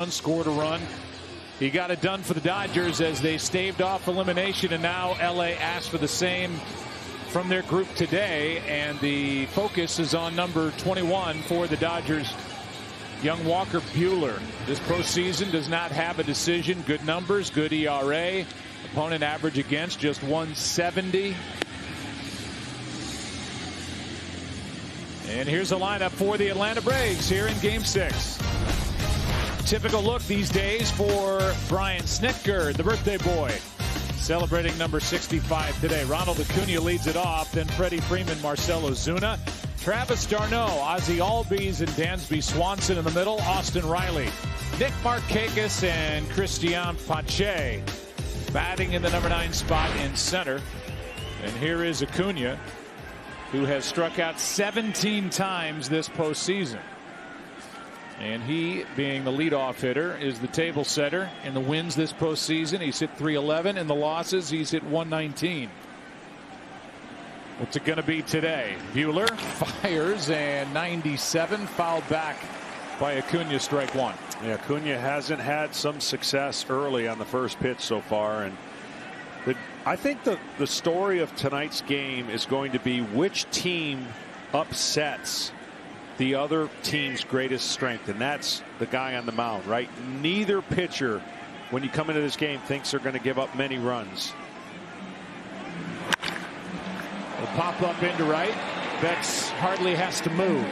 Scored a run. He got it done for the Dodgers as they staved off elimination, and now LA asked for the same from their group today, and the focus is on number 21 for the Dodgers, young Walker Buehler. This postseason does not have a decision. Good numbers, good ERA. Opponent average against just 170. And here's a lineup for the Atlanta Braves here in Game 6. Typical look these days for Brian Snitker, the birthday boy, celebrating number 65 today. Ronald Acuna leads it off, then Freddie Freeman, Marcell Ozuna, Travis d'Arnaud, Ozzie Albies, and Dansby Swanson in the middle, Austin Riley, Nick Markakis, and Christian Pache batting in the number 9 spot in center. And here is Acuna, who has struck out 17 times this postseason. And he, being the leadoff hitter, is the table setter in the wins this postseason. He's hit .311. In the losses, he's hit .119. What's it going to be today? Buehler fires, and 97 fouled back by Acuna, strike one. Yeah, Acuna hasn't had some success early on the first pitch so far. And I think the story of tonight's game is going to be which team upsets the other team's greatest strength, and that's the guy on the mound, right? Neither pitcher, when you come into this game, thinks they're going to give up many runs. Will pop up into right. Betts hardly has to move.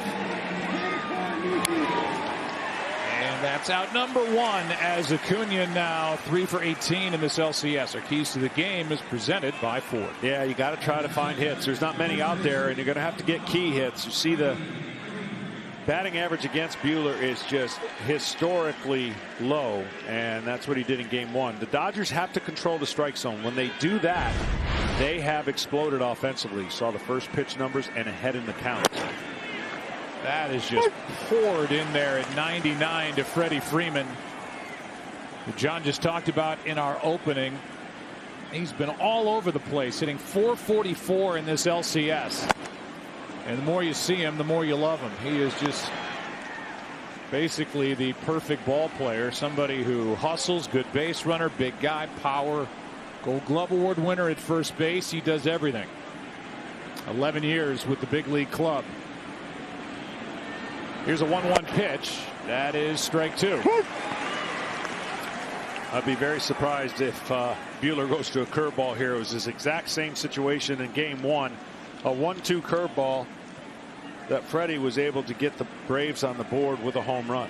And that's out number 1 as Acuna now 3 for 18 in this LCS. Our keys to the game is presented by Ford. Yeah, you got to try to find hits. There's not many out there, and you're going to have to get key hits. You see the batting average against Buehler is just historically low, and that's what he did in game 1. The Dodgers have to control the strike zone. When they do that, they have exploded offensively. You saw the first pitch numbers and ahead in the count. That is just poured in there at 99 to Freddie Freeman, who John just talked about in our opening. He's been all over the place, hitting .444 in this LCS. And the more you see him, the more you love him. He is just basically the perfect ball player. Somebody who hustles, good base runner, big guy, power, Gold Glove Award winner at first base. He does everything. 11 years with the big league club. Here's a 1-1 pitch. That is strike 2. I'd be very surprised if Buehler goes to a curveball here. It was this exact same situation in game 1. A 1-2 curveball that Freddie was able to get the Braves on the board with a home run.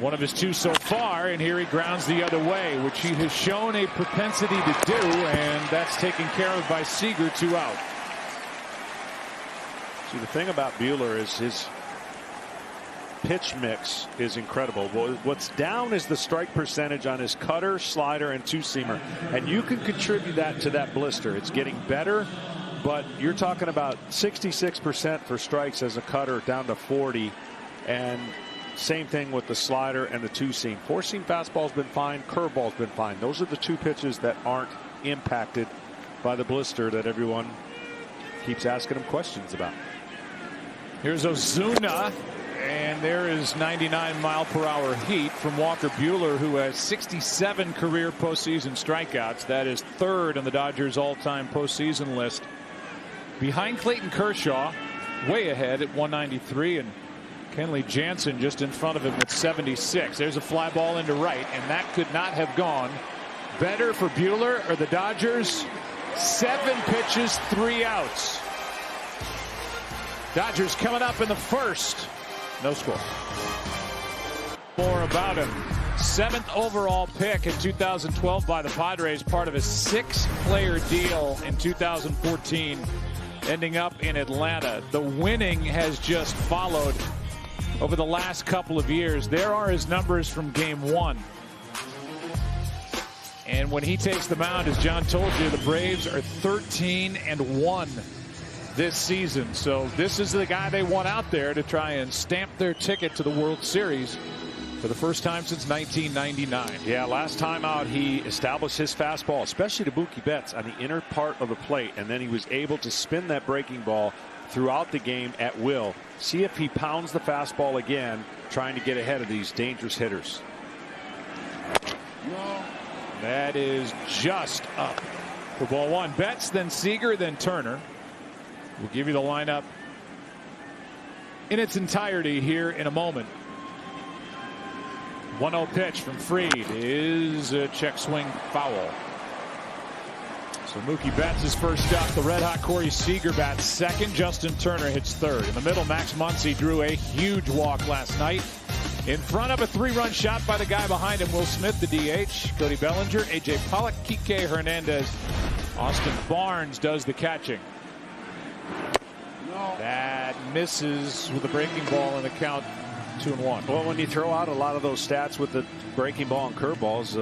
One of his 2 so far, and here he grounds the other way, which he has shown a propensity to do, and that's taken care of by Seager, 2 out. See, the thing about Buehler is his pitch mix is incredible. What's down is the strike percentage on his cutter, slider, and 2-seamer, and you can contribute that to that blister. It's getting better, but you're talking about 66% for strikes as a cutter, down to 40, and same thing with the slider and the 2-seam. 4-seam fastball's been fine, curveball's been fine. Those are the 2 pitches that aren't impacted by the blister that everyone keeps asking him questions about. Here's Ozuna. And there is 99-mile-per-hour heat from Walker Buehler, who has 67 career postseason strikeouts. That is 3rd on the Dodgers' all-time postseason list. Behind Clayton Kershaw, way ahead at 193, and Kenley Jansen just in front of him at 76. There's a fly ball into right, and that could not have gone better for Buehler or the Dodgers. 7 pitches, 3 outs. Dodgers coming up in the first. No score. More about him. 7th overall pick in 2012 by the Padres, part of a 6-player deal in 2014, ending up in Atlanta. The winning has just followed over the last couple of years. There are his numbers from game 1. And when he takes the mound, as John told you, the Braves are 13-1. This season. So this is the guy they want out there to try and stamp their ticket to the World Series for the first time since 1999. Yeah, last time out he established his fastball, especially to Mookie Betts, on the inner part of the plate, and then he was able to spin that breaking ball throughout the game at will. See if he pounds the fastball again trying to get ahead of these dangerous hitters. That is just up for ball one. Betts, then Seager, then Turner. We'll give you the lineup in its entirety here in a moment. 1-0 pitch from Fried is a check swing foul. So Mookie Betts is first up. The red-hot Corey Seager bats second. Justin Turner hits third. In the middle, Max Muncy drew a huge walk last night in front of a 3-run shot by the guy behind him, Will Smith, the DH. Cody Bellinger, A.J. Pollock, Kike Hernandez. Austin Barnes does the catching. That misses with the breaking ball in the count 2-1. Well, when you throw out a lot of those stats with the breaking ball and curveballs,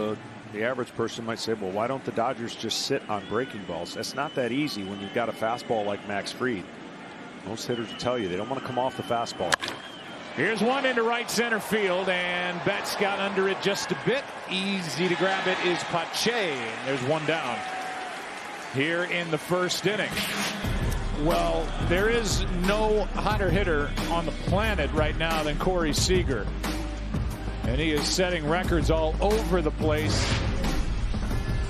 the average person might say, well, why don't the Dodgers just sit on breaking balls? That's not that easy when you've got a fastball like Max Fried. Most hitters will tell you they don't want to come off the fastball. Here's one into right center field, and Betts got under it just a bit. Easy to grab it is Pache, and there's one down here in the first inning. Well, there is no hotter hitter on the planet right now than Corey Seager. And he is setting records all over the place.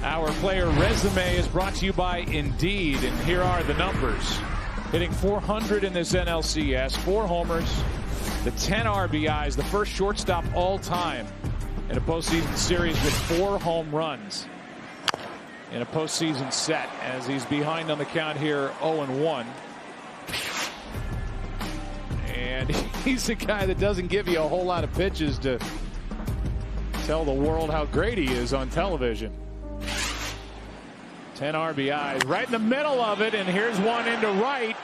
Our player resume is brought to you by Indeed, and here are the numbers. Hitting .400 in this NLCS, 4 homers, the 10 RBIs, the first shortstop all time in a postseason series with 4 home runs in a postseason set, as he's behind on the count here 0-1. And he's the guy that doesn't give you a whole lot of pitches to tell the world how great he is on television. 10 RBIs right in the middle of it, and here's one into right.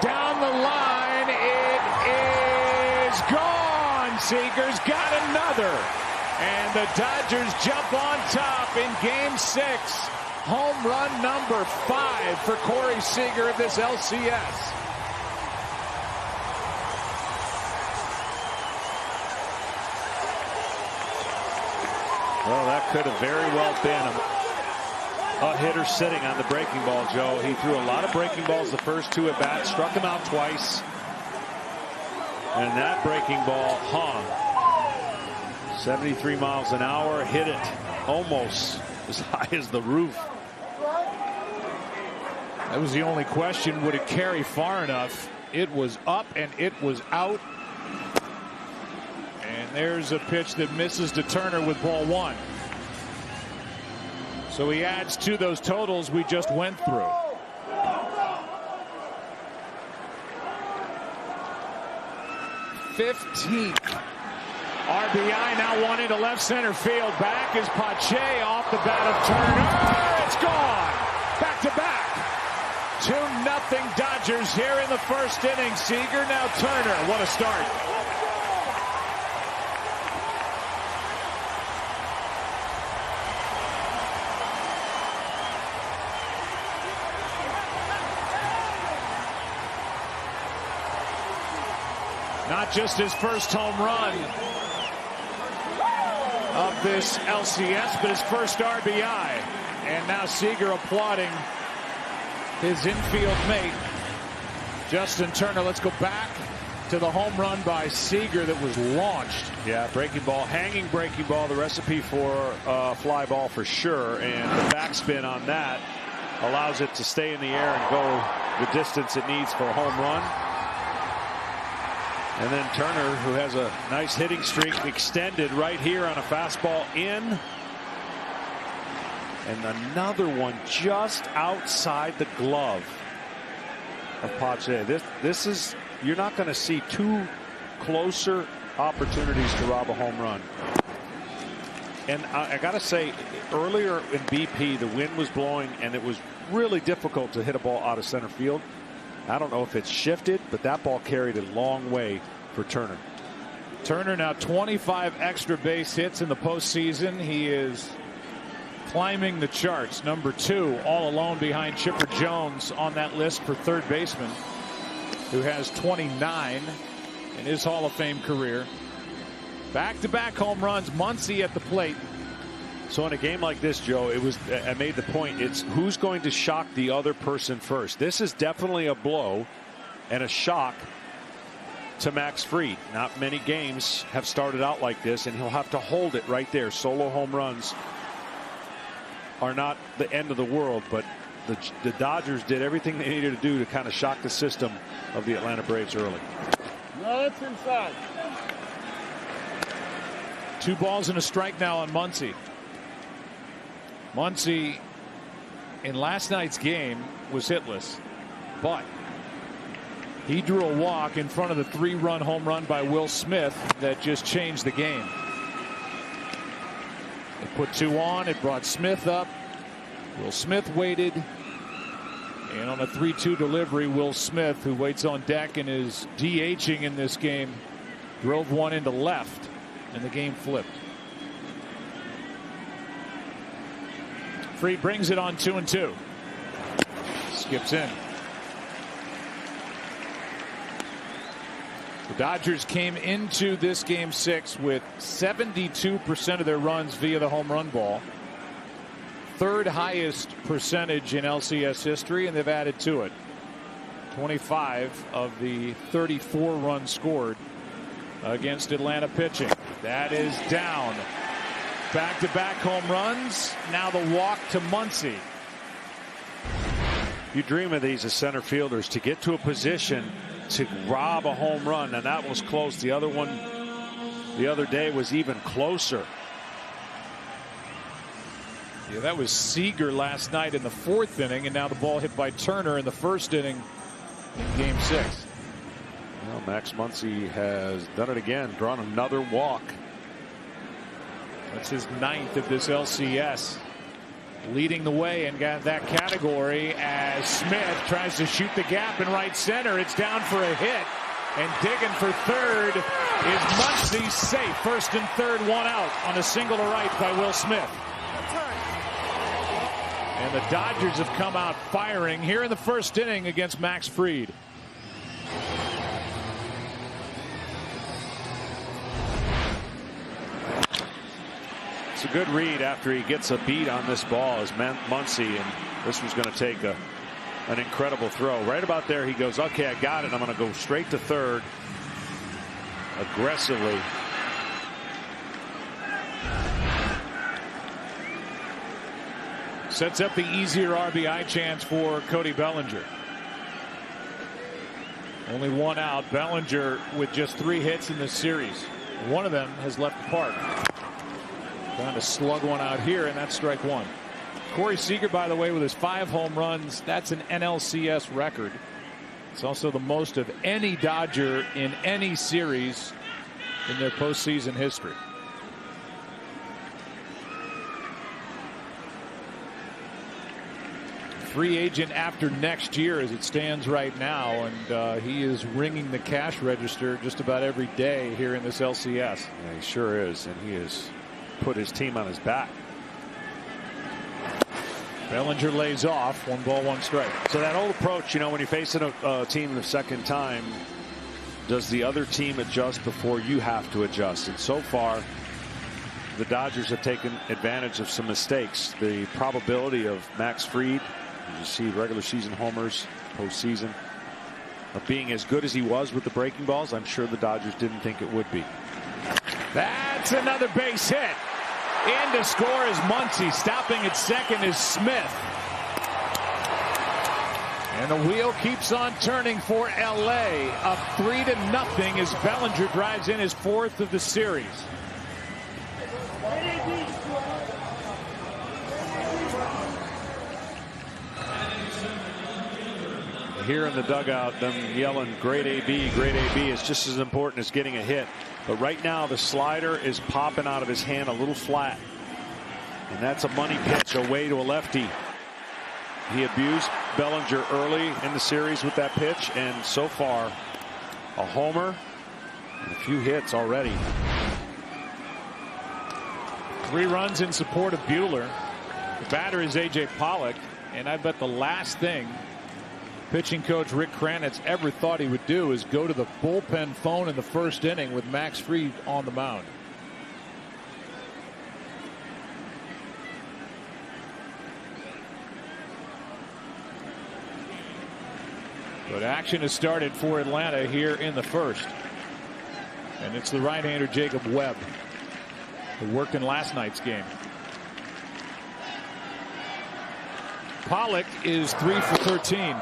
Down the line, it is gone. Seager's got another. And the Dodgers jump on top in Game 6. Home run number 5 for Corey Seager of this LCS. Well, that could have very well been a hitter sitting on the breaking ball, Joe. He threw a lot of breaking balls the first 2 at bats, struck him out twice. And that breaking ball hung. 73 miles an hour, hit it almost as high as the roof. That was the only question. Would it carry far enough? It was up and it was out. And there's a pitch that misses to Turner with ball 1. So he adds to those totals we just went through. #15th RBI, now one into left center field. Back is Pache off the bat of Turner. It's gone. Back to back. 2-0 Dodgers here in the first inning. Seager, now Turner. What a start. Not just his first home run of this LCS, but his first RBI. And now Seager applauding his infield mate, Justin Turner. Let's go back to the home run by Seager that was launched. Yeah, breaking ball, hanging breaking ball, the recipe for fly ball for sure. And the backspin on that allows it to stay in the air and go the distance it needs for a home run. And then Turner, who has a nice hitting streak, extended right here on a fastball in. And another one just outside the glove of Pache. This is, you're not going to see 2 closer opportunities to rob a home run. And I got to say, earlier in BP, the wind was blowing and it was really difficult to hit a ball out of center field. I don't know if it's shifted, but that ball carried a long way for Turner. Turner now 25 extra base hits in the postseason. He is climbing the charts. Number 2, all alone behind Chipper Jones on that list for third baseman, who has 29 in his Hall of Fame career. Back-to-back home runs. Muncy at the plate. So in a game like this, Joe, I made the point, it's who's going to shock the other person first. This is definitely a blow and a shock to Max Fried. Not many games have started out like this, and he'll have to hold it right there. Solo home runs are not the end of the world, but the Dodgers did everything they needed to do to kind of shock the system of the Atlanta Braves early. No, it's inside. 2 balls and a strike now on Muncy. Muncy in last night's game was hitless, but he drew a walk in front of the 3-run home run by Will Smith that just changed the game. It put 2 on. It brought Smith up. Will Smith waited. And on a 3-2 delivery, Will Smith, who waits on deck and is DHing in this game, drove one into left, and the game flipped. Fried brings it on 2-2. Skips in. The Dodgers came into this game 6 with 72% of their runs via the home run ball. 3rd highest percentage in LCS history, and they've added to it. 25 of the 34 runs scored against Atlanta pitching. That is down. Back-to-back home runs. Now the walk to Muncy. You dream of these as center fielders, to get to a position to rob a home run, and that was close. The other one the other day was even closer. Yeah, that was Seager last night in the 4th inning, and now the ball hit by Turner in the 1st inning in game 6. Well, Max Muncy has done it again, drawn another walk. That's his 9th of this LCS. Leading the way in that category as Smith tries to shoot the gap in right center. It's down for a hit, and digging for 3rd is Muncy. Safe. 1st and 3rd, 1 out on a single to right by Will Smith. And the Dodgers have come out firing here in the 1st inning against Max Fried. It's a good read after he gets a beat on this ball as Muncy, and this was going to take an incredible throw. Right about there he goes, okay, I got it. I'm going to go straight to 3rd aggressively. Sets up the easier RBI chance for Cody Bellinger. Only 1 out. Bellinger with just 3 hits in this series. One of them has left the park. Trying to slug one out here, and that's strike 1. Corey Seager, by the way, with his 5 home runs, that's an NLCS record. It's also the most of any Dodger in any series in their postseason history. Free agent after next year as it stands right now, and he is ringing the cash register just about every day here in this LCS. Yeah, he sure is, and he has put his team on his back. Bellinger lays off. 1 ball, 1 strike. So that old approach, you know, when you're facing a team the second time, does the other team adjust before you have to adjust? And so far, the Dodgers have taken advantage of some mistakes. The probability of Max Fried, as you see regular season homers, postseason, of being as good as he was with the breaking balls, I'm sure the Dodgers didn't think it would be. That's another base hit. In to score is Muncy. Stopping at 2nd is Smith. And the wheel keeps on turning for LA. Up 3-0 as Bellinger drives in his 4th of the series. Here in the dugout, them yelling great AB, great AB is just as important as getting a hit. But right now the slider is popping out of his hand a little flat, and that's a money pitch away to a lefty. He abused Bellinger early in the series with that pitch, and so far a homer and a few hits already. 3 runs in support of Buehler. The batter is A.J. Pollock, and I bet the last thing pitching coach Rick Kranitz ever thought he would do is go to the bullpen phone in the 1st inning with Max Fried on the mound. But action has started for Atlanta here in the 1st. And it's the right-hander Jacob Webb, who worked in last night's game. Pollock is 3 for 13.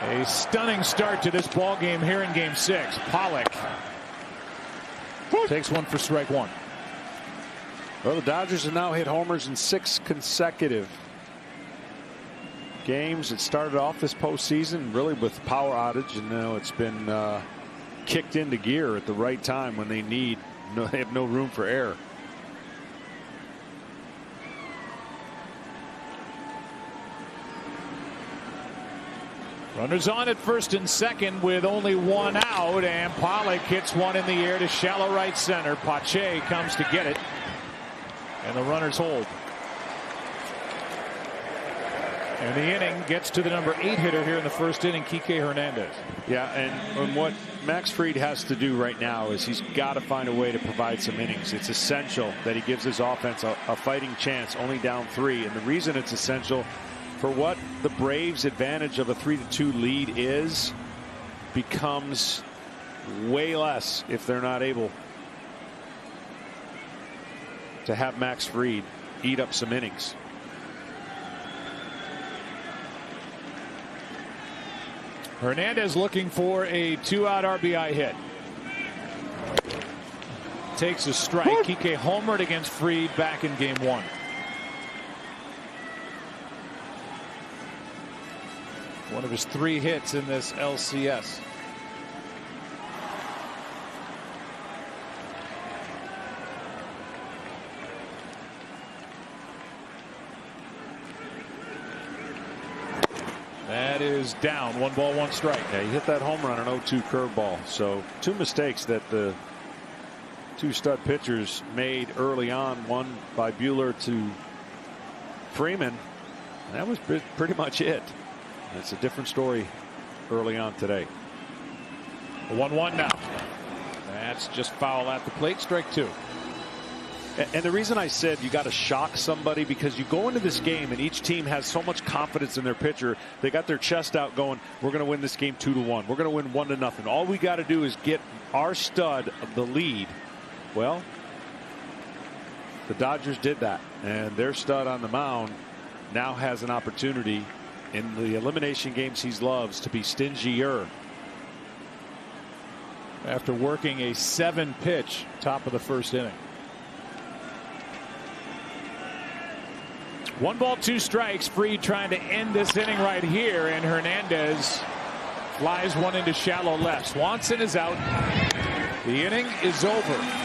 A stunning start to this ball game here in Game 6. Pollock takes one for strike one. Well, the Dodgers have now hit homers in 6 consecutive games. It started off this postseason really with power outage, and now it's been kicked into gear at the right time when they have no room for error. Runners on at first and second with only one out, and Pollock hits one in the air to shallow right center. Pache comes to get it, and the runners hold. And the inning gets to the number 8 hitter here in the first inning, Kike Hernandez. Yeah, and what Max Fried has to do right now is he's got to find a way to provide some innings. It's essential that he gives his offense a fighting chance, only down 3. And the reason it's essential for what the Braves' advantage of a 3-2 lead is becomes way less if they're not able to have Max Fried eat up some innings. Hernandez looking for a 2-out RBI hit. Takes a strike. Kike homered against Fried back in Game 1. One of his 3 hits in this LCS. That is down. 1 ball, 1 strike. Yeah, he hit that home run, an 0-2 curveball. So 2 mistakes that the 2 stud pitchers made early on. One by Buehler to Freeman. And that was pretty much it. It's a different story early on today. 1-1 now. That's just foul at the plate. Strike 2. And the reason I said you got to shock somebody, because you go into this game and each team has so much confidence in their pitcher. They got their chest out going, we're going to win this game 2-1. We're going to win 1-0. All we got to do is get our stud the lead. Well, the Dodgers did that, and their stud on the mound now has an opportunity in the elimination games he loves to be stingier. After working a 7-pitch top of the first inning. 1 ball, 2 strikes. Fried trying to end this inning right here, and Hernandez flies one into shallow left. Swanson is out. The inning is over.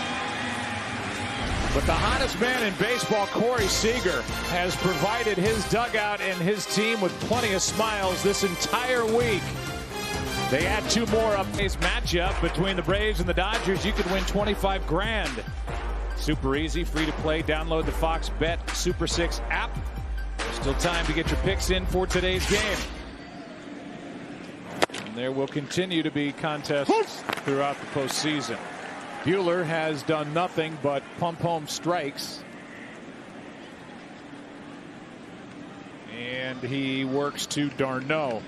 But the hottest man in baseball, Corey Seager, has provided his dugout and his team with plenty of smiles this entire week. They add 2 more up. This matchup between the Braves and the Dodgers, you could win $25 grand. Super easy, free to play. Download the Fox Bet Super 6 app. There's still time to get your picks in for today's game. And there will continue to be contests throughout the postseason. Buehler has done nothing but pump home strikes. And he works to d'Arnaud.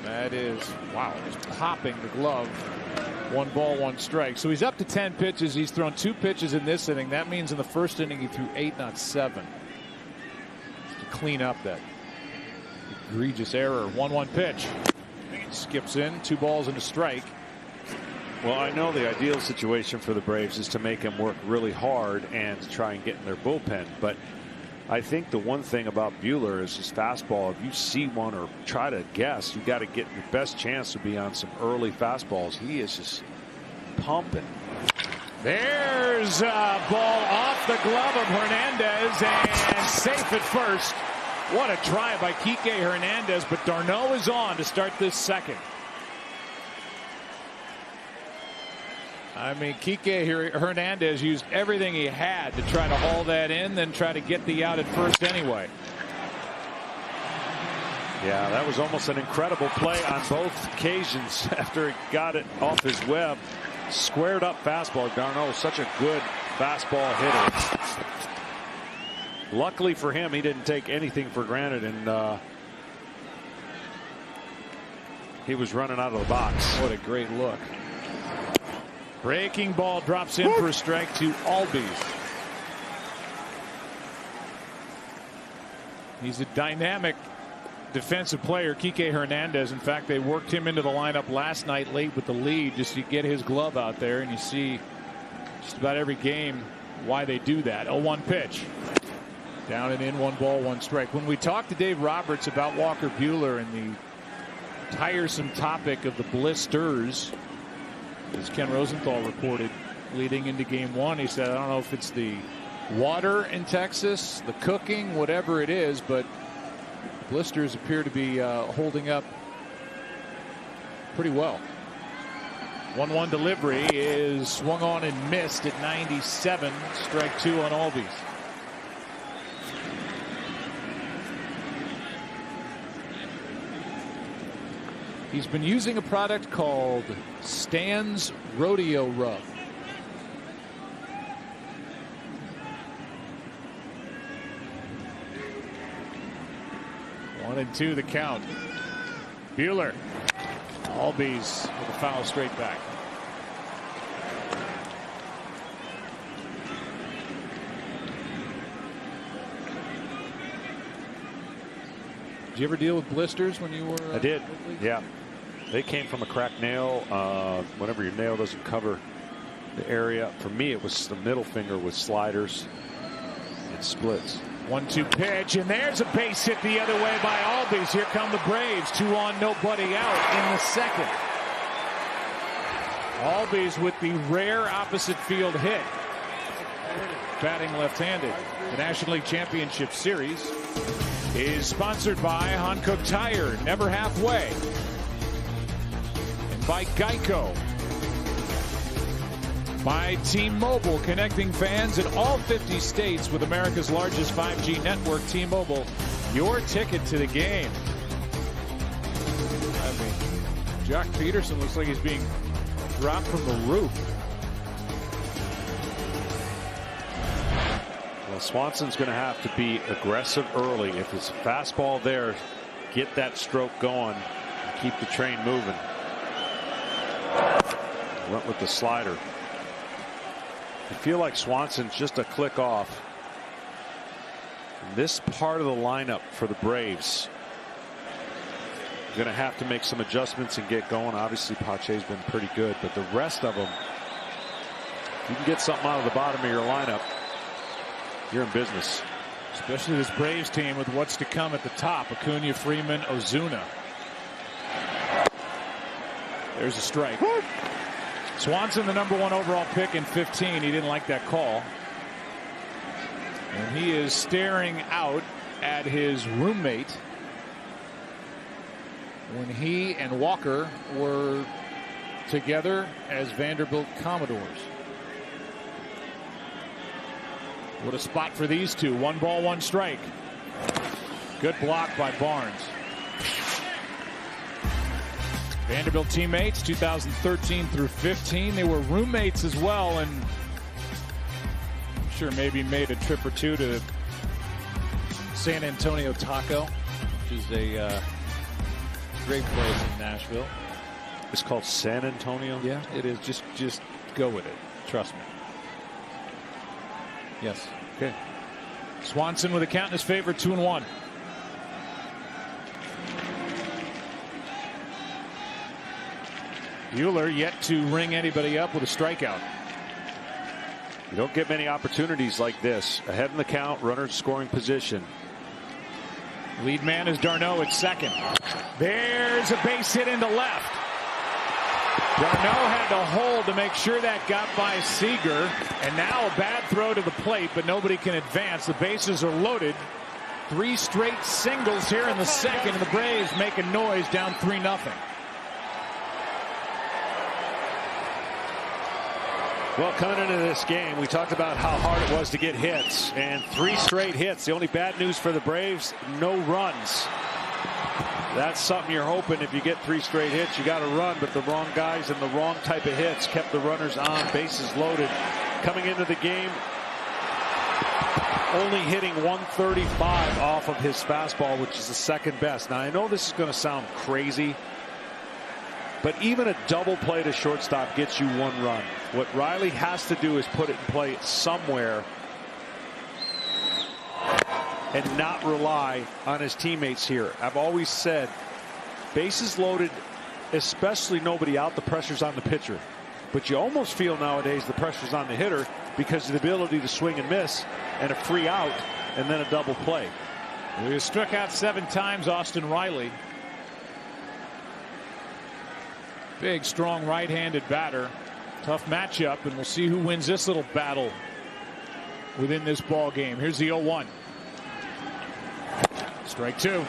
That is, wow, just popping the glove. 1 ball, 1 strike. So he's up to 10 pitches. He's thrown 2 pitches in this inning. That means in the first inning he threw 8, not 7. Just to clean up that egregious error. 1-1 pitch. Skips in. 2 balls and a strike. Well, I know the ideal situation for the Braves is to make him work really hard and to try and get in their bullpen. But I think the one thing about Buehler is his fastball. If you see one or try to guess, you got to get your best chance to be on some early fastballs. He is just pumping. There's a ball off the glove of Hernandez and safe at first. What a try by Kike Hernandez, but d'Arnaud is on to start this second. I mean, Kike Hernandez used everything he had to try to haul that in, then try to get the out at first anyway. Yeah, that was almost an incredible play on both occasions after he got it off his web. Squared up fastball. d'Arnaud, such a good fastball hitter. Luckily for him, he didn't take anything for granted and He was running out of the box. What a great look. Breaking ball drops in for a strike to Albies. He's a dynamic defensive player, Kike Hernandez. In fact, they worked him into the lineup last night late with the lead just to get his glove out there, and you see just about every game why they do that. 0-1 pitch. Down and in, 1 ball, 1 strike. When we talked to Dave Roberts about Walker Buehler and the tiresome topic of the blisters, as Ken Rosenthal reported leading into game 1, he said, I don't know if it's the water in Texas, the cooking, whatever it is, but blisters appear to be holding up pretty well. 1-1 delivery is swung on and missed at 97. Strike 2 on Albies. He's been using a product called Stan's Rodeo Rub. One and 2 the count. Buehler. Albies with a foul straight back. Did you ever deal with blisters when you were? I did. Yeah. They came from a cracked nail. Whenever your nail doesn't cover the area. For me, it was the middle finger with sliders and splits. 1-2 pitch, and there's a base hit the other way by Albies. Here come the Braves. 2 on, nobody out in the second. Albies with the rare opposite field hit. Batting left-handed. The National League Championship Series is sponsored by Hankook Tire, never halfway, and by Geico, by T-Mobile, connecting fans in all 50 states with America's largest 5G network. T-Mobile, your ticket to the game. I mean, Jock Peterson looks like he's being dropped from the roof. Well, Swanson's going to have to be aggressive early. If it's a fastball there, get that stroke going and keep the train moving. Went with the slider. I feel like Swanson's just a click off. And this part of the lineup for the Braves, going to have to make some adjustments and get going. Obviously, Pache's been pretty good, but the rest of them, you can get something out of the bottom of your lineup, you're in business. Especially this Braves team with what's to come at the top. Acuna, Freeman, Ozuna. There's a strike. Swanson, the #1 overall pick in 15. He didn't like that call. And he is staring out at his roommate when he and Walker were together as Vanderbilt Commodores. What a spot for these two. 1 ball, 1 strike. Good block by Barnes. Vanderbilt teammates 2013 through 15. They were roommates as well, and I'm sure maybe made a trip or two to San Antonio Taco, which is a great place in Nashville. It's called San Antonio? Yeah, it is. Just go with it. Trust me. Yes. Okay. Swanson with a count in his favor, 2-1. Buehler yet to ring anybody up with a strikeout. You don't get many opportunities like this. Ahead in the count, runners scoring position. Lead man is Darno at second. There's a base hit into left. Darno had to hold to make sure that got by Seager. And now a bad throw to the plate, but nobody can advance. The bases are loaded. 3 straight singles here in the second, and the Braves making noise, down 3-0. Well, coming into this game, we talked about how hard it was to get hits, and 3 straight hits. The only bad news for the Braves, no runs. That's something you're hoping. If you get 3 straight hits, you got to run, but the wrong guys and the wrong type of hits kept the runners on, bases loaded. Coming into the game, only hitting 135 off of his fastball, which is the second best. Now, I know this is going to sound crazy, But even a double play to shortstop gets you 1 run. What Riley has to do is put it in play somewhere and not rely on his teammates here. I've always said, bases loaded, especially nobody out, the pressure's on the pitcher. But you almost feel nowadays the pressure's on the hitter because of the ability to swing and miss and a free out and then a double play. He was struck out 7 times, Austin Riley. Big, strong right-handed batter. Tough matchup, and we'll see who wins this little battle within this ball game. Here's the 0-1. Strike 2.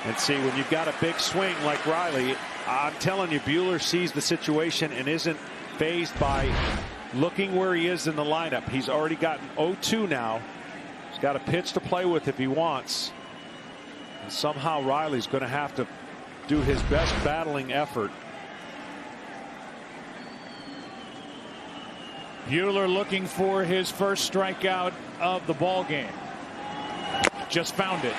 And see, when you've got a big swing like Riley, I'm telling you, Buehler sees the situation and isn't fazed by looking where he is in the lineup. He's already gotten 0-2 now. He's got a pitch to play with if he wants. And somehow Riley's going to have to do his best battling effort. Buehler looking for his first strikeout of the ball game. Just found it.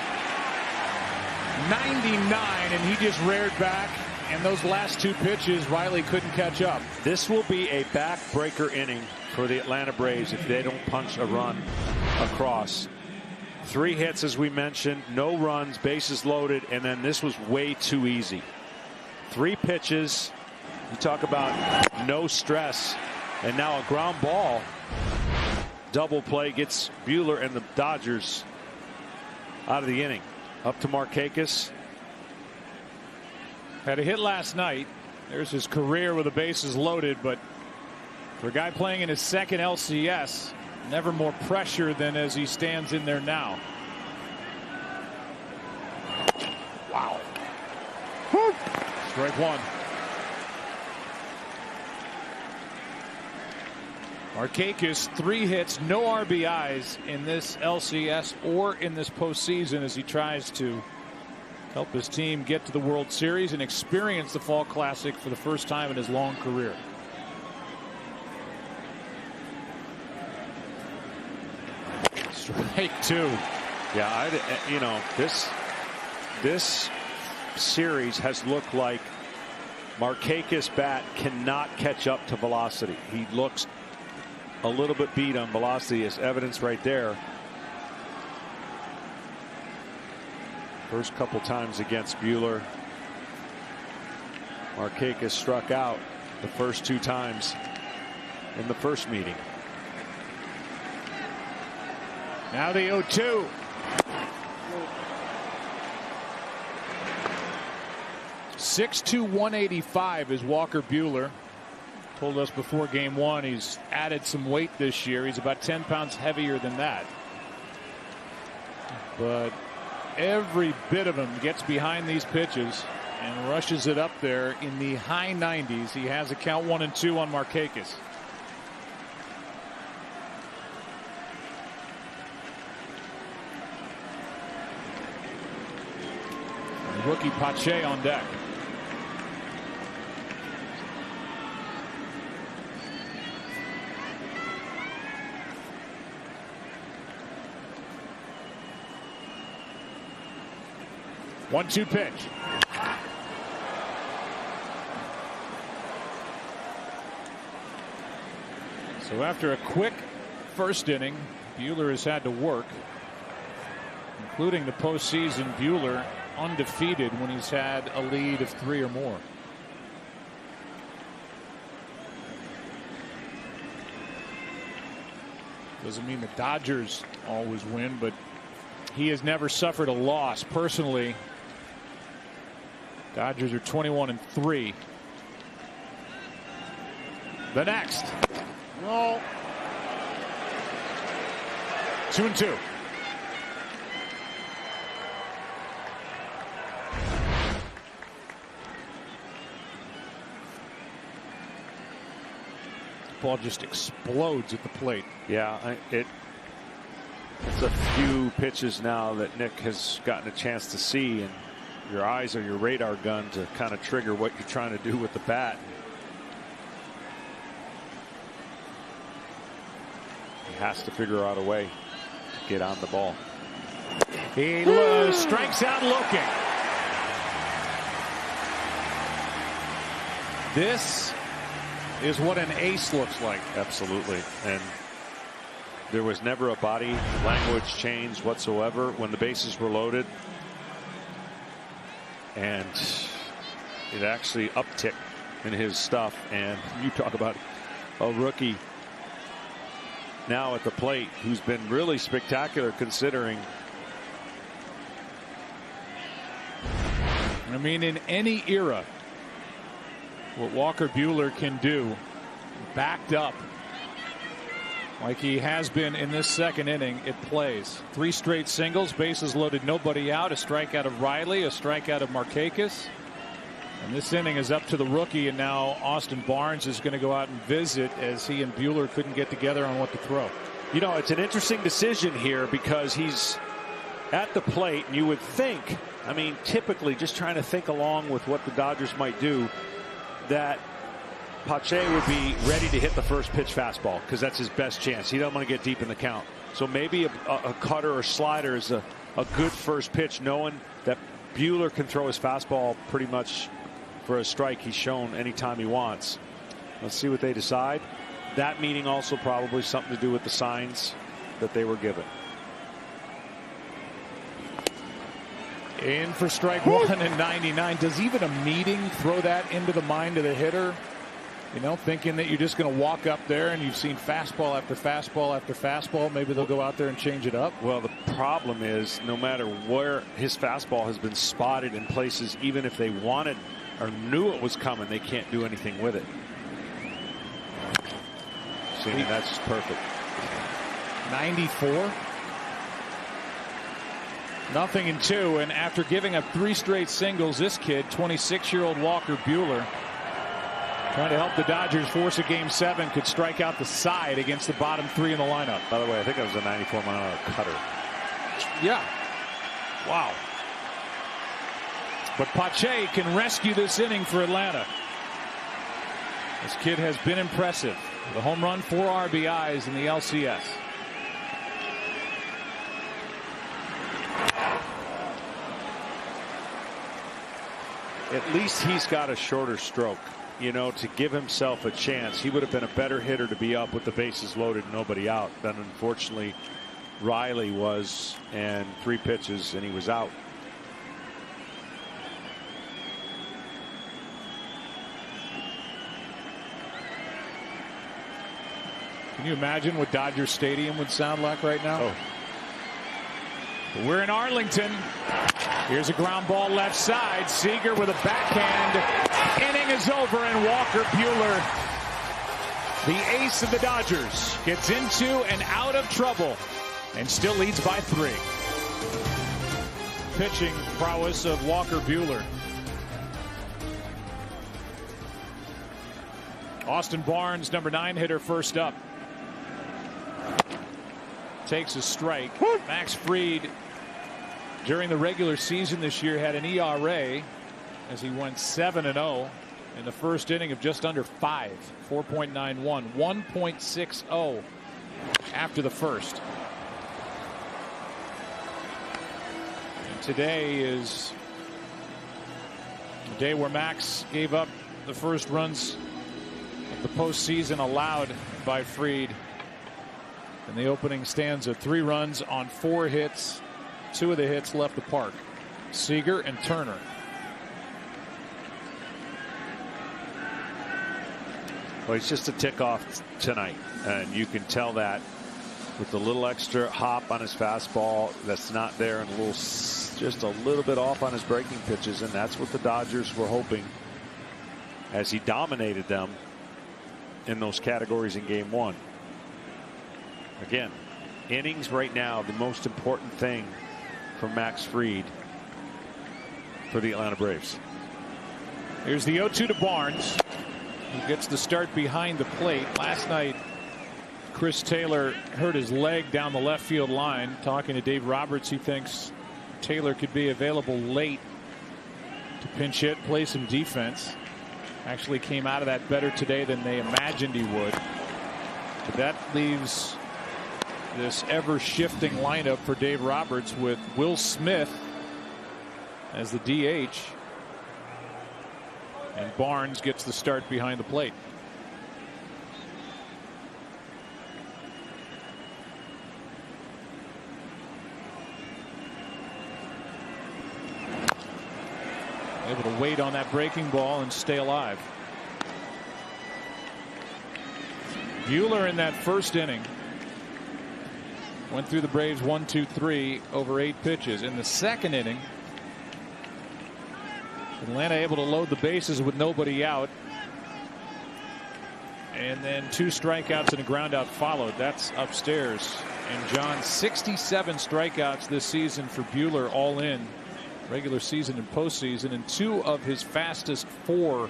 99, and he just reared back. And those last 2 pitches, Riley couldn't catch up. This will be a backbreaker inning for the Atlanta Braves if they don't punch a run across. 3 hits, as we mentioned, no runs, bases loaded, and then this was way too easy. 3 pitches. You talk about no stress. And now a ground ball. Double play gets Buehler and the Dodgers out of the inning. Up to Markakis. Had a hit last night. There's his career with the bases loaded, but for a guy playing in his 2nd LCS, never more pressure than as he stands in there now. Wow. Strike 1. Markakis, 3 hits, no RBIs in this LCS or in this postseason as he tries to help his team get to the World Series and experience the Fall Classic for the first time in his long career. Strike 2. Yeah, you know, this series has looked like Markakis' bat cannot catch up to velocity. He looks a little bit beat on velocity, as evidence right there. First couple times against Buehler, Markakis struck out the first 2 times in the first meeting. Now the 0-2. .6'2", 185 is Walker Buehler. Told us before game 1 he's added some weight this year. He's about 10 pounds heavier than that. But every bit of him gets behind these pitches and rushes it up there in the high 90s. He has a count 1-2 on Markakis. Rookie Pache on deck. One-two pitch. So after a quick first inning, Buehler has had to work, including the postseason. Buehler undefeated when he's had a lead of 3 or more. Doesn't mean the Dodgers always win, but he has never suffered a loss personally. Dodgers are 21-3. The next. No. 2-2. Ball just explodes at the plate. Yeah, it's a few pitches now that Nick has gotten a chance to see, and your eyes are your radar gun to kind of trigger what you're trying to do with the bat. He has to figure out a way to get on the ball. He strikes out looking. This is what an ace looks like. Absolutely. And there was never a body language change whatsoever when the bases were loaded. And it actually upticked in his stuff. And you talk about a rookie now at the plate who's been really spectacular considering. I mean, in any era, what Walker Buehler can do backed up like he has been in this second inning, it plays. 3 straight singles, bases loaded, nobody out, a strikeout of Riley, a strikeout of Markakis. And this inning is up to the rookie, and now Austin Barnes is going to go out and visit as he and Buehler couldn't get together on what to throw. You know, it's an interesting decision here because he's at the plate, and you would think, I mean, typically just trying to think along with what the Dodgers might do, that Pache would be ready to hit the first pitch fastball because that's his best chance. He doesn't want to get deep in the count. So maybe a cutter or slider is a good first pitch, knowing that Buehler can throw his fastball pretty much for a strike. He's shown anytime he wants. Let's see what they decide. That meeting also probably something to do with the signs that they were given. In for strike one in 99. Does even a meeting throw that into the mind of the hitter? You know, thinking that you're just going to walk up there and you've seen fastball after fastball after fastball. Maybe they'll go out there and change it up. Well, the problem is no matter where his fastball has been spotted in places, even if they wanted or knew it was coming, they can't do anything with it. See, that's just perfect. 94. Nothing in 2, and after giving up 3 straight singles, this kid, 26-year-old Walker Buehler, trying to help the Dodgers force a Game 7, could strike out the side against the bottom 3 in the lineup. By the way, I think that was a 94-mile-an-hour cutter. Yeah. Wow. But Pache can rescue this inning for Atlanta. This kid has been impressive. The home run, 4 RBIs in the LCS. At least he's got a shorter stroke, you know, to give himself a chance. He would have been a better hitter to be up with the bases loaded, nobody out, than unfortunately Riley was, and 3 pitches and he was out. Can you imagine what Dodger Stadium would sound like right now? Oh. We're in Arlington. Here's a ground ball left side. Seager with a backhand. Inning is over, and Walker Buehler, the ace of the Dodgers, gets into and out of trouble and still leads by 3. Pitching prowess of Walker Buehler. Austin Barnes, number 9 hitter, first up. Takes a strike. Max Fried, during the regular season this year, had an ERA as he went 7-0 in the first inning of just under 5, 4.91, 1.60 after the first. And today is the day where Max gave up the first runs of the postseason allowed by Fried. In the opening stanza, 3 runs on 4 hits. 2 of the hits left the park. Seager and Turner. Well, he's just a tick off tonight, and you can tell that with the little extra hop on his fastball that's not there, and just a little bit off on his breaking pitches, and that's what the Dodgers were hoping as he dominated them in those categories in Game 1. Again, innings right now, the most important thing for Max Fried for the Atlanta Braves. Here's the 0-2 to Barnes, who gets the start behind the plate. Last night, Chris Taylor hurt his leg down the left field line. Talking to Dave Roberts, he thinks Taylor could be available late to pinch hit, play some defense. Actually came out of that better today than they imagined he would. But that leaves this ever-shifting lineup for Dave Roberts with Will Smith as the DH. And Barnes gets the start behind the plate. Able to wait on that breaking ball and stay alive. Buehler in that first inning went through the Braves 1, 2, 3 over 8 pitches. In the second inning, Atlanta able to load the bases with nobody out. And then 2 strikeouts and a ground out followed. That's upstairs. And John, 67 strikeouts this season for Buehler, all in regular season and postseason, and 2 of his fastest 4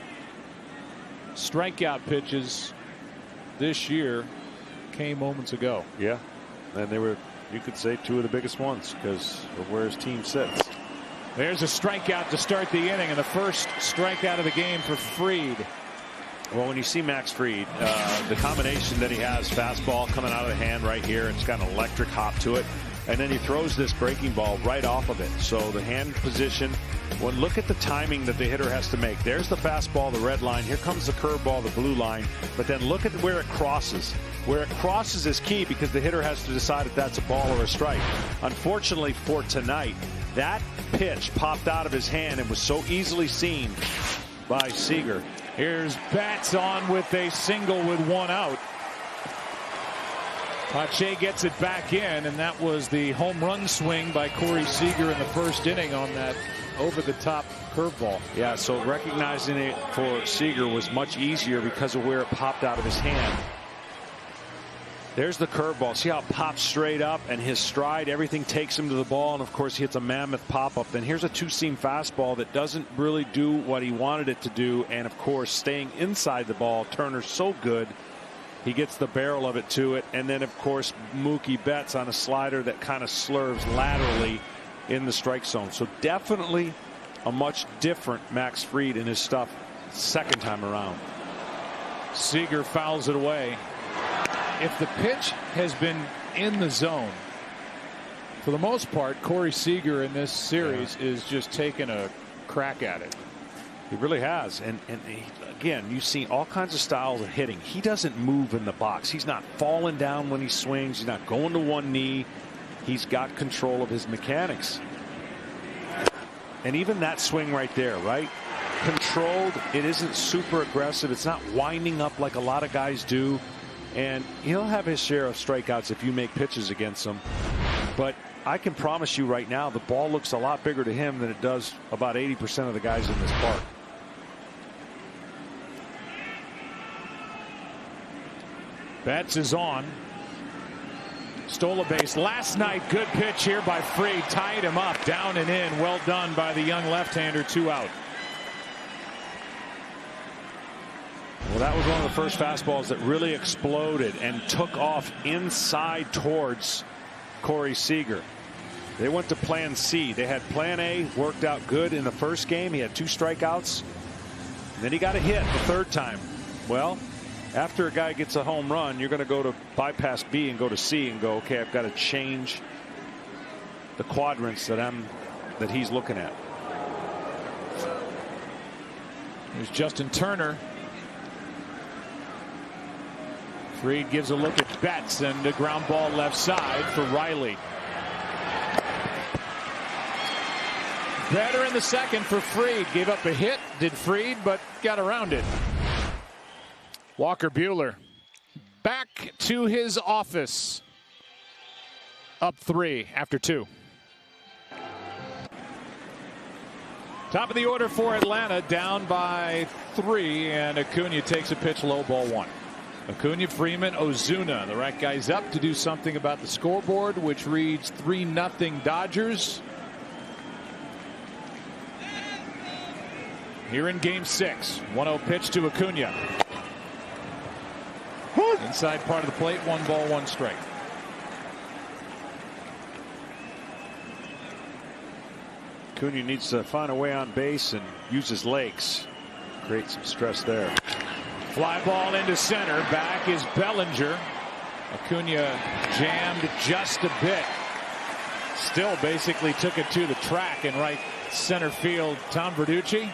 strikeout pitches this year came moments ago. Yeah, and they were, you could say, 2 of the biggest ones because of where his team sits. There's a strikeout to start the inning, and the first strikeout of the game for Fried. Well, when you see Max Fried, the combination that he has, fastball coming out of the hand right here, it's got an electric hop to it. And then he throws this breaking ball right off of it. So the hand position, well, look at the timing that the hitter has to make. There's the fastball, the red line. Here comes the curveball, the blue line. But then look at where it crosses. Where it crosses is key because the hitter has to decide if that's a ball or a strike. Unfortunately for tonight, that pitch popped out of his hand and was so easily seen by Seager. Here's Betts on with a single with 1 out. Pache gets it back in, and that was the home run swing by Corey Seager in the first inning on that over-the-top curveball. Yeah, so recognizing it for Seager was much easier because of where it popped out of his hand. There's the curveball. See how it pops straight up, and his stride, everything takes him to the ball, and of course he hits a mammoth pop-up. Then here's a 2-seam fastball that doesn't really do what he wanted it to do, and of course staying inside the ball. Turner's so good. He gets the barrel of it to it, and then of course Mookie Betts on a slider that kind of slurves laterally in the strike zone. So definitely a much different Max Fried in his stuff second time around. Seager fouls it away. If the pitch has been in the zone, for the most part, Corey Seager in this series is just taking a crack at it. He really has. And again, you've seen all kinds of styles of hitting. He doesn't move in the box. He's not falling down when he swings. He's not going to one knee. He's got control of his mechanics. And even that swing right there, right? Controlled. It isn't super aggressive. It's not winding up like a lot of guys do. And he'll have his share of strikeouts if you make pitches against him. But I can promise you right now, the ball looks a lot bigger to him than it does about 80% of the guys in this park. Betts is on. Stole a base last night. Good pitch here by Fried. Tied him up. Down and in. Well done by the young left-hander. 2 out. Well, that was one of the first fastballs that really exploded and took off inside towards Corey Seager. They went to plan C. They had plan A worked out good in the first game. He had 2 strikeouts. And then he got a hit the third time. Well, after a guy gets a home run, you're going to go to bypass B and go to C and go, okay, I've got to change the quadrants that he's looking at. Here's Justin Turner. Fried gives a look at Betts, and the ground ball left side for Riley. Better in the second for Fried. Gave up a hit, did Fried, but got around it. Walker Buehler back to his office. Up 3 after 2. Top of the order for Atlanta, down by 3, and Acuna takes a pitch, low, ball 1. Acuna, Freeman, Ozuna. The right guy's up to do something about the scoreboard, which reads 3-0 Dodgers. Here in game 6. 1-0 pitch to Acuna. Inside part of the plate, 1 ball, 1 strike. Acuna needs to find a way on base and use his legs. Create some stress there. Fly ball into center. Back is Bellinger. Acuna jammed just a bit. Still basically took it to the track in right center field. Tom Verducci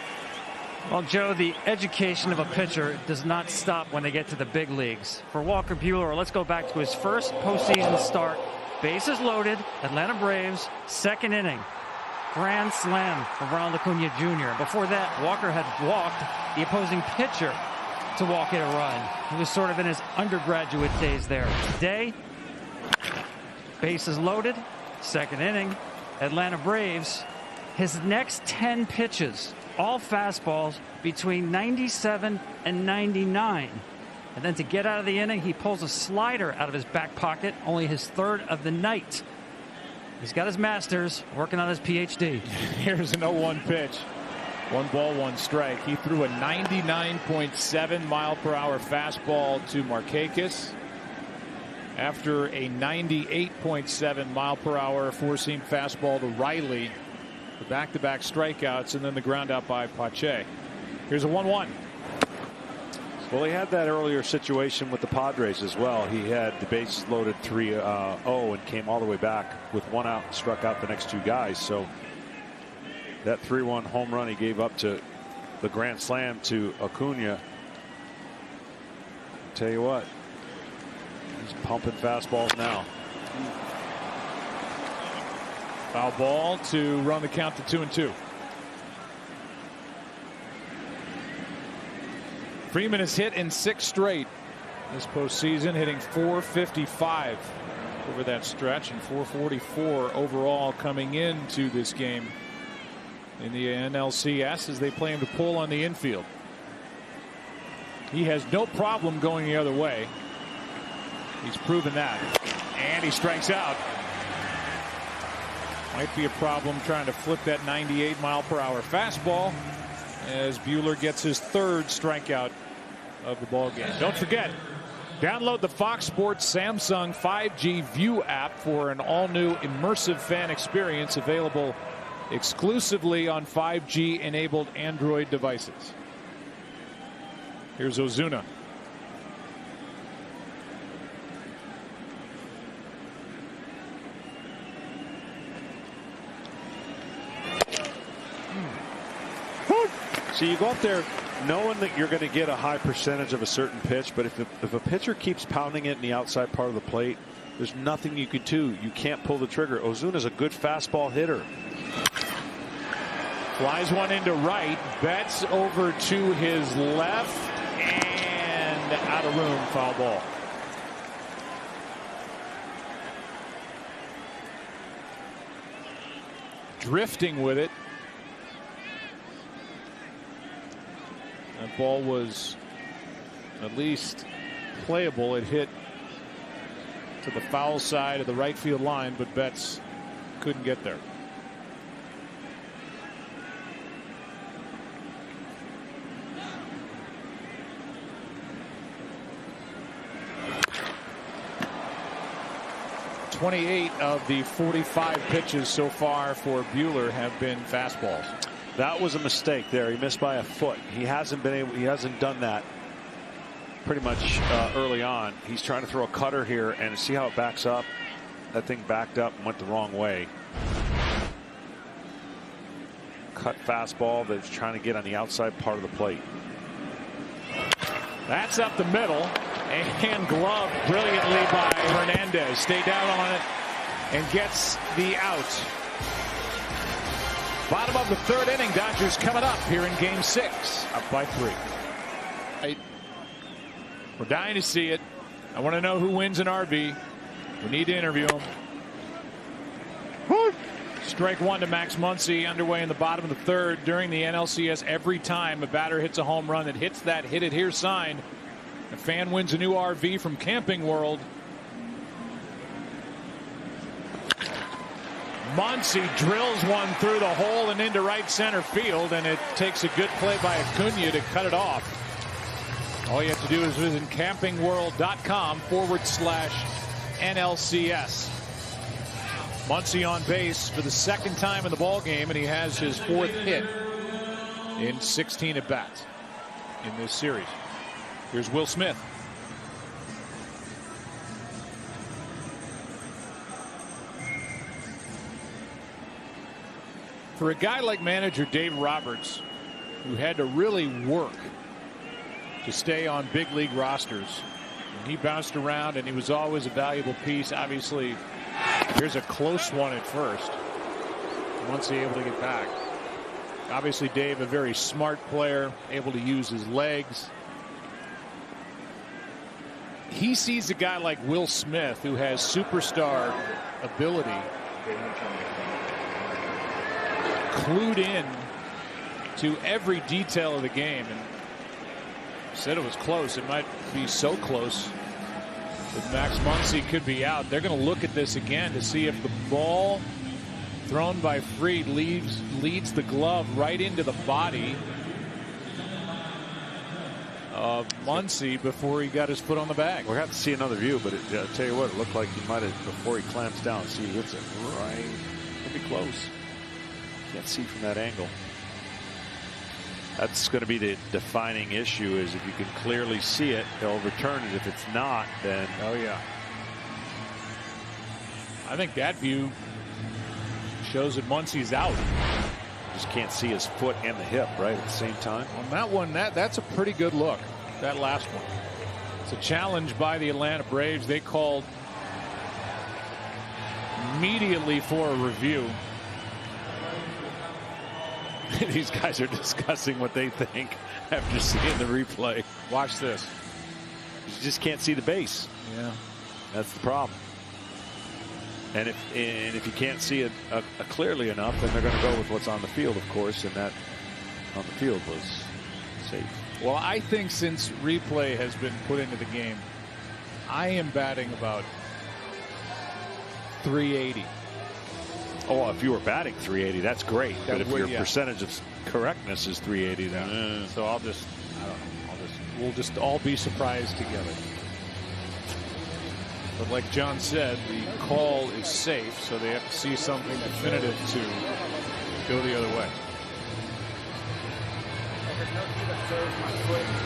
Well, Joe, the education of a pitcher does not stop when they get to the big leagues. For Walker Buehler, let's go back to his first postseason start. Bases loaded, Atlanta Braves, second inning. Grand slam from Ronald Acuna Jr. Before that, Walker had walked the opposing pitcher to walk in a run. He was sort of in his undergraduate days there. Today, bases loaded, second inning, Atlanta Braves. His next 10 pitches, all fastballs between 97 and 99. And then to get out of the inning, he pulls a slider out of his back pocket, only his third of the night. He's got his master's, working on his PhD. Here's an 0-1 pitch. 1 ball, 1 strike. He threw a 99.7 mile per hour fastball to Markakis after a 98.7 mile per hour four-seam fastball to Riley. The back-to-back strikeouts and then the ground out by Pache. Here's a 1-1. Well, he had that earlier situation with the Padres as well. He had the bases loaded 3-0 and came all the way back with 1 out and struck out the next 2 guys. So that 3-1 home run he gave up to the grand slam to Acuna. Tell you what, he's pumping fastballs now. Foul ball to run the count to 2-2. Freeman has hit in 6 straight this postseason, hitting .455 over that stretch and .444 overall coming into this game in the NLCS as they play him to pull on the infield. He has no problem going the other way. He's proven that. And he strikes out. Might be a problem trying to flip that 98 mile per hour fastball as Buehler gets his 3rd strikeout of the ball game. Don't forget, download the Fox Sports Samsung 5G View app for an all-new immersive fan experience available exclusively on 5G enabled Android devices. Here's Ozuna. So you go up there knowing that you're going to get a high percentage of a certain pitch, but if a pitcher keeps pounding it in the outside part of the plate, there's nothing you can do. You can't pull the trigger. Ozuna's a good fastball hitter. Flies one into right. Betts over to his left and out of room. Foul ball. Drifting with it. That ball was at least playable. It hit to the foul side of the right field line, but Betts couldn't get there. .28 of the 45 pitches so far for Buehler have been fastballs. That was a mistake there. He missed by a foot. He hasn't done that pretty much early on. He's trying to throw a cutter here and see how it backs up. That thing backed up and went the wrong way. Cut fastball that's trying to get on the outside part of the plate. That's up the middle and gloved brilliantly by Hernandez. Stayed down on it and gets the out. Bottom of the 3rd inning. Dodgers coming up here in game 6. Up by 3. We're dying to see it. I want to know who wins an RB. We need to interview him. Strike 1 to Max Muncy. Underway in the bottom of the 3rd. During the NLCS, every time a batter hits a home run that hits that hit it here sign, a fan wins a new RV from Camping World. Muncy drills one through the hole and into right center field, and it takes a good play by Acuna to cut it off. All you have to do is visit campingworld.com/NLCS. Muncy on base for the 2nd time in the ball game, and he has his 4th hit in 16 at bats in this series. Here's Will Smith. For a guy like manager Dave Roberts, who had to really work to stay on big league rosters. And he bounced around, and he was always a valuable piece. Obviously, here's a close one at first. Once he able to get back. Obviously, Dave, a very smart player, able to use his legs. He sees a guy like Will Smith, who has superstar ability, clued in to every detail of the game, and said it was close. It might be so close that Max Muncy could be out. They're going to look at this again to see if the ball thrown by Fried leads the glove right into the body of Muncy before he got his foot on the bag. We'll have to see another view, but I'll tell you what, it looked like he might have, before he clamps down, see he hits it right. It'll be close. Can't see from that angle. That's going to be the defining issue, is if you can clearly see it, he'll return it. If it's not, then. Oh, yeah. I think that view shows that Muncy's out. Just can't see his foot and the hip right at the same time. On that one, that's a pretty good look. That last one. It's a challenge by the Atlanta Braves. They called immediately for a review. These guys are discussing what they think after seeing the replay. Watch this. You just can't see the base. Yeah, that's the problem. And if you can't see it clearly enough, then they're going to go with what's on the field, of course, and that on the field was safe. Well, I think since replay has been put into the game, I am batting about 380. Oh, if you were batting 380, that's great. But if your yeah. percentage of correctness is 380, then so I don't know. We'll just all be surprised together. But like John said, the call is safe, so they have to see something definitive to go the other way.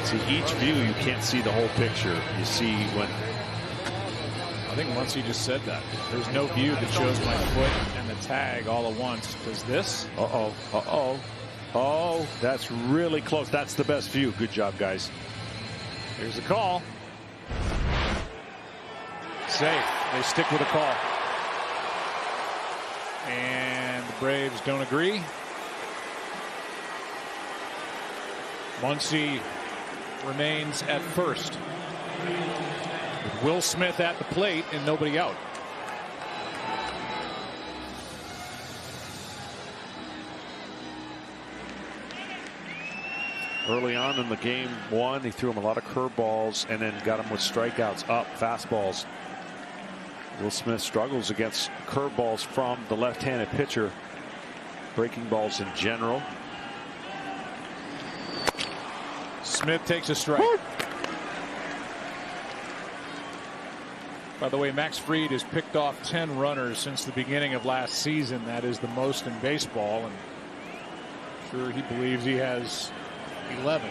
See, each view you can't see the whole picture. You see when. I think Muncy just said that. There's no view that shows my foot and the tag all at once. Does this? Uh-oh. Uh-oh. Oh, that's really close. That's the best view. Good job, guys. Here's the call. Safe. They stick with the call. And the Braves don't agree. Muncy remains at first, with Will Smith at the plate and nobody out. Early on in the game one, he threw him a lot of curveballs and then got him with strikeouts up, fastballs. Will Smith struggles against curveballs from the left-handed pitcher, breaking balls in general. Smith takes a strike. Woo! By the way, Max Fried has picked off 10 runners since the beginning of last season. That is the most in baseball, and I'm sure he believes he has 11.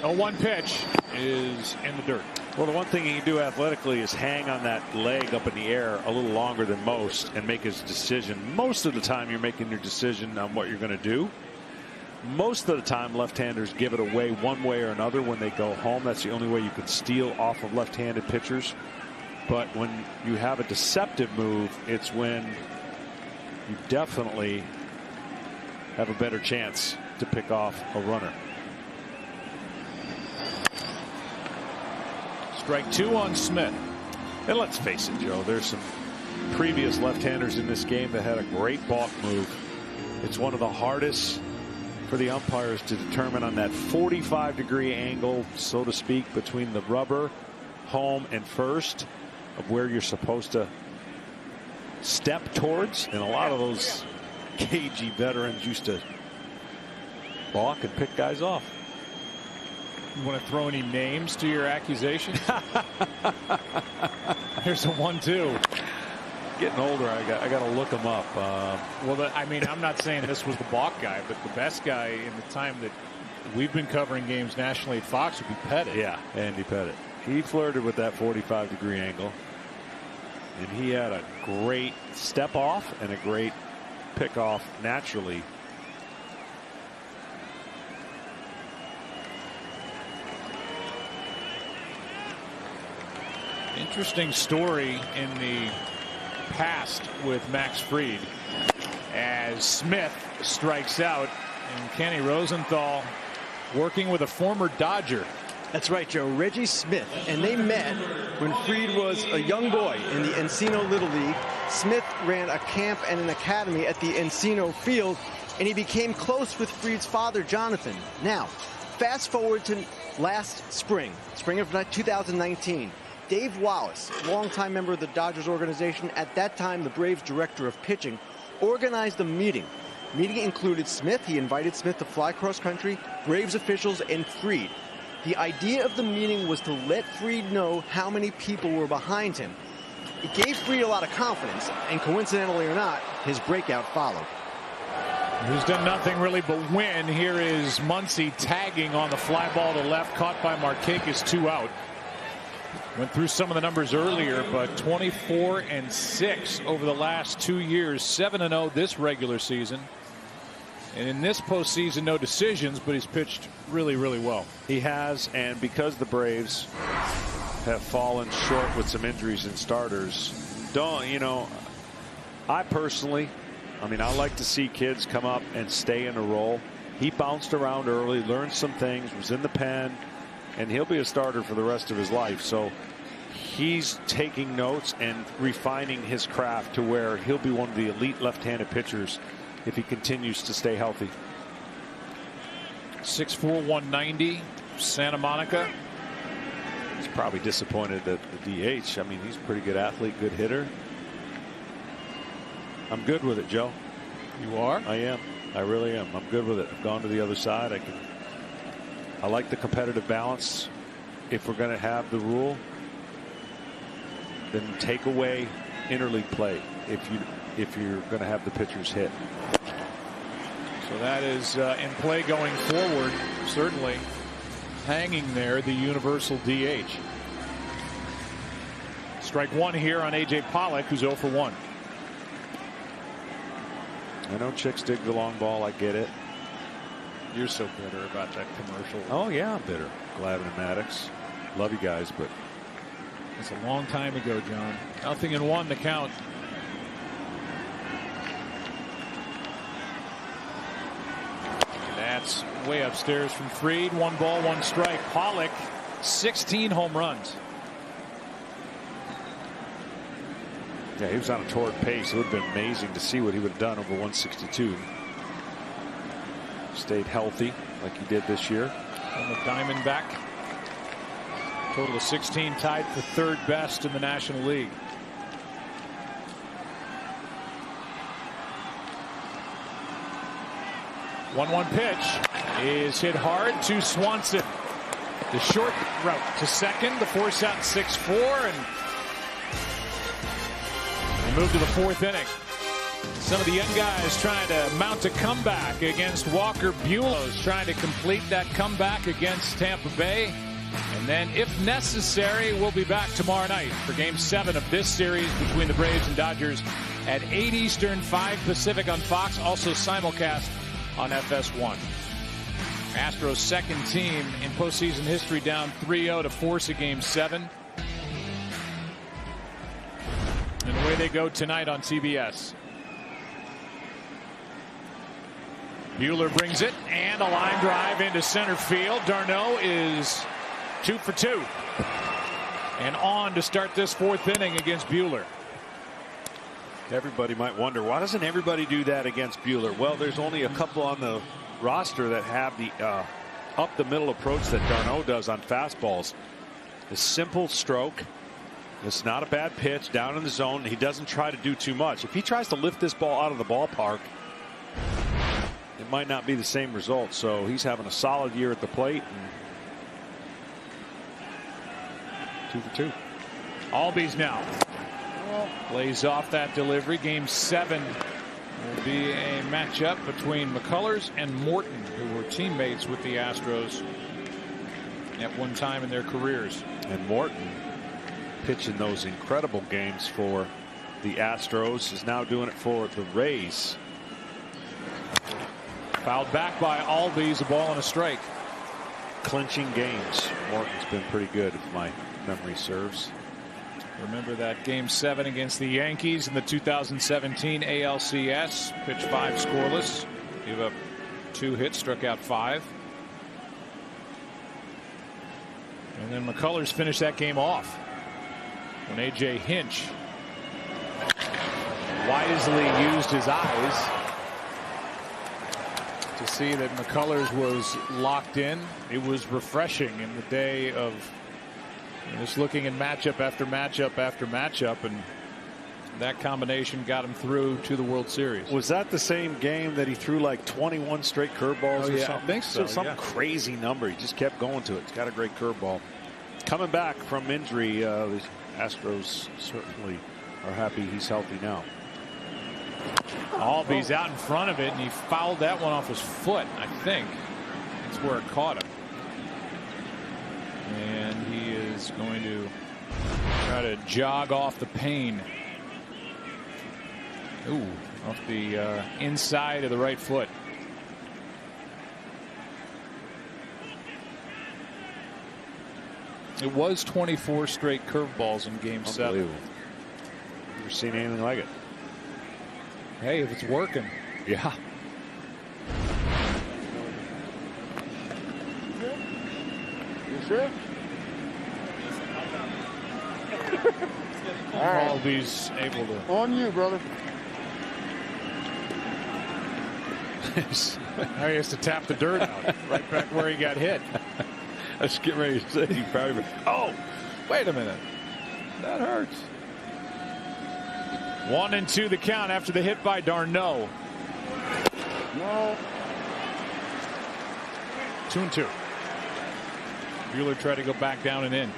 A 1 pitch is in the dirt. Well, the one thing he can do athletically is hang on that leg up in the air a little longer than most and make his decision. Most of the time you're making your decision on what you're going to do. Most of the time left-handers give it away one way or another when they go home. That's the only way you can steal off of left-handed pitchers. But when you have a deceptive move, it's when you definitely have a better chance to pick off a runner. Strike 2 on Smith. And let's face it, Joe, there's some previous left-handers in this game that had a great balk move. It's one of the hardest for the umpires to determine on that 45-degree angle, so to speak, between the rubber, home, and first, of where you're supposed to step towards. And a lot of those cagey veterans used to balk and pick guys off. You want to throw any names to your accusations? Here's a 1-2. Getting older, I got to look them up. Well, I mean, I'm not saying this was the balk guy, but the best guy in the time that we've been covering games nationally at Fox would be Pettit. Yeah, Andy Pettit. He flirted with that 45-degree angle, and he had a great step off and a great pick off naturally. Interesting story in the past with Max Fried as Smith strikes out, and Kenny Rosenthal working with a former Dodger. That's right, Joe. Reggie Smith. And they met when Fried was a young boy in the Encino Little League. Smith ran a camp and an academy at the Encino Field, and he became close with Fried's father, Jonathan. Now, fast forward to last spring of 2019. Dave Wallace, longtime member of the Dodgers organization, at that time the Braves director of pitching, organized a meeting. The meeting included Smith. He invited Smith to fly cross country, Braves officials, and Fried. The idea of the meeting was to let Fried know how many people were behind him. It gave Fried a lot of confidence, and coincidentally or not, his breakout followed. Who's done nothing really but win. Here is Muncy tagging on the fly ball to left, caught by Markakis, 2 out. Went through some of the numbers earlier, but 24-6 over the last 2 years, 7-0 this regular season. And in this postseason, no decisions, but he's pitched really, really well. He has, and because the Braves have fallen short with some injuries and starters, I personally, I like to see kids come up and stay in a role. He bounced around early, learned some things, was in the pen, and he'll be a starter for the rest of his life. So he's taking notes and refining his craft to where he'll be one of the elite left-handed pitchers if he continues to stay healthy. 6'4", 190, Santa Monica. He's probably disappointed at the DH. He's a pretty good athlete, good hitter. I'm good with it, Joe. You are? I am. I really am. I'm good with it. I've gone to the other side. I like the competitive balance. If we're going to have the rule, then take away interleague play if you're going to have the pitchers hit. So that is in play going forward, certainly hanging there, the universal DH. Strike one here on A.J. Pollock, who's 0 for 1. I know chicks dig the long ball. I get it. You're so bitter about that commercial. Oh, yeah, I'm bitter. Glavine and Maddox. Love you guys, but it's a long time ago, John. 0-1 the count. That's way upstairs from Fried. 1 ball, 1 strike. Pollock, 16 home runs. Yeah, he was on a torrid pace. It would have been amazing to see what he would have done over 162. Stayed healthy like he did this year. And the Diamondback. Total of 16, tied for 3rd best in the National League. One pitch is hit hard to Swanson. The short route to second, the force out 6-4, and they move to the 4th inning. Some of the young guys trying to mount a comeback against Walker Buehler, trying to complete that comeback against Tampa Bay. And then, if necessary, we'll be back tomorrow night for Game 7 of this series between the Braves and Dodgers at 8 Eastern, 5 Pacific on Fox, also simulcast on FS1. Astros' second team in postseason history down 3-0 to force a Game 7. And away they go tonight on CBS. Buehler brings it, and a line drive into center field. Darno is 2 for 2. And on to start this 4th inning against Buehler. Everybody might wonder, why doesn't everybody do that against Buehler? Well, there's only a couple on the roster that have the up the middle approach that Darno does on fastballs. The simple stroke. It's not a bad pitch down in the zone. He doesn't try to do too much. If he tries to lift this ball out of the ballpark, it might not be the same result. So he's having a solid year at the plate. And 2 for 2. Albies now. Plays off that delivery. Game 7 will be a matchup between McCullers and Morton, who were teammates with the Astros at one time in their careers. And Morton, pitching those incredible games for the Astros, is now doing it for the Rays. Fouled back by Albies, a ball and a strike. Clinching games. Morton's been pretty good, if my memory serves. Remember that Game 7 against the Yankees in the 2017 ALCS. Pitched 5 scoreless. Gave up 2 hits, struck out 5. And then McCullers finished that game off when A.J. Hinch wisely used his eyes to see that McCullers was locked in. It was refreshing in the day of just looking at matchup after matchup after matchup, and that combination got him through to the World Series. Was that the same game that he threw like 21 straight curveballs or something? I think so. Some crazy number. He just kept going to it. He's got a great curveball. Coming back from injury, the Astros certainly are happy he's healthy now. Albies out in front of it, and he fouled that one off his foot, I think. That's where it caught him. And he is going to try to jog off the pain. Ooh, off the inside of the right foot. It was 24 straight curveballs in Game 7. Never seen anything like it. Hey, if it's working. Yeah. You sure? Albies able to. On you, brother. Now he has to tap the dirt out right back where he got hit. I was getting ready to say, you probably. Oh, wait a minute. That hurts. 1-2 the count after the hit by d'Arnaud. No. 2-2. Buehler tried to go back down and in.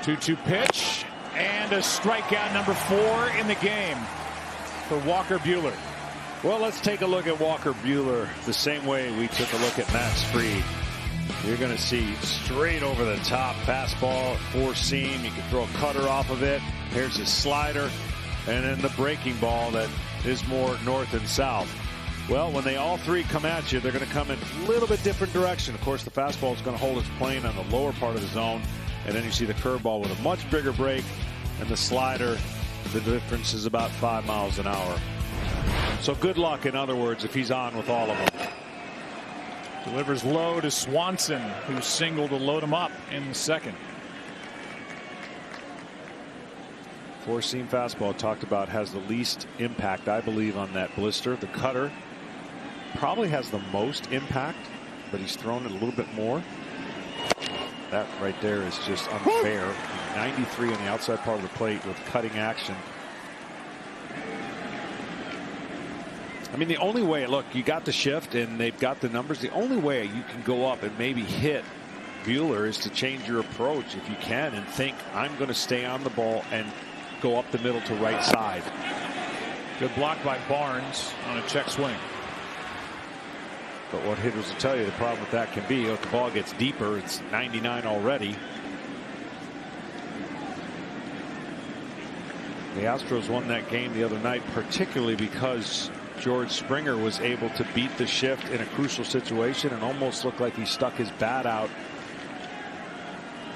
Two-two pitch and a strikeout, number 4 in the game for Walker Buehler. Well, let's take a look at Walker Buehler the same way we took a look at Max Fried. You're going to see straight over the top fastball, 4-seam. You can throw a cutter off of it. Here's his slider, and then the breaking ball that is more north and south. Well, when they all three come at you, they're going to come in a little bit different direction. Of course, the fastball is going to hold its plane on the lower part of the zone. And then you see the curveball with a much bigger break, and the slider, the difference is about 5 miles an hour. So good luck, in other words, if he's on with all of them. Delivers low to Swanson, who singled to load him up in the second. 4-seam fastball talked about has the least impact, I believe, on that blister. The cutter probably has the most impact, but he's thrown it a little bit more. That right there is just unfair. 93 on the outside part of the plate with cutting action. I mean, the only way, look, you got the shift and they've got the numbers. The only way you can go up and maybe hit Buehler is to change your approach if you can and think, I'm going to stay on the ball and go up the middle to right side. Good block by Barnes on a check swing. But what hitters will tell you, the problem with that can be if the ball gets deeper, it's 99 already. The Astros won that game the other night, particularly because George Springer was able to beat the shift in a crucial situation and almost looked like he stuck his bat out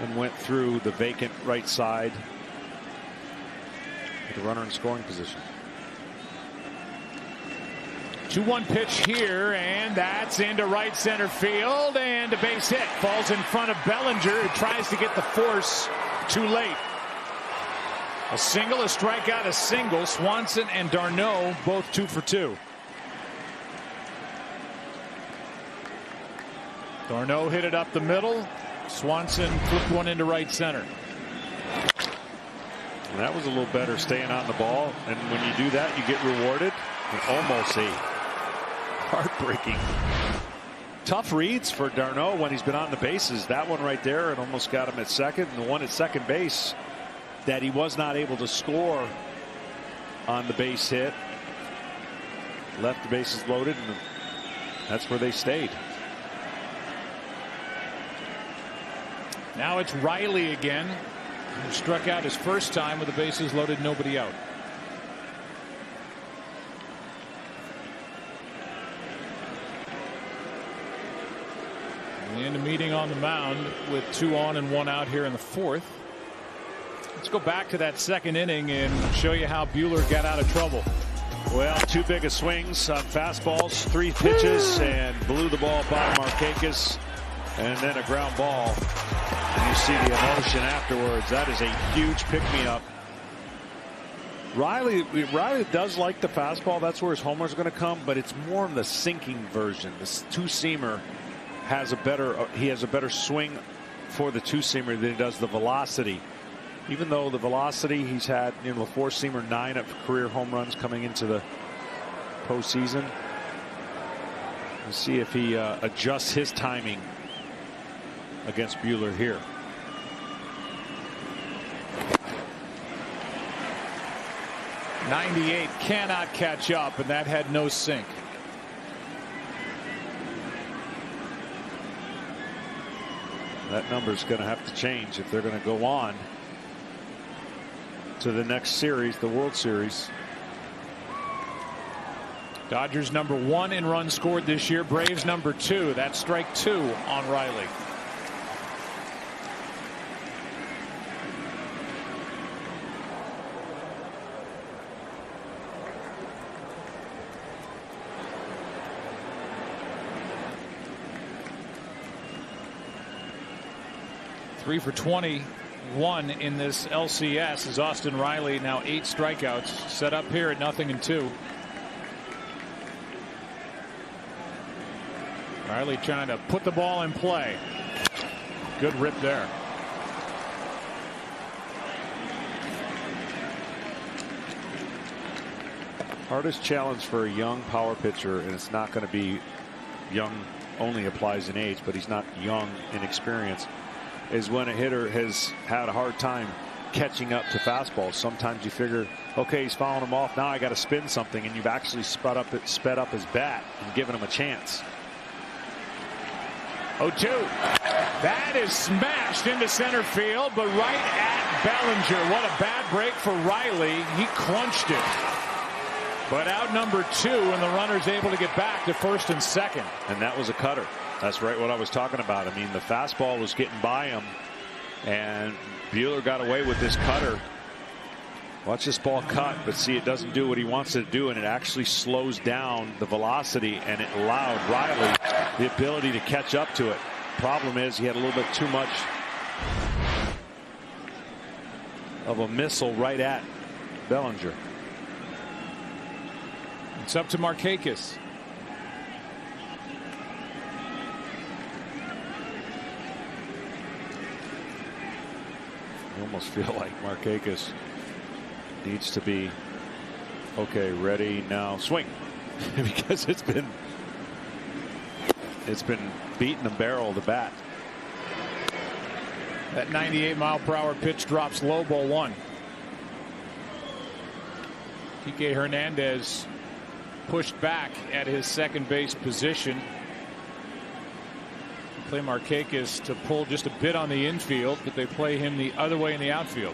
and went through the vacant right side with the runner in scoring position. 2-1 pitch here, and that's into right center field, and a base hit. Falls in front of Bellinger, who tries to get the force too late. A single, a strikeout, a single. Swanson and d'Arnaud both 2 for 2. d'Arnaud hit it up the middle. Swanson flipped one into right center. And that was a little better, staying on the ball, and when you do that, you get rewarded. Almost a heartbreaking. Tough reads for d'Arnaud when he's been on the bases. That one right there, and almost got him at second. And the one at second base that he was not able to score on the base hit. Left the bases loaded, and That's where they stayed. Now it's Riley again, who struck out his first time with the bases loaded, nobody out. And a meeting on the mound with 2 on and 1 out here in the 4th. Let's go back to that second inning and show you how Buehler got out of trouble. Well, 2 big swings on fastballs, 3 pitches, and blew the ball by Markakis, and then a ground ball. And you see the emotion afterwards. That is a huge pick-me-up. Riley does like the fastball. That's where his homer's going to come, but it's more of the sinking version. This 2-seamer has a better swing for the 2-seamer than he does the velocity. Even though the velocity, he's had, the 4-seamer 9 of career home runs coming into the postseason. We'll see if he adjusts his timing against Buehler here. '98 cannot catch up, and that had no sink. That number's going to have to change if they're going to go on to the next series, the World Series. Dodgers number 1 in runs scored this year. Braves number 2. That's strike 2 on Riley. Three for 21 in this LCS is Austin Riley. Now 8 strikeouts, set up here at 0-2. Riley trying to put the ball in play. Good rip there. Hardest challenge for a young power pitcher, and it's not going to be young only applies in age, but he's not young in experience, is when a hitter has had a hard time catching up to fastballs. Sometimes you figure, okay, he's fouling him off, now I got to spin something, and you've actually sped up his bat and given him a chance. 0-2. That is smashed into center field, but right at Bellinger. What a bad break for Riley. He crunched it. But out number 2, and the runner's able to get back to first and second. And that was a cutter. That's right what I was talking about. I mean, the fastball was getting by him, and Buehler got away with this cutter. Watch this ball cut, but see, it doesn't do what he wants it to do, and it actually slows down the velocity, and it allowed Riley the ability to catch up to it. Problem is, he had a little bit too much of a missile right at Bellinger. It's up to Markakis. You almost feel like Markakis needs to be okay, ready now, swing, because it's been beating the barrel of the bat. That 98-mile-per-hour pitch drops low, ball 1. Kike Hernandez pushed back at his second base position. Play Markakis to pull just a bit on the infield, but they play him the other way in the outfield.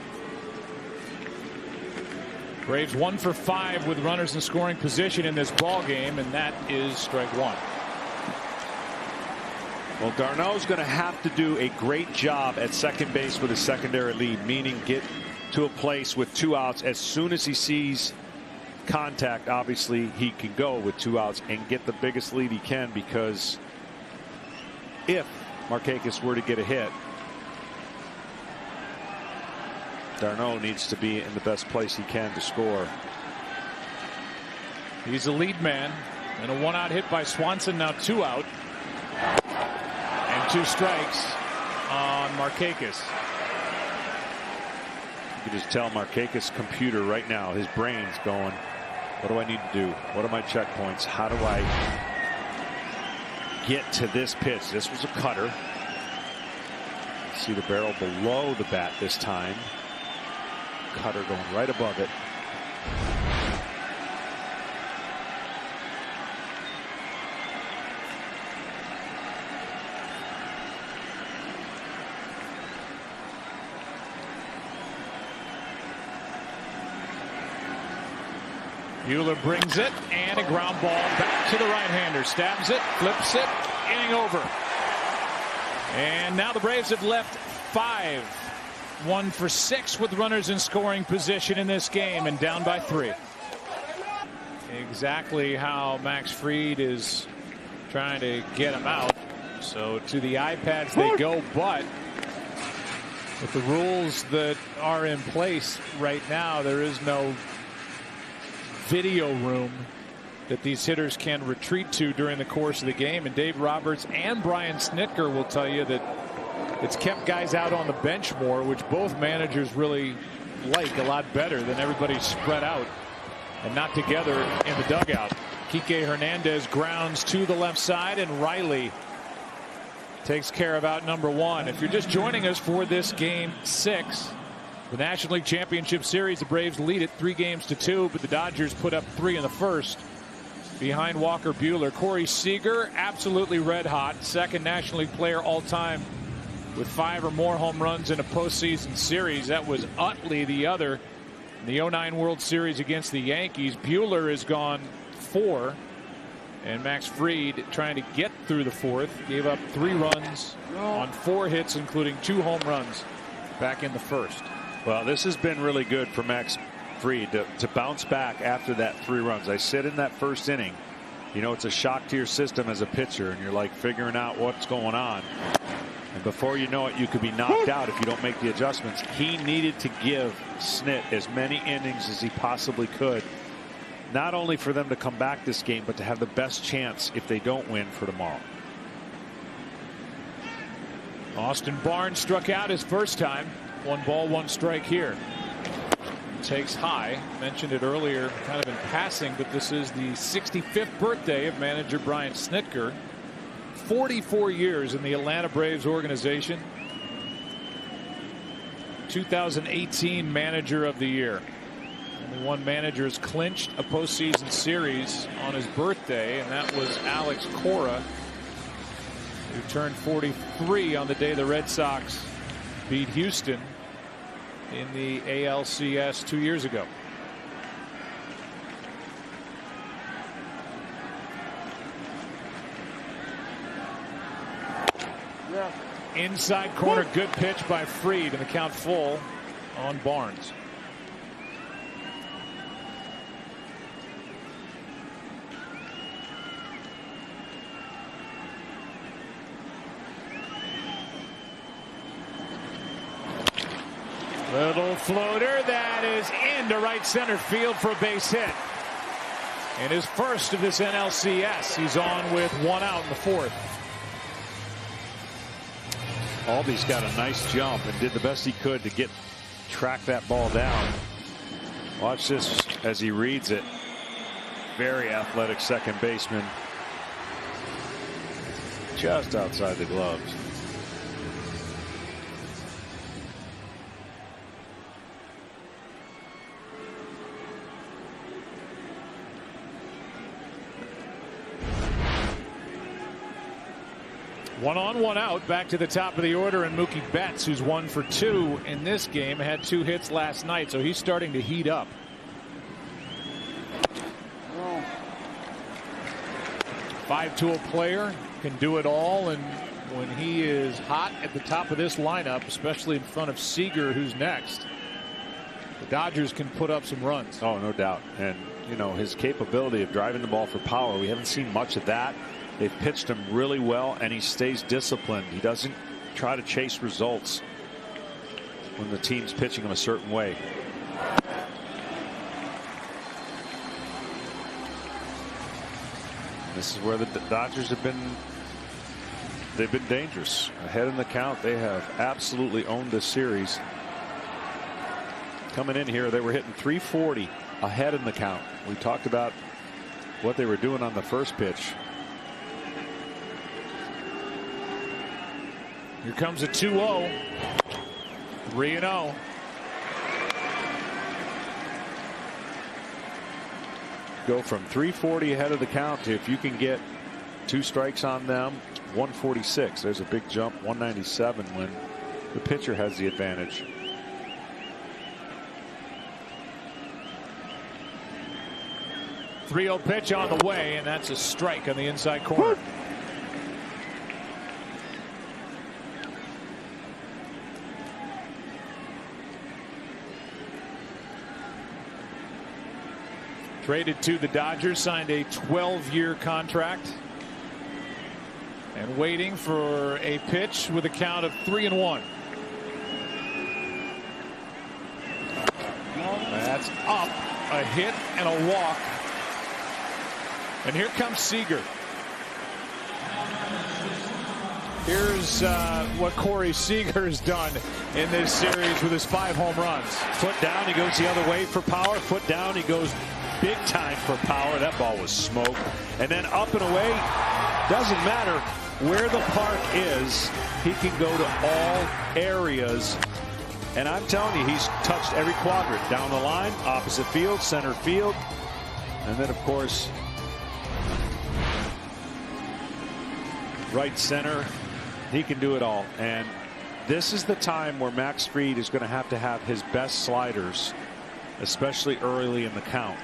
Braves 1 for 5 with runners in scoring position in this ball game, and that is strike 1. Well, Darno's going to have to do a great job at second base with his secondary lead, meaning get to a place with 2 outs as soon as he sees contact. Obviously, he can go with 2 outs and get the biggest lead he can, because if Markakis were to get a hit, Darno needs to be in the best place he can to score. He's the lead man, and a 1-out hit by Swanson. Now 2 out and 2 strikes on Markakis. You can just tell Markakis' computer right now, his brain's going, what do I need to do? What are my checkpoints? How do I get to this pitch? This was a cutter. See the barrel below the bat this time. Cutter going right above it. Buehler brings it, and a ground ball back to the right-hander. Stabs it, flips it, inning over. And now the Braves have left 5. 1 for 6 with runners in scoring position in this game, and down by 3. Exactly how Max Fried is trying to get him out. So to the iPads they go, but with the rules that are in place right now, there is no video room that these hitters can retreat to during the course of the game. And Dave Roberts and Brian Snitker will tell you that it's kept guys out on the bench more, which both managers really like a lot better than everybody spread out and not together in the dugout. Kike Hernandez grounds to the left side, and Riley takes care of out number 1. If you're just joining us for this game 6, the National League Championship Series, the Braves lead it 3-2, but the Dodgers put up 3 in the first behind Walker Buehler. Corey Seager, absolutely red hot, second National League player all time with 5 or more home runs in a postseason series. That was Utley, the other, in the 09 World Series against the Yankees. Buehler has gone 4, and Max Fried trying to get through the 4th. Gave up 3 runs on 4 hits, including 2 home runs back in the first. Well, this has been really good for Max Fried to bounce back after that 3 runs. I said in that first inning, you know, it's a shock to your system as a pitcher, and you're like figuring out what's going on. And before you know it, you could be knocked out if you don't make the adjustments. He needed to give Snit as many innings as he possibly could, not only for them to come back this game, but to have the best chance, if they don't win, for tomorrow. Austin Barnes struck out his first time. 1 ball, 1 strike here. Takes high. Mentioned it earlier kind of in passing, but this is the 65th birthday of manager Brian Snitker. 44 years in the Atlanta Braves organization. 2018 manager of the year. Only one manager has clinched a postseason series on his birthday, and that was Alex Cora, who turned 43 on the day the Red Sox beat Houston in the ALCS 2 years ago. Yeah. Inside corner, good pitch by Fried, and the count full on Barnes. Little floater that is into right center field for a base hit. And his first of this NLCS. He's on with 1 out in the 4th. Albies got a nice jump and did the best he could to track that ball down. Watch this as he reads it. Very athletic second baseman. Just outside the gloves. One on, 1 out. Back to the top of the order, and Mookie Betts, who's 1 for 2 in this game, had 2 hits last night, so he's starting to heat up. No. 5-tool player, can do it all, and when he is hot at the top of this lineup, especially in front of Seager, who's next, the Dodgers can put up some runs. Oh, no doubt. And, you know, his capability of driving the ball for power, we haven't seen much of that. They've pitched him really well, and he stays disciplined. He doesn't try to chase results when the team's pitching him a certain way. This is where the Dodgers have been. They've been dangerous. Ahead in the count, they have absolutely owned this series. Coming in here, they were hitting 340 ahead in the count. We talked about what they were doing on the first pitch. Here comes a 2-0. 3-0. Go from 340 ahead of the count to, if you can get 2 strikes on them, 146. There's a big jump, 197 when the pitcher has the advantage. 3-0 pitch on the way, and that's a strike on the inside corner. Traded to the Dodgers, signed a 12-year contract, and waiting for a pitch with a count of 3-1. That's up, a hit and a walk. And here comes Seager. Here's what Corey Seager has done in this series with his 5 home runs. Foot down, he goes the other way for power. Foot down, he goes big time for power. That ball was smoke. And then up and away. Doesn't matter where the park is. He can go to all areas. And I'm telling you, he's touched every quadrant. Down the line, opposite field, center field. And then, of course, right center. He can do it all. And this is the time where Max Fried is going to have his best sliders, especially early in the count.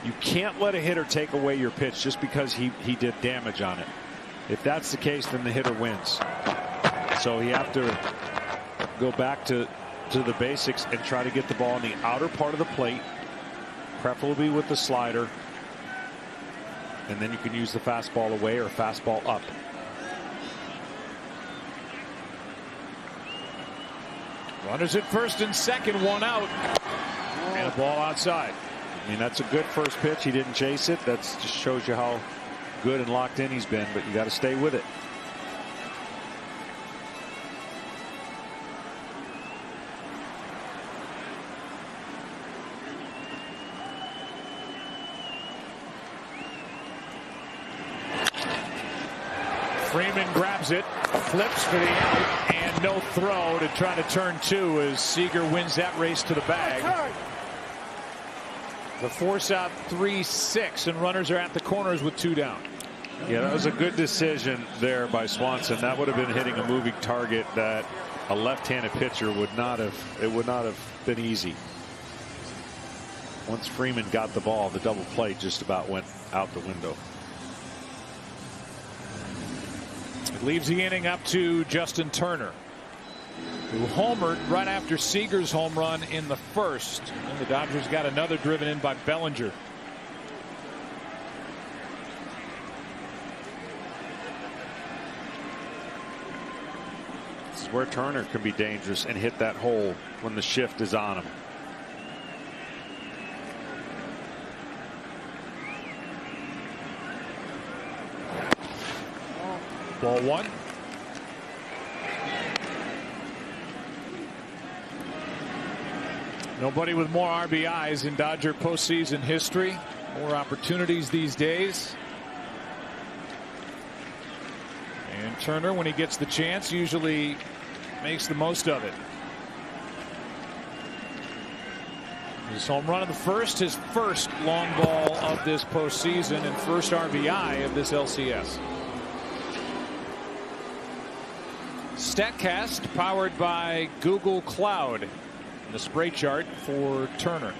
You can't let a hitter take away your pitch just because he did damage on it. If that's the case, then the hitter wins. So you have to go back to the basics and try to get the ball in the outer part of the plate, preferably with the slider. And then you can use the fastball away or fastball up. Runners at first and second, 1 out. And a ball outside. I mean, that's a good first pitch. He didn't chase it. That just shows you how good and locked in he's been, but you got to stay with it. Freeman grabs it, flips for the out, and no throw to try to turn 2 as Seager wins that race to the bag. The force out 3-6, and runners are at the corners with 2 down. Yeah, that was a good decision there by Swanson. That would have been hitting a moving target that a left-handed pitcher would not have been easy. Once Freeman got the ball, the double play just about went out the window. It leaves the inning up to Justin Turner, who homered right after Seager's home run in the first. And the Dodgers got another driven in by Bellinger. This is where Turner can be dangerous and hit that hole when the shift is on him. Ball 1. Nobody with more RBIs in Dodger postseason history. More opportunities these days. And Turner, when he gets the chance, usually makes the most of it. His home run in the first, his first long ball of this postseason, and first RBI of this LCS. StatCast powered by Google Cloud. The spray chart for Turner.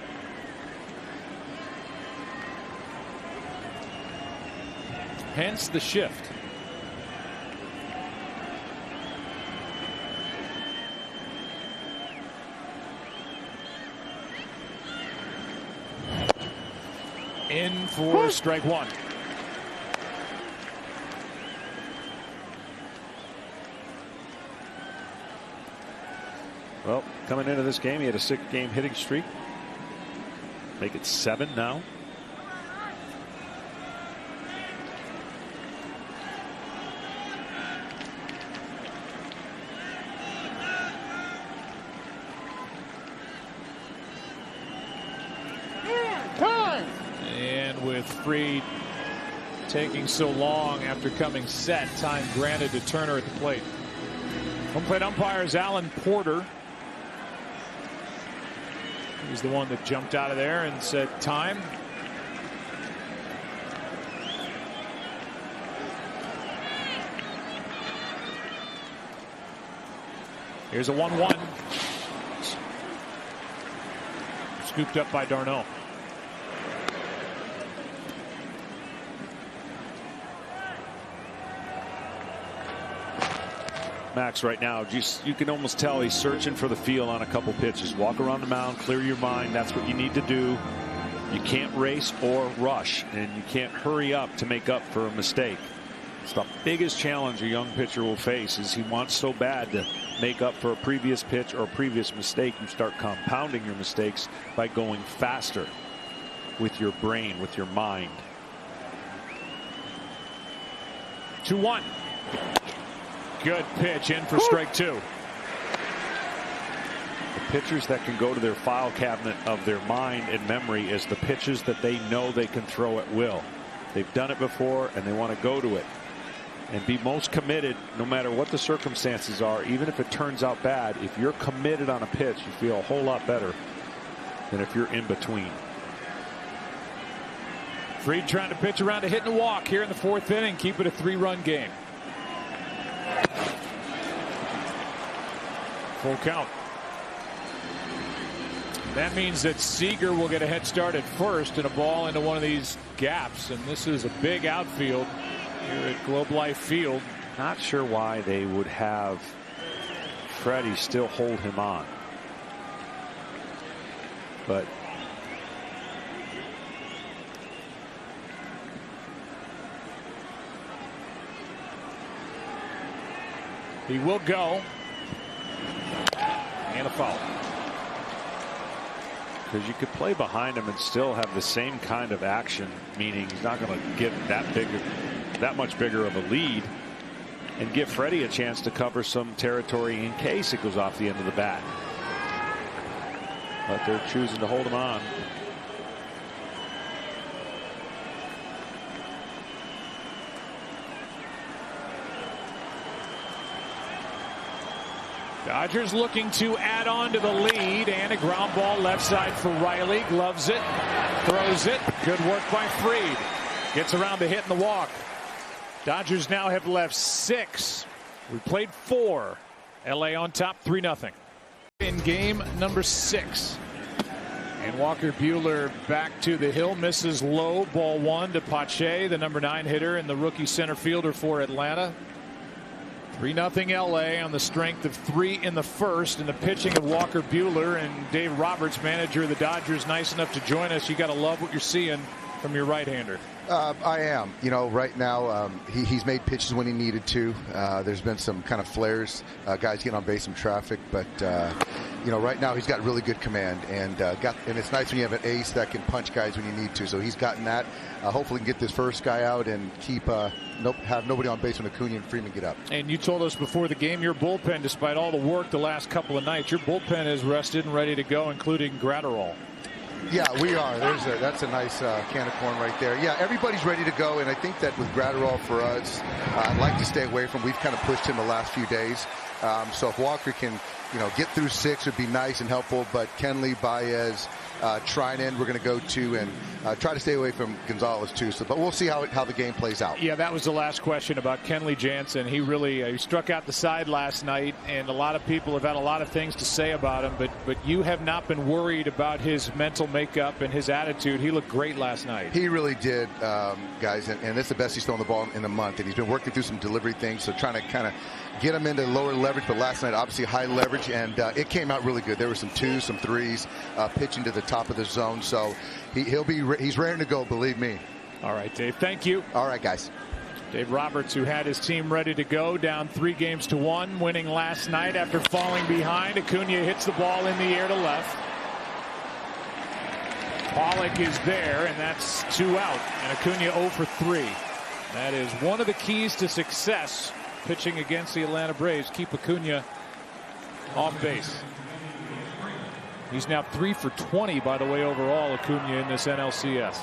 Hence the shift. In for strike 1. Well, coming into this game, he had a 6-game hitting streak. Make it 7 now. Time! And with Fried taking so long after coming set, time granted to Turner at the plate. Home plate umpire is Alan Porter. He's the one that jumped out of there and said time. Here's a 1-1. Scooped up by Darno. Max right now. Just, you can almost tell he's searching for the feel on a couple pitches. Walk around the mound, clear your mind. That's what you need to do. You can't race or rush, and you can't hurry up to make up for a mistake. It's the biggest challenge a young pitcher will face, is he wants so bad to make up for a previous pitch or a previous mistake. You start compounding your mistakes by going faster with your brain, with your mind. 2-1. Good pitch in for strike two. The pitchers that can go to their file cabinet of their mind and memory is the pitches that they know they can throw at will. They've done it before and they want to go to it and be most committed no matter what the circumstances are. Even if it turns out bad, if you're committed on a pitch, you feel a whole lot better than if you're in between. Fried trying to pitch around a hit and a walk here in the fourth inning, keep it a 3-run game. Full count. That means that Seager will get a head start at first and a ball into one of these gaps. And this is a big outfield here at Globe Life Field. Not sure why they would have Freddie still hold him on. But he will go. And a foul. Because you could play behind him and still have the same kind of action, meaning he's not going to get that much bigger of a lead, and give Freddie a chance to cover some territory in case it goes off the end of the bat. But they're choosing to hold him on. Dodgers looking to add on to the lead, and a ground ball left side for Riley. Gloves it, throws it. Good work by Fried. Gets around the hit and the walk. Dodgers now have left 6. We played 4. LA on top 3-0 in game number 6. And Walker Buehler back to the hill, misses low, ball 1 to Pache, the number 9 hitter and the rookie center fielder for Atlanta. 3-0 LA on the strength of 3 in the first, and the pitching of Walker Buehler. And Dave Roberts, manager of the Dodgers, nice enough to join us. You got to love what you're seeing from your right-hander. I am. You know, right now he's made pitches when he needed to. There's been some kind of flares, guys getting on base, some traffic, but you know, right now he's got really good command, and it's nice when you have an ace that can punch guys when you need to. So he's gotten that. Hopefully, he can get this first guy out and keep have nobody on base when Acuna and Freeman get up. And you told us before the game, your bullpen, despite all the work the last couple of nights, your bullpen is rested and ready to go, including Gratterall. Yeah, we are. That's a nice can of corn right there. Yeah, everybody's ready to go, and I think that with Gratterall for us, I'd like to stay away from. We've kind of pushed him the last few days. So if Walker can, get through 6, would be nice and helpful. But Kenley, Baez, Trinan, we're going to go to, and try to stay away from Gonzalez too. So, but we'll see how the game plays out. Yeah, that was the last question about Kenley Jansen. He really he struck out the side last night, and a lot of people have had a lot of things to say about him. But you have not been worried about his mental makeup and his attitude. He looked great last night. He really did, guys, and it's the best he's thrown the ball in a month. And he's been working through some delivery things, so trying to kind of get him into lower leverage. But last night, obviously, high leverage, and it came out really good. There were some 2s, some 3s, pitching to the top of the zone. So he's raring to go, believe me. All right, Dave. Thank you. All right, guys. Dave Roberts, who had his team ready to go, down 3-1, winning last night after falling behind. Acuna hits the ball in the air to left. Pollock is there, and that's 2 out. And Acuna 0 for 3. That is one of the keys to success pitching against the Atlanta Braves. Keep Acuna off base. He's now 3 for 20, by the way, overall, Acuna in this NLCS.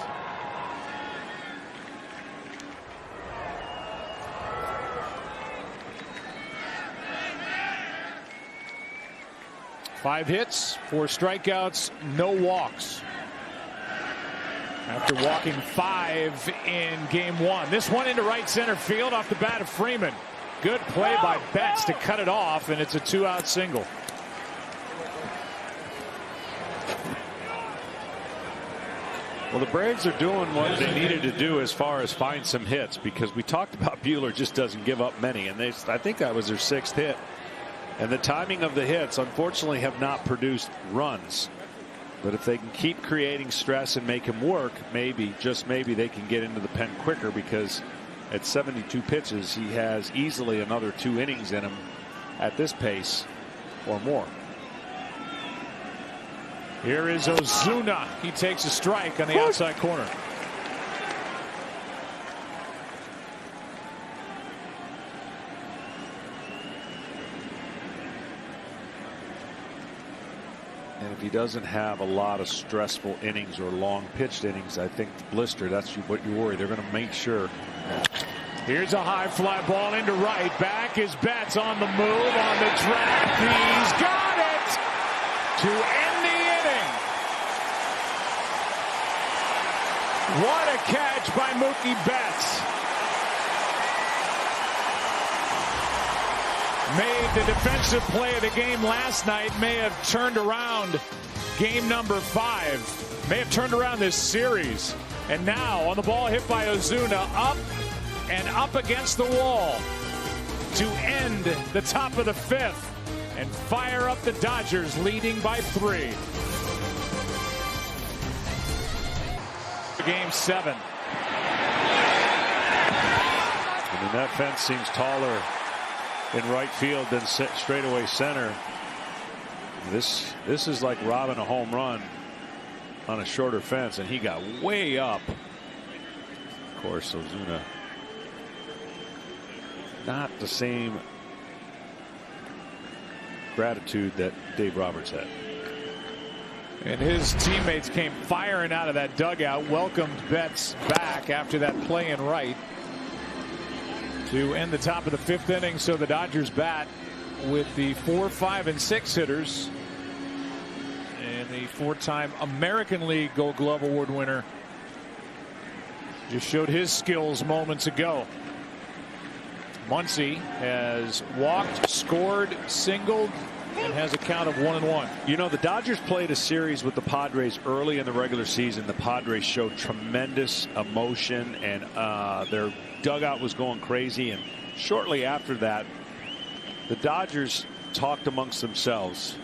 Five hits, 4 strikeouts, no walks. After walking 5 in game 1. This one into right center field off the bat of Freeman. Good play by Betts to cut it off, and it's a 2-out single. Well, the Braves are doing what they needed to do as far as find some hits, because we talked about Buehler just doesn't give up many, and I think that was their 6th hit. And the timing of the hits, unfortunately, have not produced runs. But if they can keep creating stress and make him work, maybe, just maybe, they can get into the pen quicker, because at 72 pitches, he has easily another 2 innings in him at this pace or more. Here is Ozuna. He takes a strike on the outside corner. And if he doesn't have a lot of stressful innings or long pitched innings, I think the blister, that's what you worry. They're going to make sure. Here's a high fly ball into right. Back is Betts on the move, on the track. He's got it to end the inning. What a catch by Mookie Betts. Made the defensive play of the game last night. May have turned around game number 5. May have turned around this series. And now on the ball hit by Ozuna, up and up against the wall to end the top of the 5th and fire up the Dodgers, leading by 3. Game 7. I mean, that fence seems taller in right field than straightaway center. This is like robbing a home run on a shorter fence, and he got way up. Of course, Ozuna, not the same gratitude that Dave Roberts had. And his teammates came firing out of that dugout, welcomed Betts back after that play in right to end the top of the 5th inning. So the Dodgers bat with the 4, 5, and 6 hitters, and the 4-time American League Gold Glove Award winner just showed his skills moments ago. Muncy has walked, scored, singled, and has a count of 1-1. You know, the Dodgers played a series with the Padres early in the regular season. The Padres showed tremendous emotion, and their dugout was going crazy. And shortly after that, the Dodgers talked amongst themselves,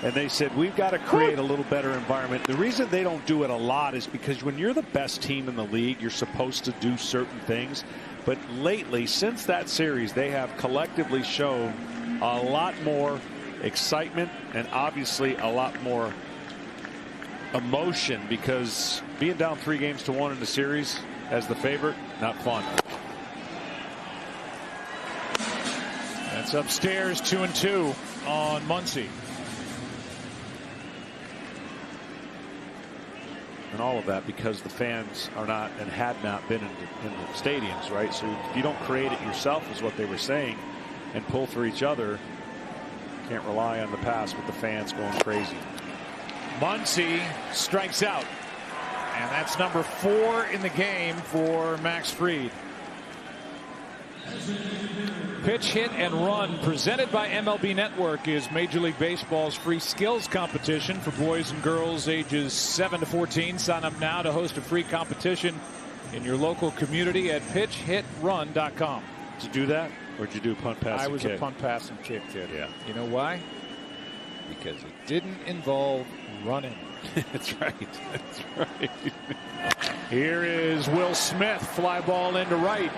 and they said, we've got to create a little better environment. The reason they don't do it a lot is because when you're the best team in the league, you're supposed to do certain things. But lately, since that series, they have collectively shown a lot more excitement and obviously a lot more emotion, because being down 3-1 in the series as the favorite, not fun. That's upstairs, 2-2 on Muncy. And all of that because the fans are not and had not been in the stadiums, right? So if you don't create it yourself, is what they were saying, and pull for each other, can't rely on the pass with the fans going crazy. Muncy strikes out, and that's number 4 in the game for Max Fried. Pitch, hit, and run, presented by MLB Network, is Major League Baseball's free skills competition for boys and girls ages 7 to 14. Sign up now to host a free competition in your local community at pitchhitrun.com. Did you do that, or did you do punt, pass, I was kick? a punt, pass, and kick kid. Yeah. You know why? Because it didn't involve running. That's right. That's right. Here is Will Smith, fly ball into right.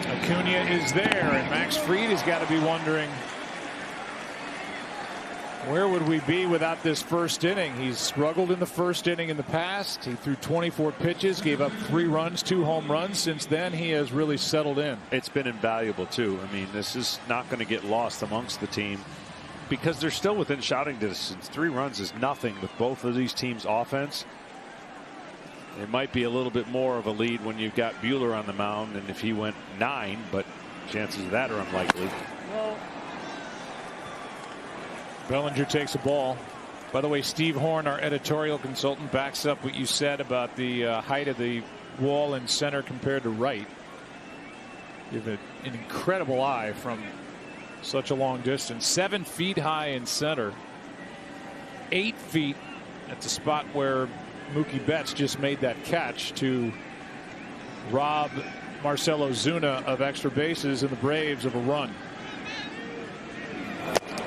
Acuna is there, and Max Fried has got to be wondering, where would we be without this first inning? He's struggled in the first inning in the past. He threw 24 pitches, gave up 3 runs, 2 home runs. Since then, he has really settled in. It's been invaluable, too. I mean, this is not going to get lost amongst the team because they're still within shouting distance. 3 runs is nothing with both of these teams' offense. It might be a little bit more of a lead when you've got Buehler on the mound, and if he went 9, but chances of that are unlikely. Bellinger takes a ball. By the way, Steve Horn, our editorial consultant, backs up what you said about the height of the wall in center compared to right. You have an incredible eye from such a long distance. 7 feet high in center, 8 feet at the spot where Mookie Betts just made that catch to rob Marcell Ozuna of extra bases and the Braves of a run.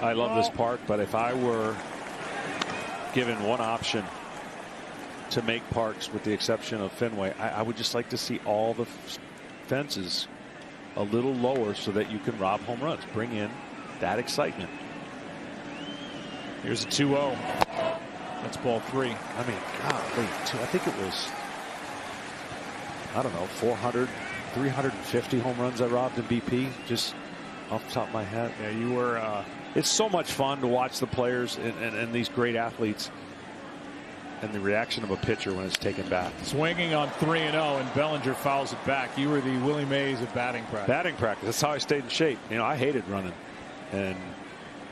I love this park, but if I were given one option to make parks with the exception of Fenway, I would just like to see all the fences a little lower so that you can rob home runs. Bring in that excitement. Here's a 2-0. That's ball 3. I mean, golly, I think it was, I don't know, 400, 350 home runs I robbed in BP, just off the top of my head. Yeah, you were. It's so much fun to watch the players and these great athletes and the reaction of a pitcher when it's taken back. Swinging on 3-0, and Bellinger fouls it back. You were the Willie Mays of batting practice. Batting practice. That's how I stayed in shape. You know, I hated running, and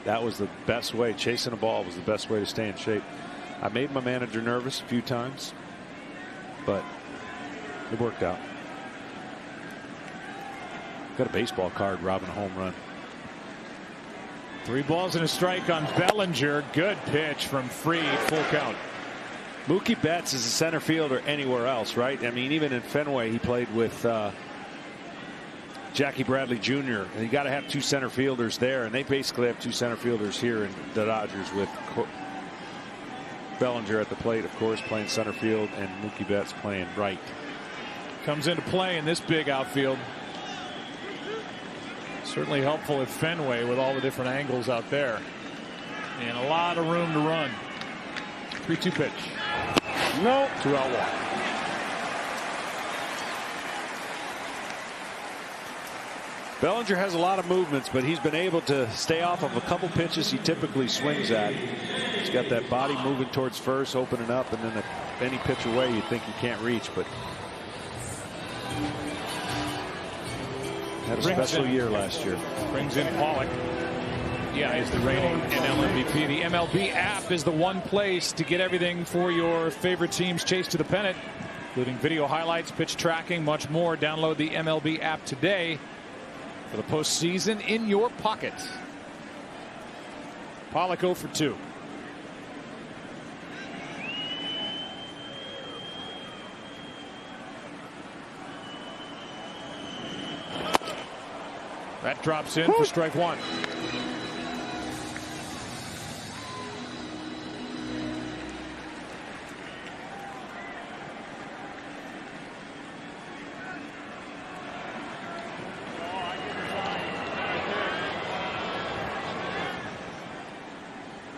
that was the best way. Chasing a ball was the best way to stay in shape. I made my manager nervous a few times, but it worked out. Got a baseball card robbing a home run. 3 balls and a strike on Bellinger. Good pitch from Fried. Full count. Mookie Betts is a center fielder anywhere else, right? I mean, even in Fenway, he played with Jackie Bradley Jr. And you got to have 2 center fielders there, and they basically have 2 center fielders here in the Dodgers with Bellinger at the plate, of course, playing center field, and Mookie Betts playing right. Comes into play in this big outfield. Certainly helpful at Fenway with all the different angles out there. And a lot of room to run. 3-2 pitch. No. 2-out walk. Bellinger has a lot of movements, but he's been able to stay off of a couple pitches he typically swings at. He's got that body moving towards first, opening up, and then any pitch away you think you can't reach, but had a special year last year. Brings in Pollock. Yeah, he's the reigning NL MVP. The MLB app is the one place to get everything for your favorite team's chase to the pennant, including video highlights, pitch tracking, much more. Download the MLB app today for the postseason in your pocket. Pollock 0 for 2. That drops in for strike 1.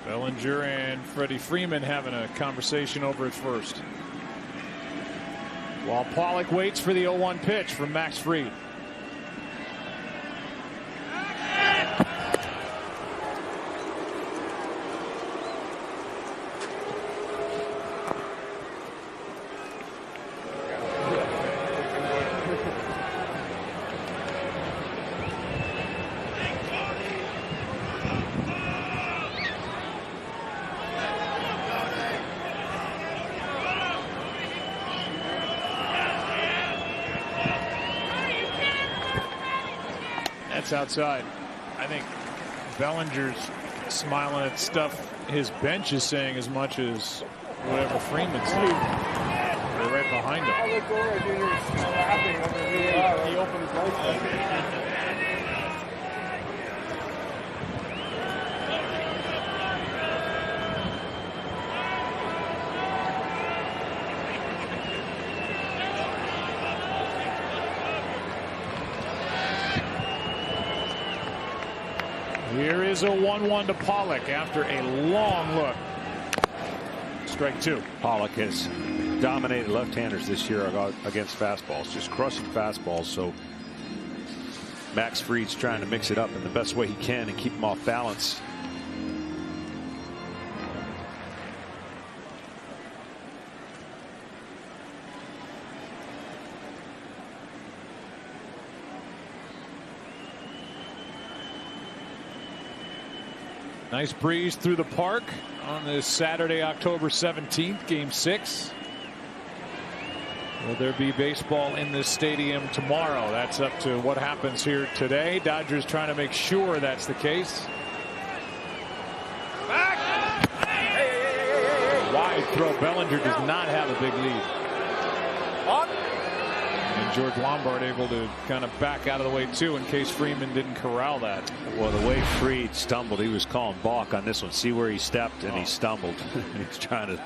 Bellinger and Freddie Freeman having a conversation over at first, while Pollock waits for the 0-1 pitch from Max Fried. That's outside. I think Bellinger's smiling at stuff his bench is saying as much as whatever Freeman's saying. They're right behind him. He opened his lights. Here is a 1-1 to Pollock after a long look. Strike 2. Pollock has dominated left-handers this year against fastballs, just crushing fastballs. So Max Fried's trying to mix it up in the best way he can and keep him off balance. Nice breeze through the park on this Saturday, October 17th, Game 6. Will there be baseball in this stadium tomorrow? That's up to what happens here today. Dodgers trying to make sure that's the case. Wide throw. Bellinger does not have a big lead. And George Lombard able to kind of back out of the way too in case Freeman didn't corral that. Well, the way Fried stumbled, he was calling balk on this one. See where he stepped and he stumbled. He's trying to.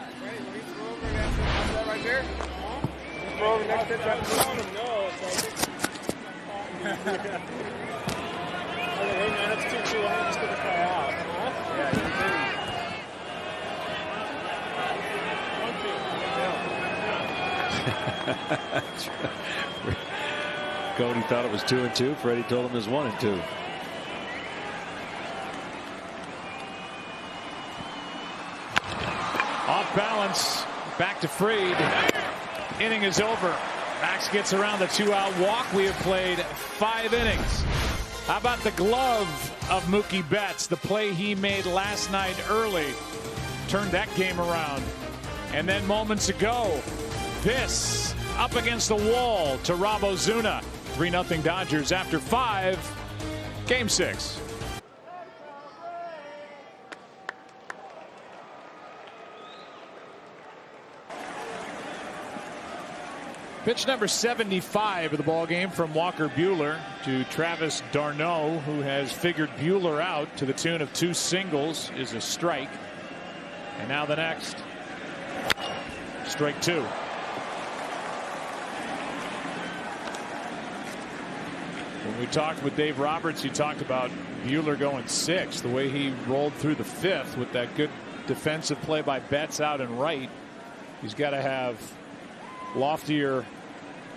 Cody thought it was 2-2. Freddie told him it was 1-2. Off balance. Back to Fried. Inning is over. Max gets around the 2-out walk. We have played 5 innings. How about the glove of Mookie Betts? The play he made last night early turned that game around. And then moments ago, this up against the wall to Rob Ozuna. 3-0 Dodgers after 5. Game 6. Pitch number 75 of the ball game from Walker Buehler to Travis d'Arnaud, who has figured Buehler out to the tune of 2 singles, is a strike. And now the next. Strike 2. When we talked with Dave Roberts, he talked about Buehler going 6. The way he rolled through the 5th with that good defensive play by Betts out and right. He's got to have loftier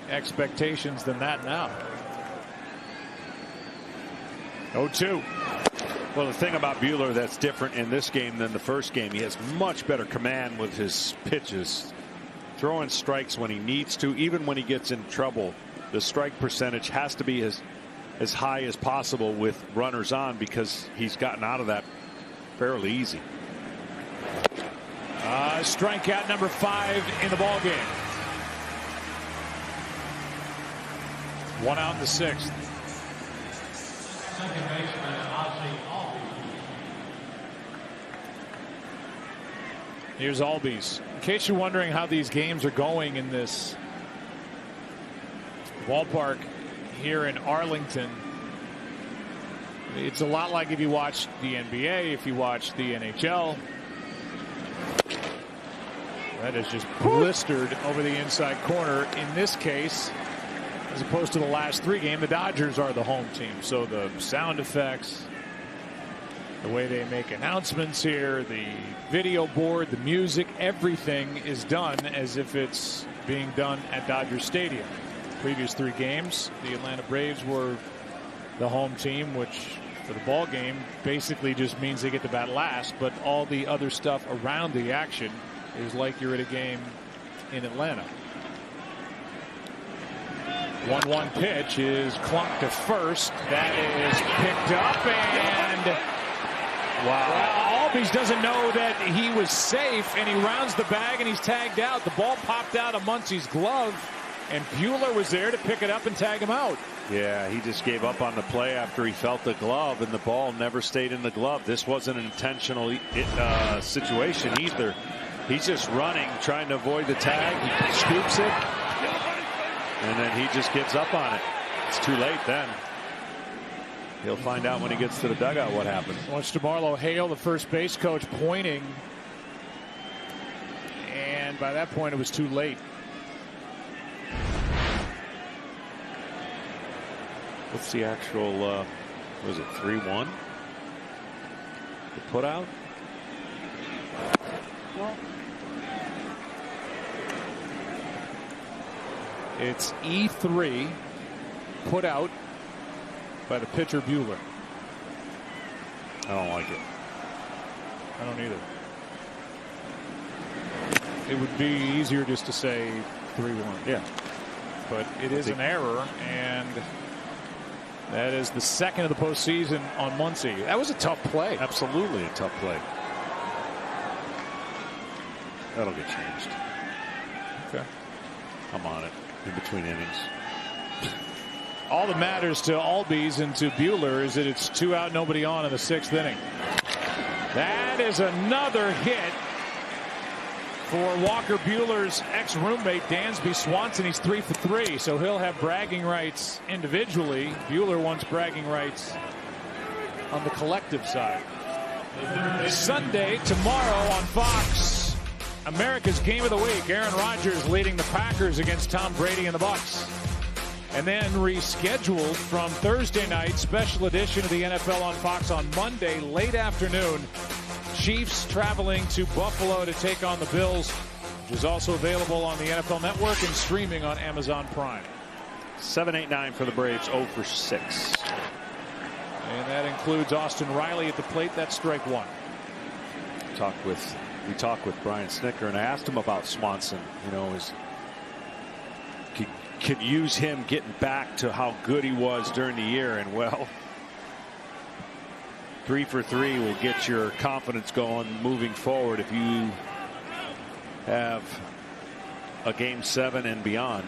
expectations than that now. 0-2. Well, the thing about Buehler that's different in this game than the first game, he has much better command with his pitches. Throwing strikes when he needs to, even when he gets in trouble. The strike percentage has to be as high as possible with runners on because he's gotten out of that fairly easy. Strikeout number 5 in the ball game. 1 out in the 6th. Here's Albies. In case you're wondering how these games are going in this ballpark here in Arlington, it's a lot like if you watch the NBA, if you watch the NHL. That is just blistered over the inside corner. In this case, as opposed to the last 3 games, the Dodgers are the home team. So the sound effects, the way they make announcements here, the video board, the music, everything is done as if it's being done at Dodger Stadium. Previous 3 games, the Atlanta Braves were the home team, which for the ball game basically just means they get to bat last, but all the other stuff around the action is like you're at a game in Atlanta. 1-1 pitch is clunked to first. That is picked up, and wow. Albies doesn't know that he was safe, and he rounds the bag and he's tagged out. The ball popped out of Muncy's glove, and Buehler was there to pick it up and tag him out. Yeah, he just gave up on the play after he felt the glove, and the ball never stayed in the glove. This wasn't an intentional situation either. He's just running, trying to avoid the tag. He scoops it, and then he just gets up on it. It's too late then. He'll find out when he gets to the dugout what happened. Watch DeMarlo Hale, the first base coach, pointing, and by that point it was too late. What's the actual, was it 3-1? The put out? Well, it's E3 put out by the pitcher Buehler. I don't like it. I don't either. It would be easier just to say 3-1. Yeah. But it is an error, and that is the second of the postseason on Muncy. That was a tough play. Absolutely a tough play. That'll get changed. Okay. I'm on it in between innings. All that matters to Albies and to Buehler is that it's 2 out, nobody on in the 6th inning. That is another hit For Walker Buehler's ex-roommate Dansby Swanson, he's 3 for 3, so he'll have bragging rights individually. Buehler wants bragging rights on the collective side. Sunday, tomorrow on Fox, America's Game of the Week. Aaron Rodgers leading the Packers against Tom Brady and the Bucs. And then rescheduled from Thursday night, special edition of the NFL on Fox on Monday, late afternoon. Chiefs traveling to Buffalo to take on the Bills, which is also available on the NFL Network and streaming on Amazon Prime. 7-8-9 for the Braves, 0 for 6. And that includes Austin Riley at the plate. That's strike one. We talked with Brian Snitker, and I asked him about Swanson. You know, could use him getting back to how good he was during the year, and well, 3 for 3 will get your confidence going moving forward if you have a Game 7 and beyond.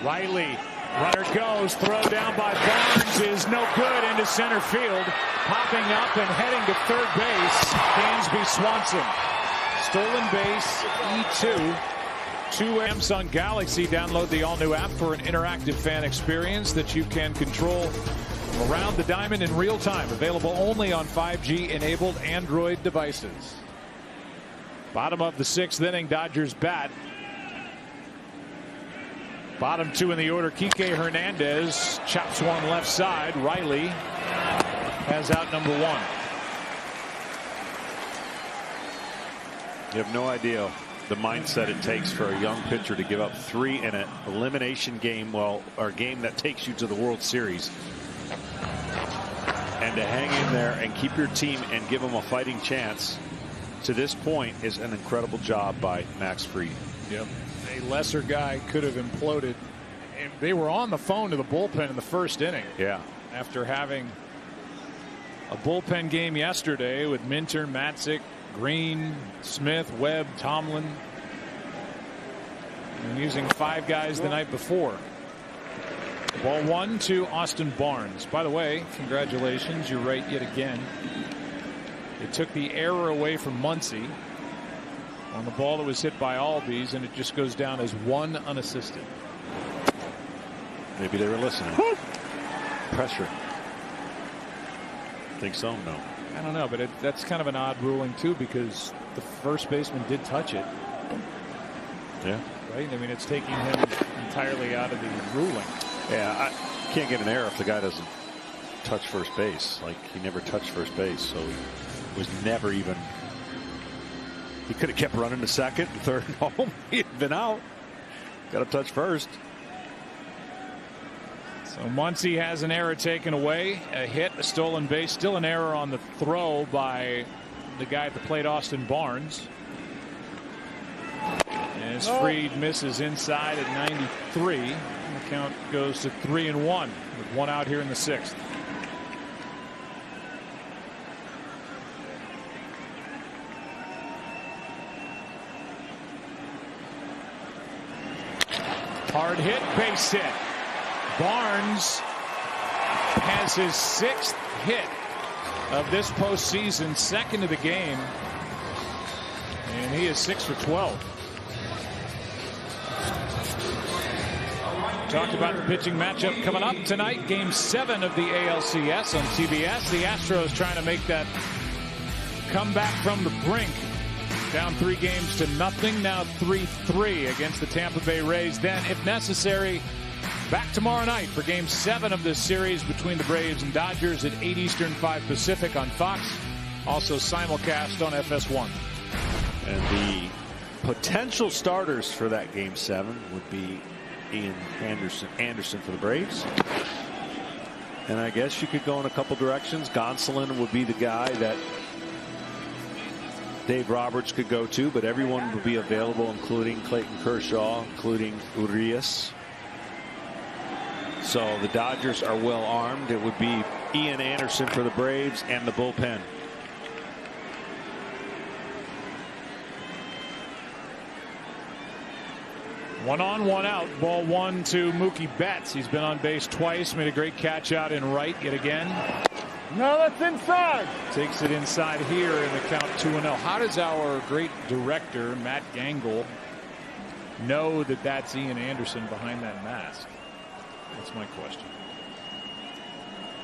Riley, runner goes, throw down by Barnes is no good into center field. Popping up and heading to third base, Dansby Swanson. Stolen base, E2. To Samsung Galaxy, download the all-new app for an interactive fan experience that you can control around the diamond in real time. Available only on 5G-enabled Android devices. Bottom of the 6th inning, Dodgers bat. Bottom 2 in the order, Kike Hernandez chops one left side. Riley has out number 1. You have no idea the mindset it takes for a young pitcher to give up 3 in an elimination game, or a game that takes you to the World Series, and to hang in there and keep your team and give them a fighting chance to this point is an incredible job by Max Fried. Yep. A lesser guy could have imploded. And they were on the phone to the bullpen in the first inning. Yeah. After having a bullpen game yesterday with Minter, Matzik, Green, Smith, Webb, Tomlin, and using 5 guys the night before. Ball 1 to Austin Barnes. By the way, congratulations, you're right yet again. They took the error away from Muncy on the ball that was hit by Albies, and it just goes down as 1 unassisted. Maybe they were listening. Pressure. Think so? No. I don't know, but that's kind of an odd ruling too, because the first baseman did touch it. Yeah. Right? I mean, it's taking him entirely out of the ruling. Yeah, I can't get an error if the guy doesn't touch first base. Like, he never touched first base, so he was never even. He could have kept running to second and third and home. He'd been out. Got to touch first. So Muncy has an error taken away, a hit, a stolen base, still an error on the throw by the guy at the plate, Austin Barnes. As Fried misses inside at 93, the count goes to 3-1 with 1 out here in the 6th. Hard hit, base hit. Barnes has his 6th hit of this postseason, 2nd of the game, and he is 6 for 12. Talked about the pitching matchup coming up tonight, Game 7 of the ALCS on TBS. The Astros trying to make that comeback from the brink. Down 3-0, now 3-3 against the Tampa Bay Rays. Then, if necessary, back tomorrow night for Game 7 of this series between the Braves and Dodgers at 8 Eastern, 5 Pacific on Fox. Also simulcast on FS1. And the potential starters for that Game 7 would be Ian Anderson for the Braves. And I guess you could go in a couple directions. Gonsolin would be the guy that Dave Roberts could go to, but everyone would be available, including Clayton Kershaw, including Urias. So the Dodgers are well armed. It would be Ian Anderson for the Braves and the bullpen. One on, one out. Ball 1 to Mookie Betts. He's been on base twice. Made a great catch out in right yet again. No, that's inside. Takes it inside here in the count 2-0. How does our great director, Matt Gangle, know that that's Ian Anderson behind that mask? That's my question.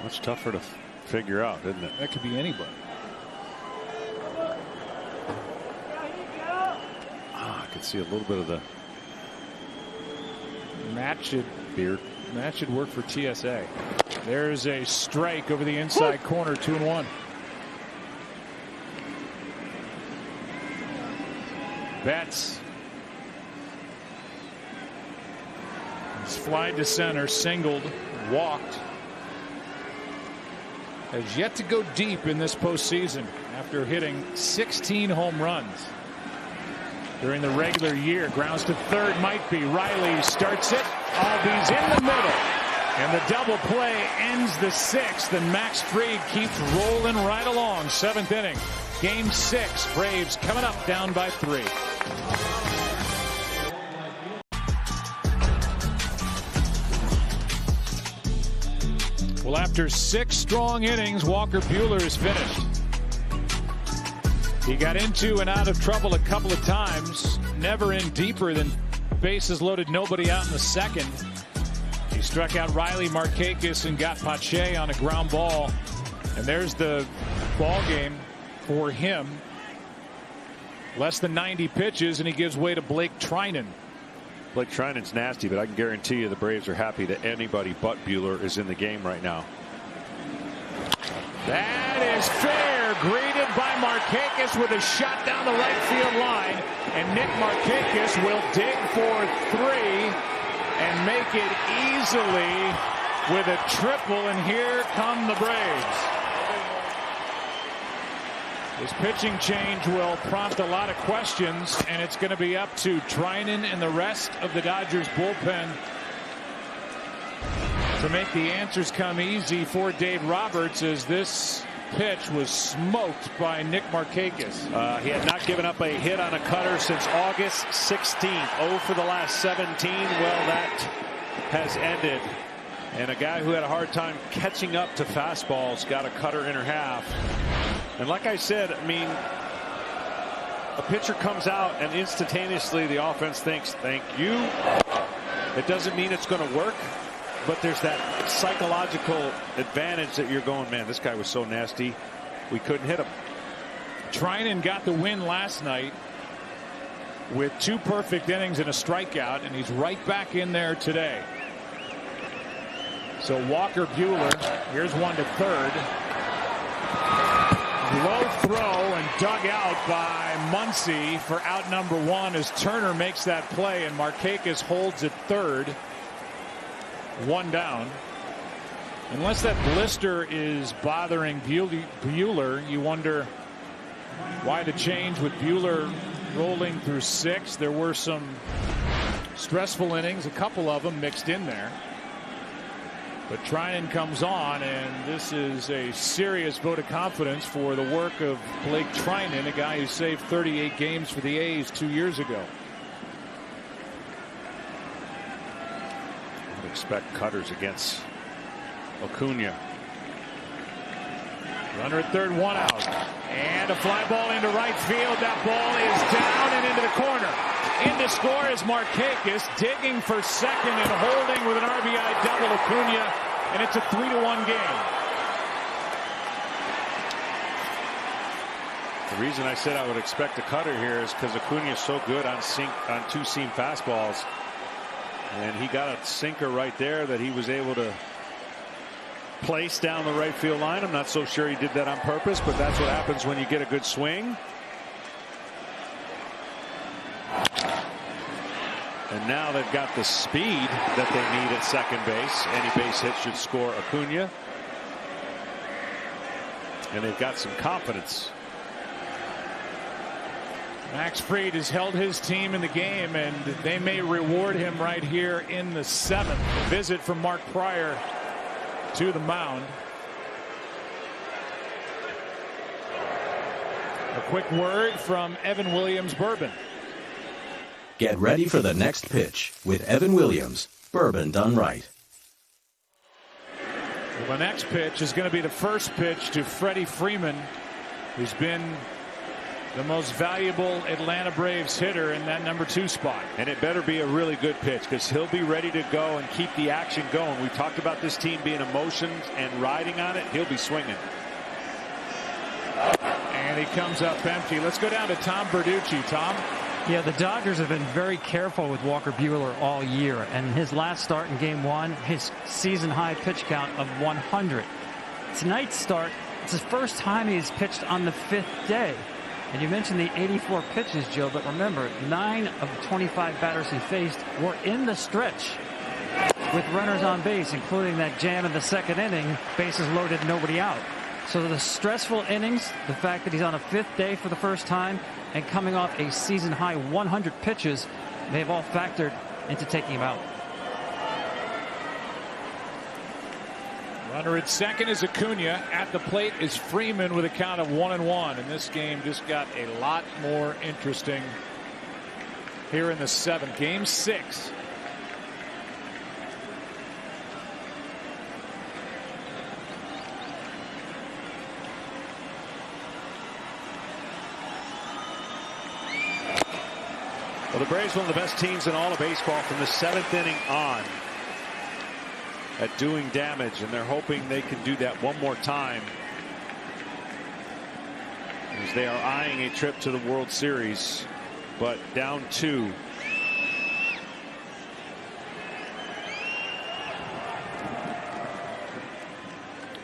Much tougher to figure out, isn't it? That could be anybody. I could see a little bit of the Matt should beard. That should work for TSA. There's a strike over the inside corner, 2-1. Betts. He's flied to center, singled, walked. Has yet to go deep in this postseason after hitting 16 home runs during the regular year. Grounds to third, might be. Riley starts it. Albies in the middle. And the double play ends the sixth. And Max Fried keeps rolling right along. Seventh inning. Game 6. Braves coming up down by 3. Well, after 6 strong innings, Walker Buehler is finished. He got into and out of trouble a couple of times, never in deeper than bases loaded, nobody out in the second. He struck out Riley Markakis and got Pache on a ground ball. And there's the ball game for him. Less than 90 pitches, and he gives way to Blake Trinan. Blake Trinan's nasty, but I can guarantee you the Braves are happy that anybody but Buehler is in the game right now. That is fair. Greeted by Markakis with a shot down the right field line. And Nick Markakis will dig for 3 and make it easily with a triple. And here come the Braves. This pitching change will prompt a lot of questions, and it's going to be up to Trinan and the rest of the Dodgers bullpen to make the answers come easy for Dave Roberts, as this pitch was smoked by Nick Markakis. He had not given up a hit on a cutter since August 16th. 0 for the last 17. Well, that has ended. And a guy who had a hard time catching up to fastballs got a cutter in her half. And like I said, I mean, a pitcher comes out and instantaneously the offense thinks, thank you. It doesn't mean it's going to work, but there's that psychological advantage that you're going, man, this guy was so nasty, we couldn't hit him. Trinan got the win last night with 2 perfect innings and a strikeout, and he's right back in there today. So Walker Buehler, here's one to third. Low throw and dug out by Muncy for out number 1 as Turner makes that play, and Markakis holds at third. 1 down. Unless that blister is bothering Buehler, you wonder why the change with Buehler rolling through 6. There were some stressful innings, a couple of them mixed in there. But Trinan comes on, and this is a serious vote of confidence for the work of Blake Trinan, a guy who saved 38 games for the A's 2 years ago. I would expect cutters against Acuna. Runner at third, 1 out. And a fly ball into right field. That ball is down and into the corner. In to score is Markakis, digging for second and holding with an RBI double Acuna, and it's a 3-1 game. The reason I said I would expect a cutter here is because Acuna is so good on 2-seam fastballs, and he got a sinker right there that he was able to place down the right field line. I'm not so sure he did that on purpose, but that's what happens when you get a good swing. And now they've got the speed that they need at second base. Any base hit should score Acuna. And they've got some confidence. Max Fried has held his team in the game, and they may reward him right here in the 7th. A visit from Mark Pryor to the mound. A quick word from Evan Williams Bourbon. Get ready for the next pitch with Evan Williams, bourbon done right. The next pitch is going to be the first pitch to Freddie Freeman, who's been the most valuable Atlanta Braves hitter in that #2 spot. And it better be a really good pitch, because he'll be ready to go and keep the action going. We talked about this team being emotions and riding on it. He'll be swinging. And he comes up empty. Let's go down to Tom Verducci. Tom? Yeah, the Dodgers have been very careful with Walker Buehler all year. And his last start in Game 1, his season-high pitch count of 100. Tonight's start, it's his first time he's pitched on the 5th day. And you mentioned the 84 pitches, Joe, but remember, 9 of the 25 batters he faced were in the stretch with runners on base, including that jam in the 2nd inning, bases loaded, nobody out. So the stressful innings, the fact that he's on a 5th day for the first time, and coming off a season-high 100 pitches, they've all factored into taking him out. Runner at second is Acuna. At the plate is Freeman with a count of 1-1. And this game just got a lot more interesting here in the 7th. Game 6. Well, the Braves, one of the best teams in all of baseball from the 7th inning on at doing damage, and they're hoping they can do that one more time as they are eyeing a trip to the World Series, but down 2.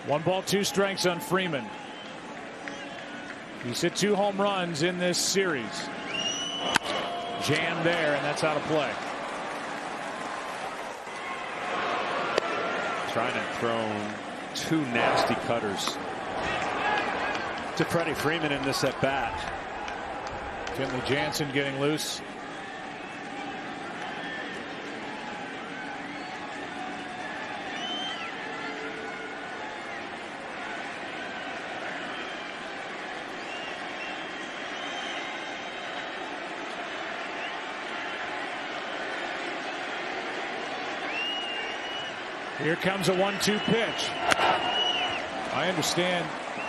One ball, 2 strikes on Freeman. He's hit 2 home runs in this series. Jam there, and that's out of play. Trying to throw 2 nasty cutters to Freddie Freeman in this at bat. Kenley Jansen getting loose. Here comes a 1-2 pitch. I understand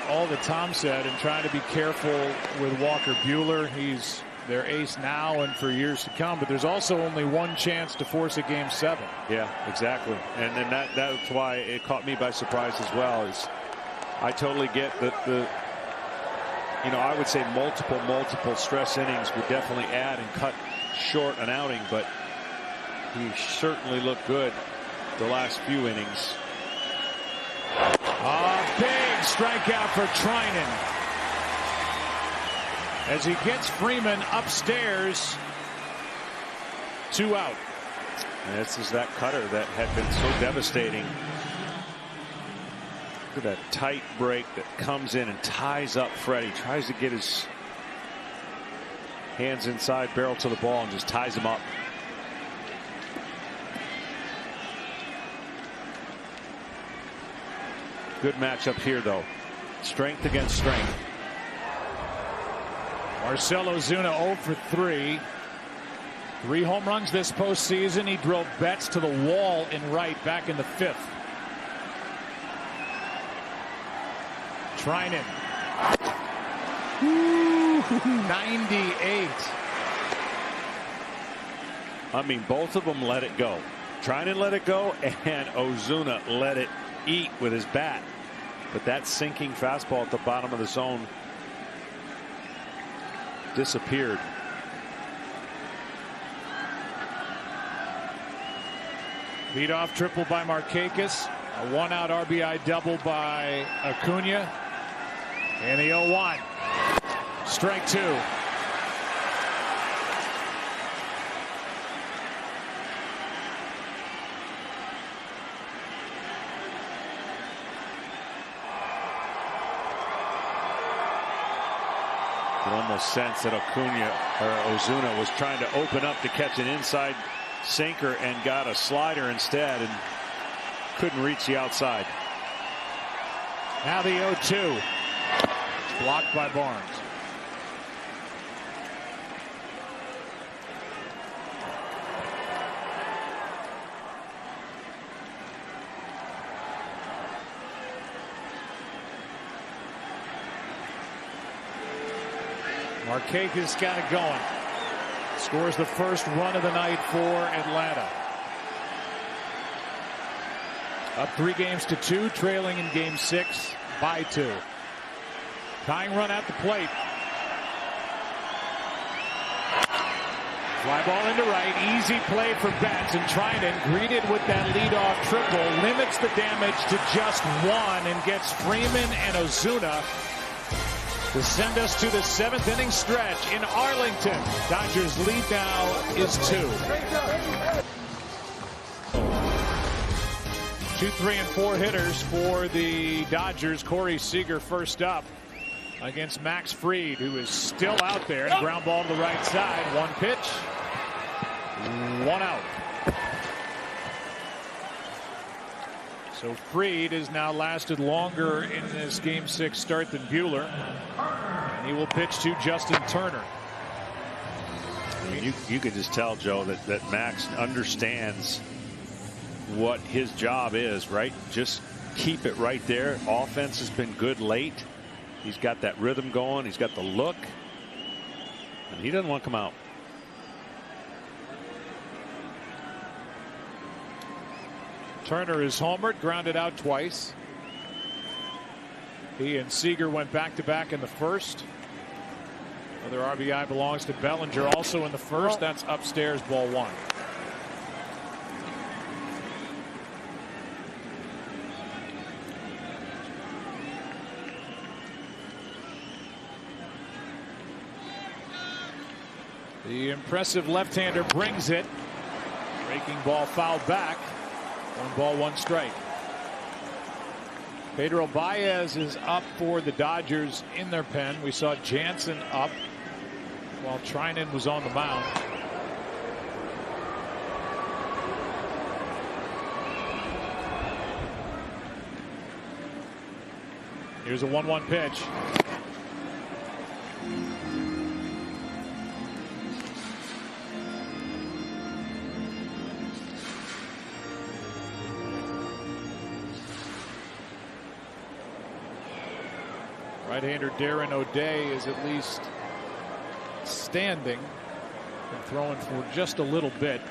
all that Tom said and trying to be careful with Walker Buehler. He's their ace now and for years to come, but there's also only one chance to force a Game 7. Yeah, exactly. And then that's why it caught me by surprise as well. Is I totally get the I would say multiple stress innings would definitely add and cut short an outing, but he certainly looked good the last few innings. A big strikeout for Trinan as he gets Freeman upstairs. 2 out. And this is that cutter that had been so devastating. Look at that tight break that comes in and ties up Freddie. Tries to get his hands inside, barrel to the ball, and just ties him up. Good matchup here, though. Strength against strength. Marcell Ozuna 0 for 3. 3 home runs this postseason. He drove Betts to the wall in right back in the 5th. Trinan. 98. I mean, both of them let it go. Trinan let it go, and Ozuna let it eat with his bat. But that sinking fastball at the bottom of the zone disappeared. Leadoff triple by Markakis. A 1-out RBI double by Acuna. And the 0-1. Strike 2. You can almost sense that Ozuna was trying to open up to catch an inside sinker and got a slider instead and couldn't reach the outside. Now the 0-2. Blocked by Barnes. Markakis got it going. Scores the first run of the night for Atlanta. Up 3-2, trailing in game 6 by 2. Tying run at the plate. Fly ball into right. Easy play for Betts, and Trinan, greeted with that leadoff triple, limits the damage to just 1 and gets Freeman and Ozuna to send us to the 7th inning stretch in Arlington. Dodgers lead now is 2. 2, 3, and 4 hitters for the Dodgers. Corey Seager first up against Max Fried, who is still out there. And ground ball to the right side. 1 pitch, 1 out. So Fried has now lasted longer in this game 6 start than Buehler. And he will pitch to Justin Turner. I mean, you could just tell, Joe, that Max understands what his job is, right? Just keep it right there. Offense has been good late. He's got that rhythm going. He's got the look. And he doesn't want to come out. Turner is homered, grounded out twice. He and Seager went back-to-back in the first. Another RBI belongs to Bellinger, also in the first. That's upstairs, ball 1. The impressive left-hander brings it. Breaking ball fouled back. 1 ball, 1 strike. Pedro Baez is up for the Dodgers in their pen. We saw Jansen up while Trinan was on the mound. Here's a 1-1 pitch. Right-hander Darren O'Day is at least standing and throwing for just a little bit.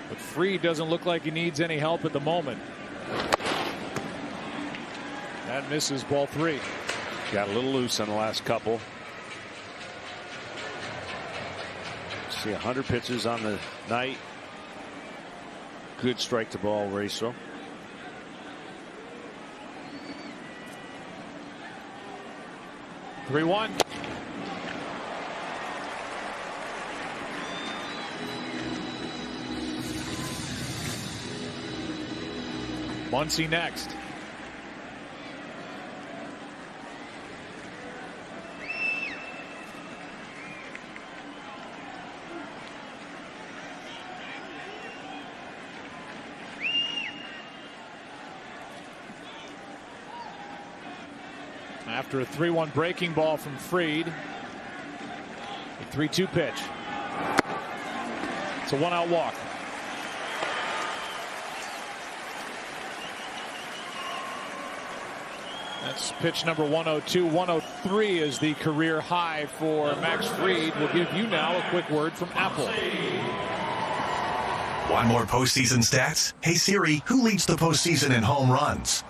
But Fried doesn't look like he needs any help at the moment. That misses, ball 3. Got a little loose on the last couple. See 100 pitches on the night. Good strike to ball ratio. 3-1. Muncy next. After a 3-1 breaking ball from Fried. The 3-2 pitch. It's a 1-out walk. That's pitch number 102. 103 is the career high for Max Fried. We'll give you now a quick word from Apple. Want more postseason stats? Hey Siri, who leads the postseason in home runs?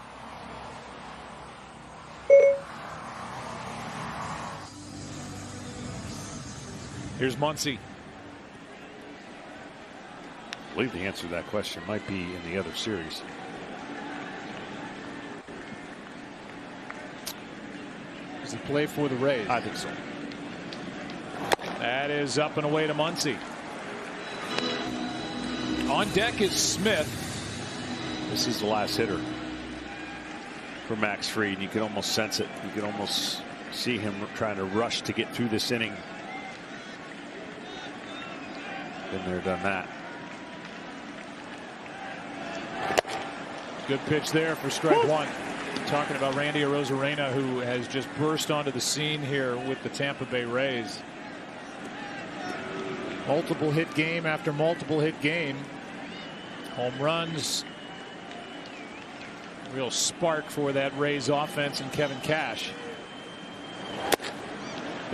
Here's Muncy. I believe the answer to that question might be in the other series. Does he play for the Rays? I think so. That is up and away to Muncy. On deck is Smith. This is the last hitter for Max Fried. You can almost sense it. You can almost see him trying to rush to get through this inning. Been there, done that. Good pitch there for strike 1. Talking about Randy Arozarena, who has just burst onto the scene here with the Tampa Bay Rays. Multiple hit game after multiple hit game. Home runs. Real spark for that Rays offense and Kevin Cash.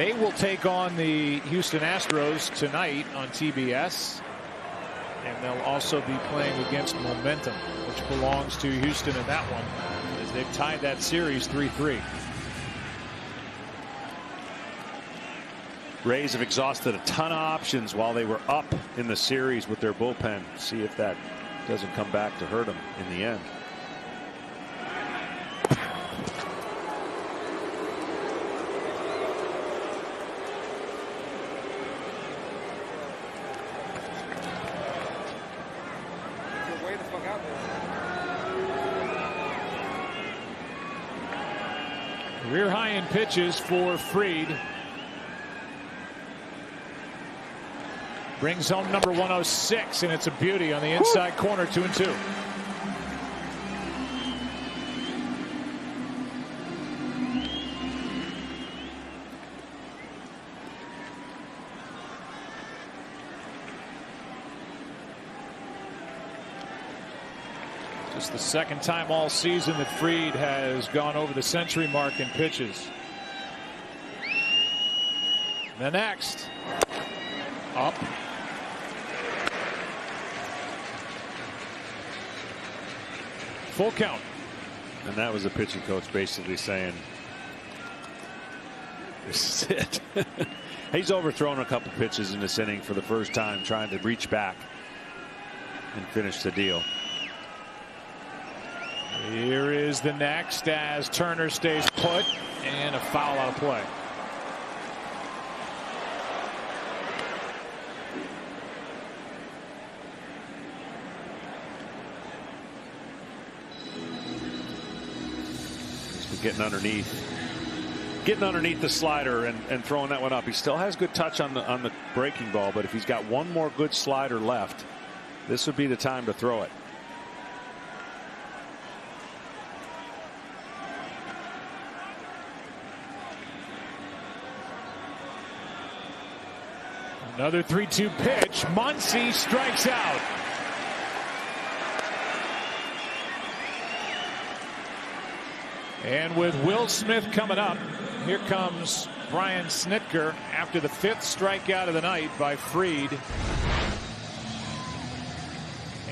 They will take on the Houston Astros tonight on TBS. And they'll also be playing against Momentum, which belongs to Houston in that one, as they've tied that series 3-3. Rays have exhausted a ton of options while they were up in the series with their bullpen. See if that doesn't come back to hurt them in the end. Career high in pitches for Fried. Brings home number 106, and it's a beauty on the inside corner, 2-2. Just the second time all season that Fried has gone over the century mark in pitches. The next up. Full count. And that was the pitching coach basically saying, this is it. He's overthrown a couple pitches in this inning for the first time, trying to reach back and finish the deal. Here is the next as Turner stays put, and a foul out of play. Getting underneath the slider and throwing that one up. He still has good touch on the breaking ball, but if he's got one more good slider left, this would be the time to throw it. Another 3-2 pitch. Muncy strikes out. And with Will Smith coming up, here comes Brian Snitker after the 5th strikeout of the night by Fried.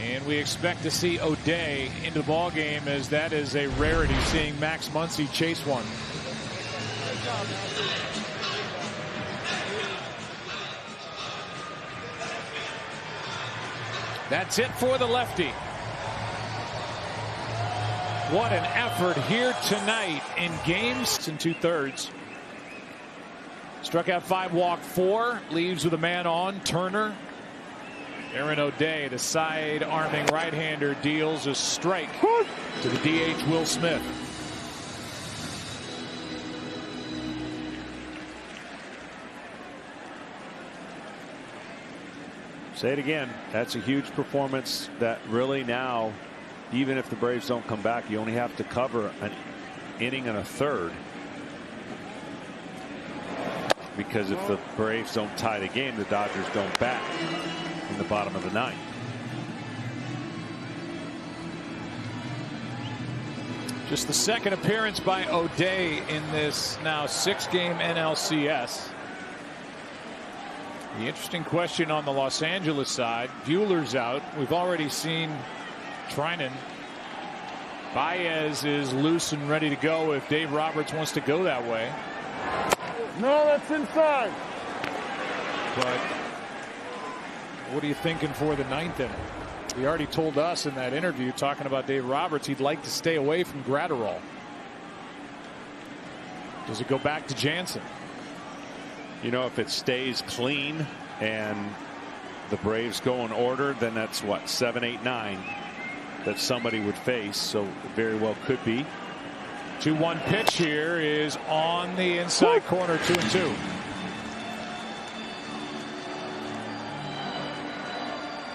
And we expect to see O'Day into the ball game, as that is a rarity, seeing Max Muncy chase one. That's it for the lefty. What an effort here tonight in games in 2/3. Struck out 5, walked 4, leaves with a man on. Turner. Aaron O'Day, the side arming right-hander, deals a strike to the DH Will Smith. Say it again. That's a huge performance that really now, even if the Braves don't come back, you only have to cover an inning and a third. Because if the Braves don't tie the game, the Dodgers don't bat in the bottom of the 9th. Just the second appearance by O'Day in this now 6-game NLCS. The interesting question on the Los Angeles side, Buehler's out. We've already seen Trinan. Baez is loose and ready to go if Dave Roberts wants to go that way. No, that's inside. But what are you thinking for the 9th inning? He already told us in that interview talking about Dave Roberts he'd like to stay away from Gratterall. Does it go back to Jansen? You know, if it stays clean and the Braves go in order, then that's what, 7, 8, 9 that somebody would face. So it very well could be. 2-1 pitch here is on the inside corner, 2-2.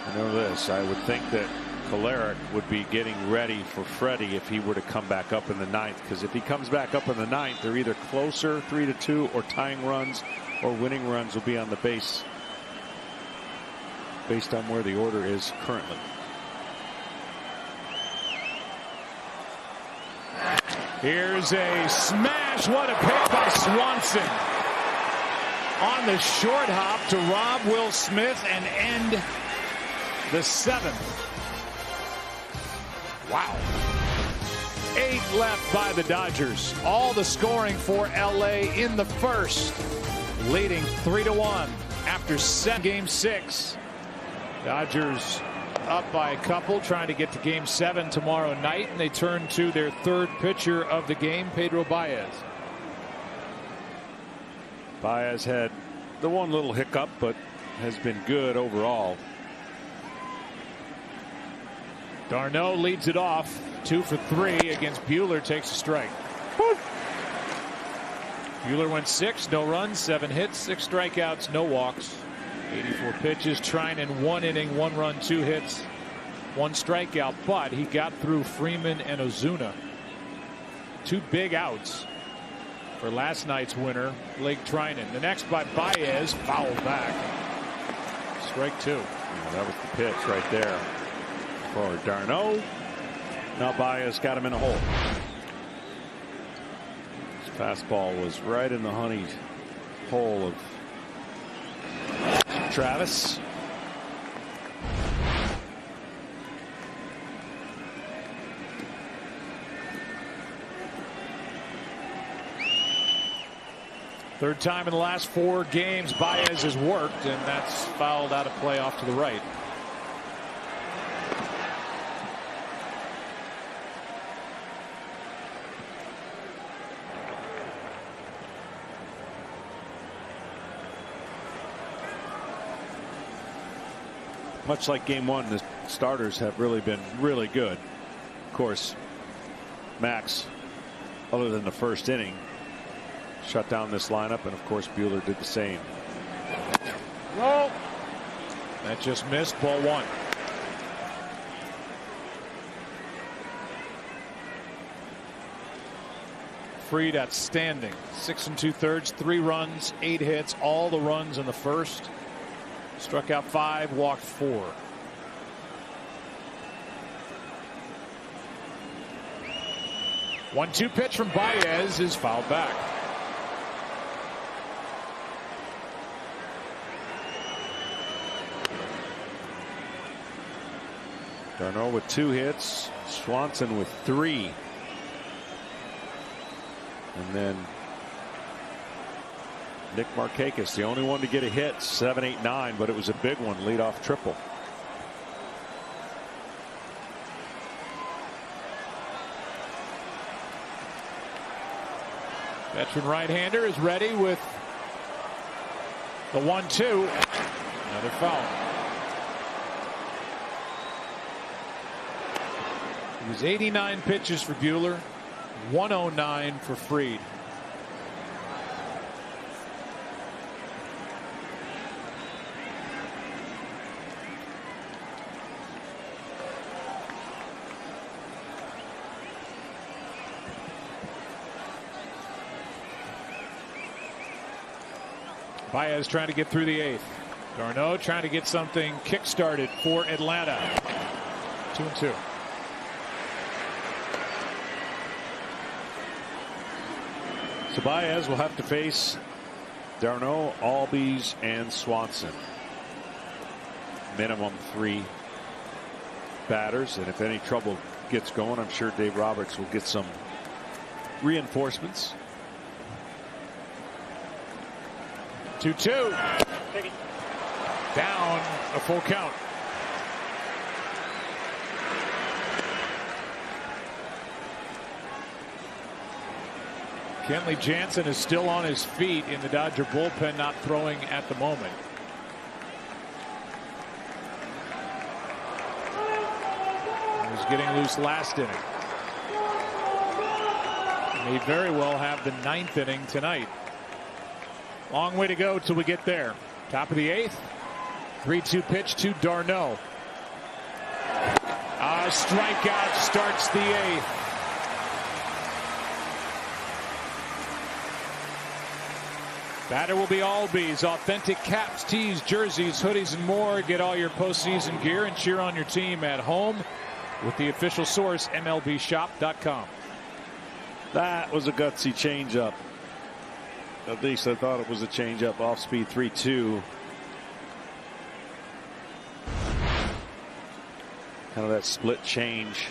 I know this. I would think that Kolarek would be getting ready for Freddie if he were to come back up in the 9th, because if he comes back up in the 9th, they're either closer 3-2 or tying runs or winning runs will be on the base based on where the order is currently. Here's a smash. What a pick by Swanson. on the short hop to rob Will Smith and end the 7th. Wow. 8 left by the Dodgers. All the scoring for LA in the first, leading 3-1 after Game 6. Dodgers up by a couple, trying to get to Game 7 tomorrow night, and they turn to their 3rd pitcher of the game, Pedro Baez. Baez had the one little hiccup, but has been good overall. Darno leads it off, 2 for 3 against Buehler, takes a strike. Buehler went 6, no runs, 7 hits, 6 strikeouts, no walks. 84 pitches, Treinen 1 inning, 1 run, 2 hits, 1 strikeout, but he got through Freeman and Ozuna. 2 big outs for last night's winner, Blake Treinen. The next by Baez, fouled back. Strike 2. Yeah, that was the pitch right there for Darno. Now Baez got him in a hole. His fastball was right in the honey hole of Travis. Third time in the last 4 games Baez has worked, and that's fouled out of play off to the right. Much like Game 1, the starters have really been really good. Of course, Max, other than the first inning, shut down this lineup, and of course Buehler did the same. No. That just missed, ball 1. Fried outstanding. 6 2/3, 3 runs, 8 hits, all the runs in the first. Struck out 5, walked 4. One-two pitch from Baez is fouled back. Darno with 2 hits, Swanson with 3. And then Nick Markakis, the only one to get a hit, 7, 8, 9, but it was a big one, leadoff triple. Veteran right-hander is ready with the 1-2. Another foul. It was 89 pitches for Buehler, 109 for Fried. Baez trying to get through the 8th. Darno trying to get something kick-started for Atlanta. 2-2. So Baez will have to face Darno, Albies, and Swanson. Minimum 3 batters, and if any trouble gets going, I'm sure Dave Roberts will get some reinforcements. 2-2. Down, a full count. Kenley Jansen is still on his feet in the Dodger bullpen, not throwing at the moment. He was getting loose last inning. May very well have the 9th inning tonight. Long way to go till we get there. Top of the 8th. 3-2 pitch to Darno. A strikeout starts the 8th. Batter will be Albies. Authentic caps, tees, jerseys, hoodies, and more. Get all your postseason gear and cheer on your team at home with the official source, MLBshop.com. That was a gutsy changeup. At least I thought it was a changeup. Off speed 3-2. Kind of that split change.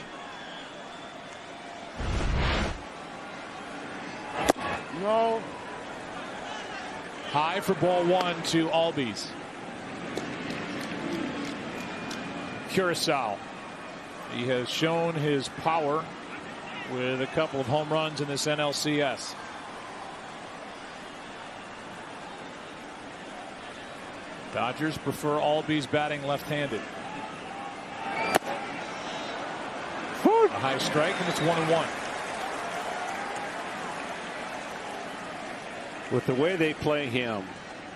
No. High for ball one to Albies. Curacao. He has shown his power with a couple of home runs in this NLCS. Dodgers prefer Albies batting left-handed. A high strike, and it's 1-1. With the way they play him,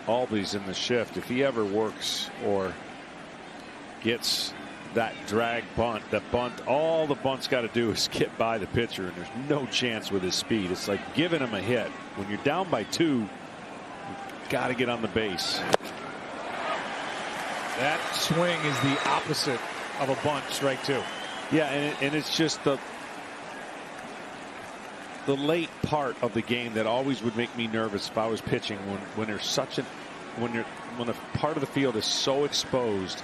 Albies in the shift, if he ever works or gets that drag bunt, all the bunt's got to do is get by the pitcher, and there's no chance with his speed. It's like giving him a hit. When you're down by 2, you've got to get on the base. That swing is the opposite of a bunt, strike 2. Yeah, and it's just the late part of the game that always would make me nervous if I was pitching, when there's such when a part of the field is so exposed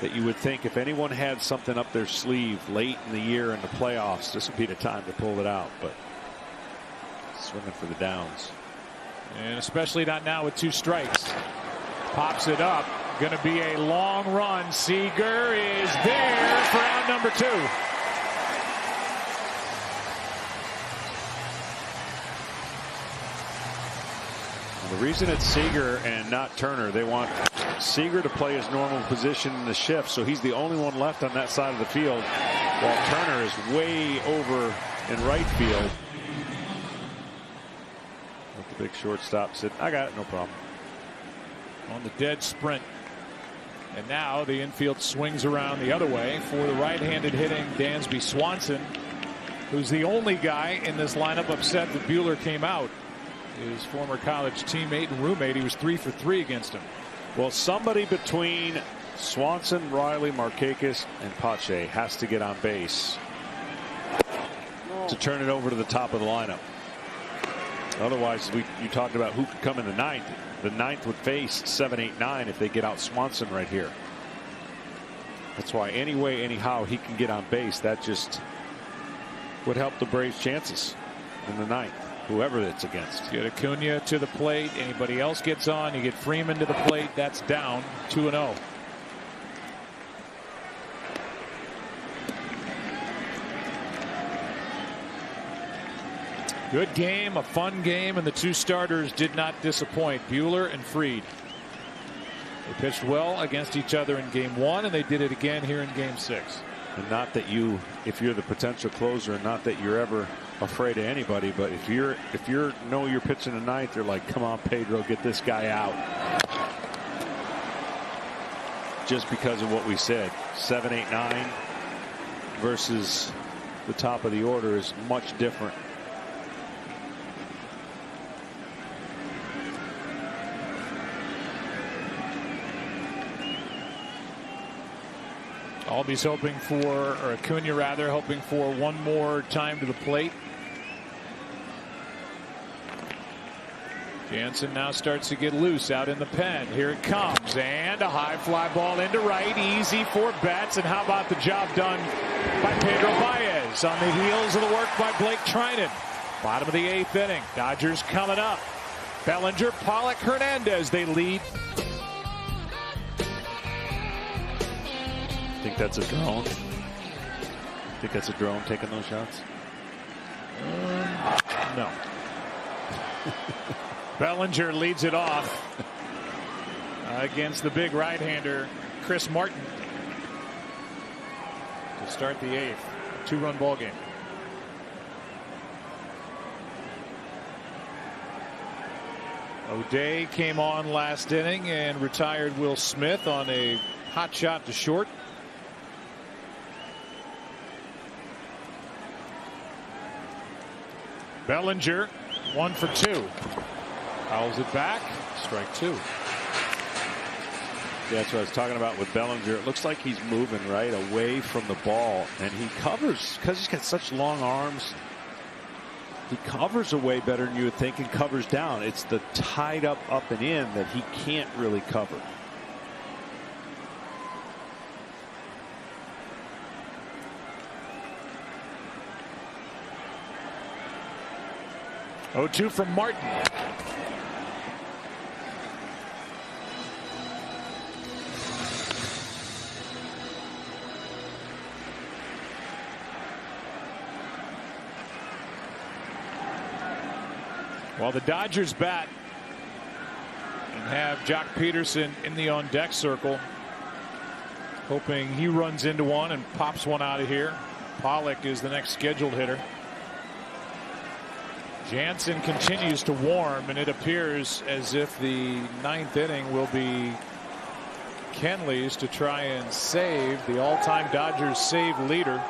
that you would think if anyone had something up their sleeve late in the year in the playoffs, this would be the time to pull it out. But swinging for the downs, and especially not now with 2 strikes. Pops it up. Going to be a long run. Seager is there for out number 2. The reason it's Seager and not Turner, they want Seager to play his normal position in the shift, so he's the only one left on that side of the field, while Turner is way over in right field. But the big shortstop said, I got it, no problem. On the dead sprint. And now the infield swings around the other way for the right-handed hitting Dansby Swanson, who's the only guy in this lineup upset that Buehler came out. His former college teammate and roommate, he was 3 for 3 against him. Well, somebody between Swanson, Riley, Markakis, and Pache has to get on base to turn it over to the top of the lineup. Otherwise, you talked about who could come in the 9th. The 9th would face 7, 8, 9 if they get out Swanson right here. That's why any way, anyhow he can get on base, that just would help the Braves' chances in the 9th, whoever it's against. Get Acuna to the plate. Anybody else gets on, you get Freeman to the plate. That's down 2-0. Good game, a fun game, and the 2 starters did not disappoint. Buehler and Fried. They pitched well against each other in game 1, and they did it again here in game 6. And not that if you're the potential closer, and not that you're ever afraid of anybody, but if you're pitching the 9th, you're like, come on, Pedro, get this guy out. Just because of what we said, 7, 8, 9 versus the top of the order is much different. Albies hoping for, or Acuna rather, hoping for one more time to the plate. Jansen now starts to get loose out in the pen. Here it comes, and a high fly ball into right, easy for Betts. And how about the job done by Pedro Baez on the heels of the work by Blake Trinan. Bottom of the 8th inning. Dodgers coming up. Bellinger, Pollock, Hernandez, they lead. Think that's a drone? Think that's a drone taking those shots? No. Bellinger leads it off against the big right-hander Chris Martin to start the 8th. 2-run ball game. O'Day came on last inning and retired Will Smith on a hot shot to short. Bellinger 1 for 2. Fouls it back. Strike 2. Yeah, that's what I was talking about with Bellinger. It looks like he's moving right away from the ball, and he covers because he's got such long arms. He covers away better than you would think and covers down. It's the tied up and in that he can't really cover. Oh, 2 from Martin. While the Dodgers bat and have Jock Peterson in the on deck circle, hoping he runs into one and pops one out of here. Pollock is the next scheduled hitter. Jansen continues to warm, and it appears as if the 9th inning will be Kenley's to try and save the all-time Dodgers save leader.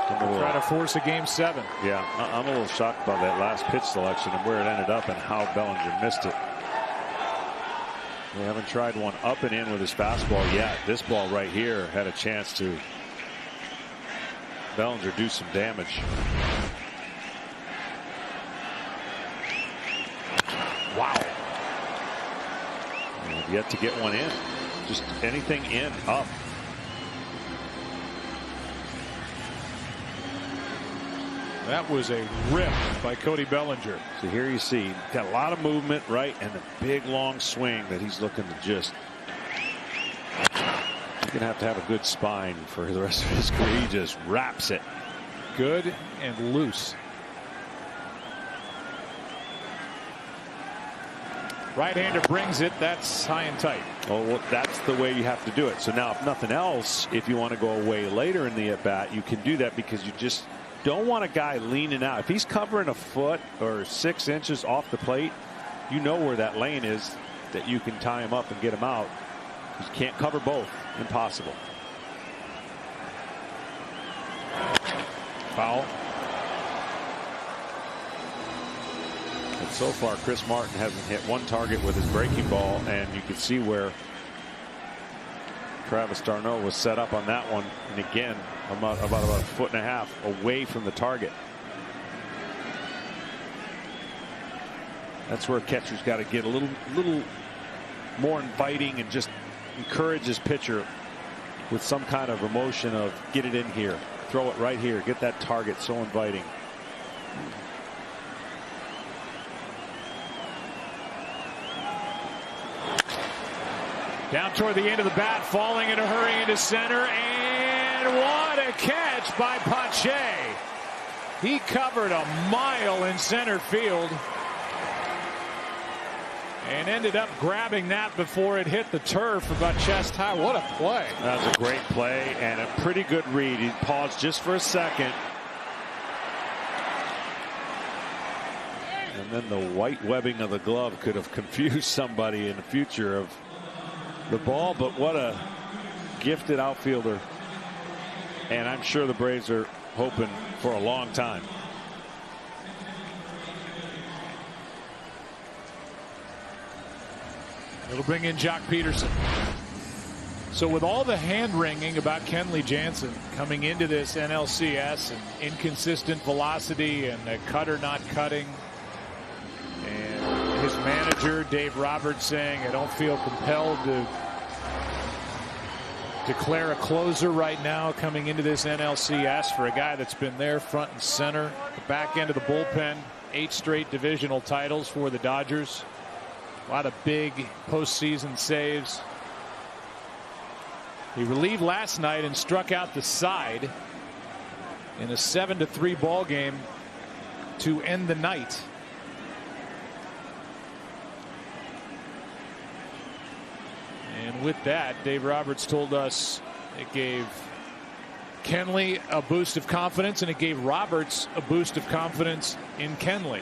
Try to force a game 7. Yeah, I'm a little shocked by that last pitch selection and where it ended up and how Bellinger missed it. We haven't tried one up and in with his fastball yet. This ball right here had a chance to Bellinger do some damage. Wow. And yet to get one in. Just anything in, up. That was a rip by Cody Bellinger. So here you see, got a lot of movement, right, and the big long swing that he's looking to just. He's going to have a good spine for the rest of his career. He just wraps it. Good and loose. Right-hander brings it. That's high and tight. Oh, well, that's the way you have to do it. So now, if nothing else, if you want to go away later in the at-bat, you can do that because you just don't want a guy leaning out. If he's covering a foot or 6 inches off the plate, you know where that lane is that you can tie him up and get him out. You can't cover both. Impossible. Foul. And so far, Chris Martin hasn't hit one target with his breaking ball, and you can see where Travis d'Arnaud was set up on that one, and again about a 1.5 foot away from the target. That's where a catcher's got to get a little more inviting and just encourage his pitcher with some kind of emotion of get it in here, throw it right here, get that target so inviting. Down toward the end of the bat, falling in a hurry into center, and what a catch by Pache. He covered a mile in center field and ended up grabbing that before it hit the turf about chest high. What a play. That was a great play and a pretty good read. He paused just for a second. And then the white webbing of the glove could have confused somebody in the future of the ball, but what a gifted outfielder. And I'm sure the Braves are hoping for a long time. It'll bring in Jock Peterson. So with all the hand-wringing about Kenley Jansen coming into this NLCS and inconsistent velocity and the cutter not cutting, and his manager Dave Roberts saying, I don't feel compelled to declare a closer right now coming into this NLCS for a guy that's been there front and center, the back end of the bullpen, 8 straight divisional titles for the Dodgers. A lot of big postseason saves. He relieved last night and struck out the side in a 7-3 ball game to end the night. And with that, Dave Roberts told us it gave Kenley a boost of confidence, and it gave Roberts a boost of confidence in Kenley.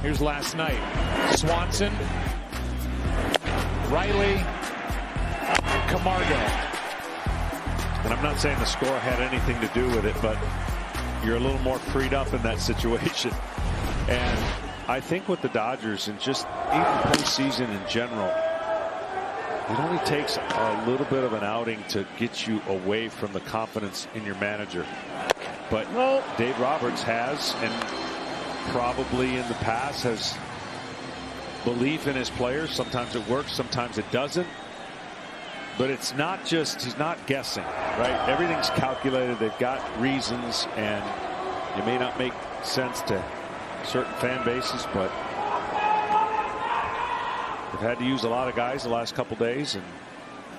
Here's last night. Swanson, Riley, Camargo. And I'm not saying the score had anything to do with it, but you're a little more freed up in that situation. And I think with the Dodgers and just even postseason in general, It only takes a little bit of an outing to get you away from the confidence in your manager. But Dave Roberts has, and probably in the past has, belief in his players. Sometimes it works, sometimes it doesn't. But it's not just, he's not guessing, right? Everything's calculated. They've got reasons, and it may not make sense to certain fan bases, but they've had to use a lot of guys the last couple days, and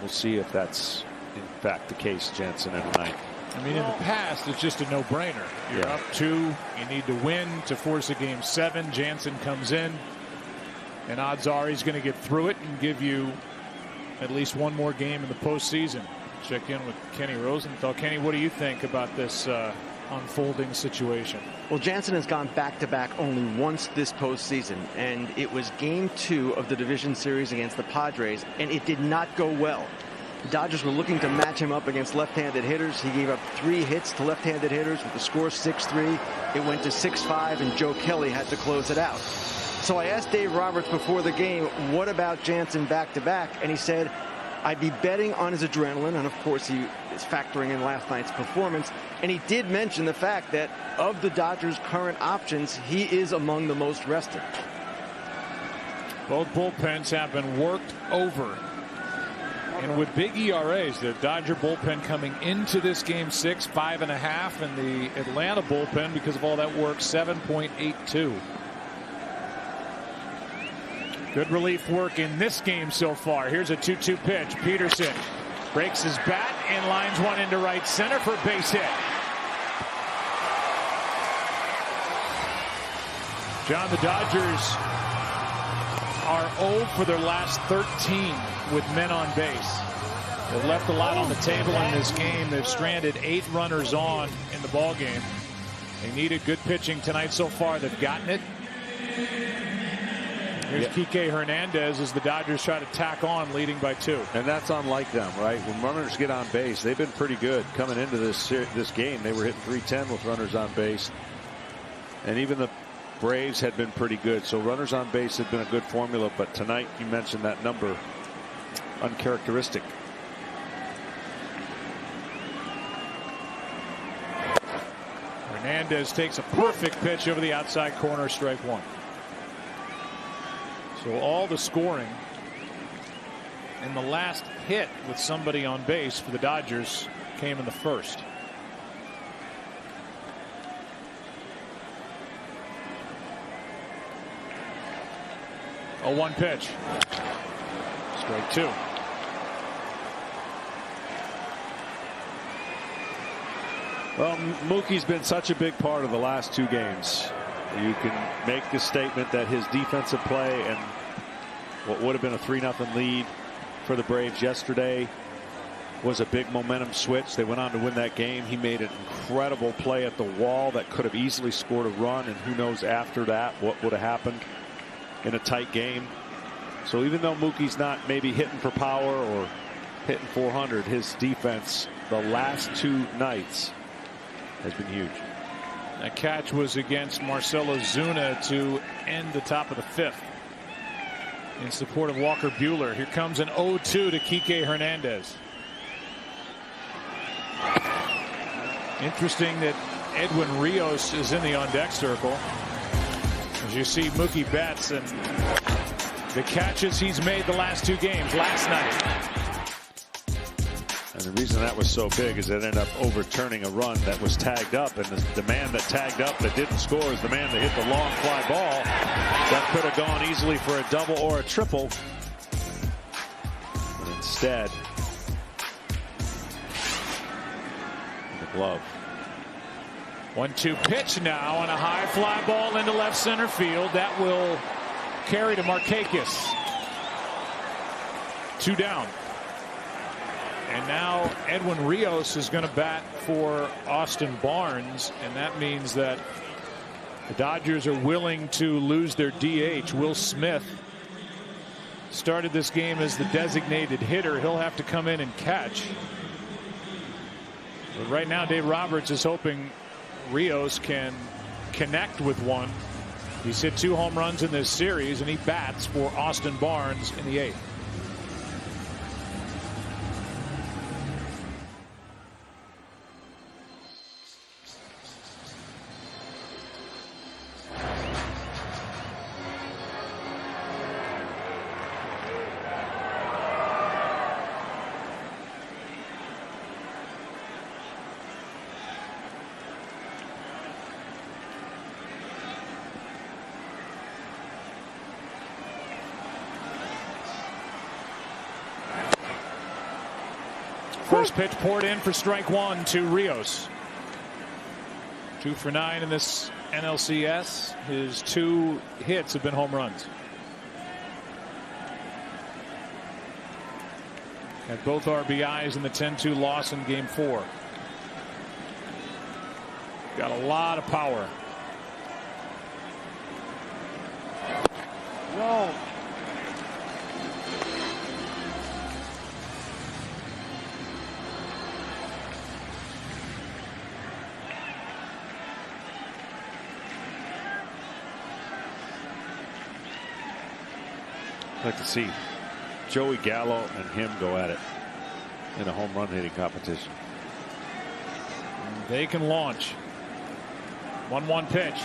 we'll see if that's in fact the case, Jansen, and tonight. I mean, in the past, it's just a no-brainer. You're up 2. You need to win to force a game 7. Jansen comes in, and odds are he's going to get through it and give you at least one more game in the postseason. Check in with Kenny Rosenthal. Kenny, what do you think about this unfolding situation? Well, Jansen has gone back-to-back only once this postseason, and it was game 2 of the division series against the Padres, and it did not go well. The Dodgers were looking to match him up against left-handed hitters. He gave up 3 hits to left-handed hitters with the score 6-3. It went to 6-5, and Joe Kelly had to close it out. So I asked Dave Roberts before the game, what about Jansen back-to-back? And he said, I'd be betting on his adrenaline, and of course he is factoring in last night's performance. And he did mention the fact that of the Dodgers' current options, he is among the most rested. Both bullpens have been worked over. And with big ERAs, the Dodger bullpen coming into this game 6, 5.5, and the Atlanta bullpen, because of all that work, 7.82. Good relief work in this game so far. Here's a 2-2 pitch. Peterson breaks his bat and lines one into right center for a base hit. John, the Dodgers are 0 for their last 13 with men on base. They've left a lot on the table in this game. They've stranded 8 runners on in the ball game. They needed good pitching tonight so far. They've gotten it. Here's Kike Hernandez as the Dodgers try to tack on, leading by 2. And that's unlike them, right? When runners get on base, they've been pretty good coming into this game. They were hitting .310 with runners on base, and even the Braves had been pretty good. So runners on base had been a good formula, but tonight you mentioned that number, uncharacteristic. Hernandez takes a perfect pitch over the outside corner, strike 1. So all the scoring in the last hit with somebody on base for the Dodgers came in the first. A 1 pitch. Strike 2. Well, Mookie's been such a big part of the last 2 games. You can make the statement that his defensive play and what would have been a 3-0 lead for the Braves yesterday was a big momentum switch. They went on to win that game. He made an incredible play at the wall that could have easily scored a run, and who knows after that what would have happened in a tight game. So even though Mookie's not maybe hitting for power or hitting 400, his defense the last 2 nights has been huge. That catch was against Marcell Ozuna to end the top of the 5th in support of Walker Buehler. Here comes an 0-2 to Kike Hernandez. Interesting that Edwin Rios is in the on-deck circle. As you see Mookie Betts and the catches he's made the last 2 games. Last night. And the reason that was so big is it ended up overturning a run that was tagged up, and the man that tagged up that didn't score is the man that hit the long fly ball that could have gone easily for a double or a triple. But instead, the glove. 1-2 pitch now on a high fly ball into left center field. That will carry to Markakis. 2 down. And now Edwin Rios is going to bat for Austin Barnes, and that means that the Dodgers are willing to lose their DH. Will Smith started this game as the designated hitter. He'll have to come in and catch. But right now Dave Roberts is hoping Rios can connect with one. He's hit 2 home runs in this series, and he bats for Austin Barnes in the 8th. First pitch poured in for strike one to Rios. 2 for 9 in this NLCS. His 2 hits have been home runs. Had both RBIs in the 10-2 loss in Game 4. Got a lot of power. No. I'd like to see Joey Gallo and him go at it in a home run hitting competition. They can launch. 1-1 pitch.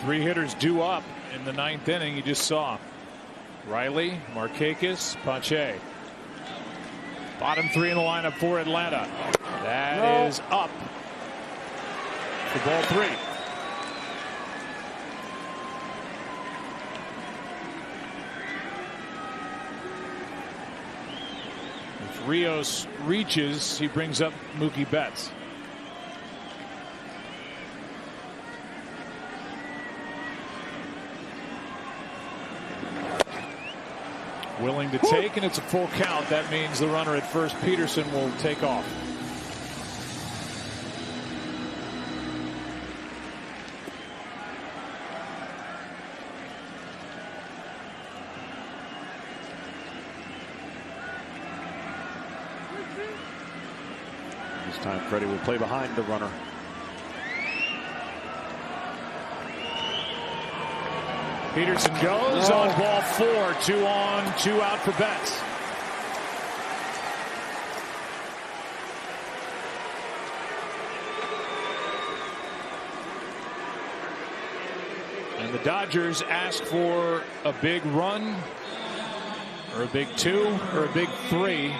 Three hitters due up in the 9th inning. You just saw Riley, Markakis, Pache. Bottom 3 in the lineup for Atlanta. That is up for ball 3. If Rios reaches, he brings up Mookie Betts. Willing to take, and it's a full count. That means the runner at first, Peterson, will take off. This time Freddie will play behind the runner. Peterson goes on ball 4. 2 on, 2 out for Betts. And the Dodgers ask for a big run, or a big 2, or a big 3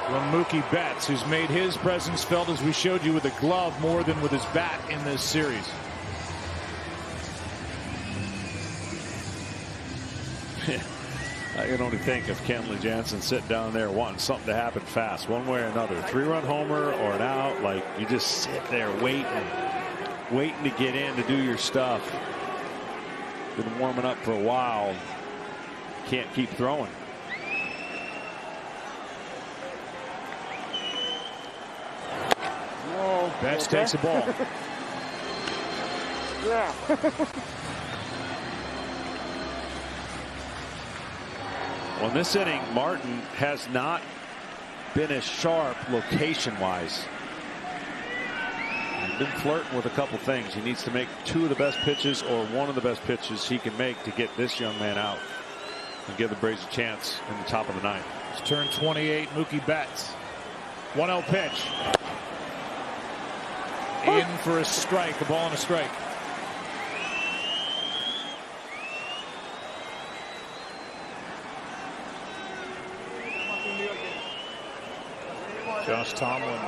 from Mookie Betts, who's made his presence felt, as we showed you, with a glove more than with his bat in this series. I can only think if Kenley Jansen sitting down there wanting something to happen fast, one way or another. 3-run homer or an out, like you just sit there waiting to get in to do your stuff. Been warming up for a while. Can't keep throwing. No. Betts takes the ball. Yeah. Well, in this inning, Martin has not been as sharp location-wise. He's been flirting with a couple things. He needs to make 2 of the best pitches, or 1 of the best pitches he can make, to get this young man out and give the Braves a chance in the top of the 9th. It's turn 28, Mookie Betts. 1-0 pitch. In for a strike, a ball and a strike. Josh Tomlin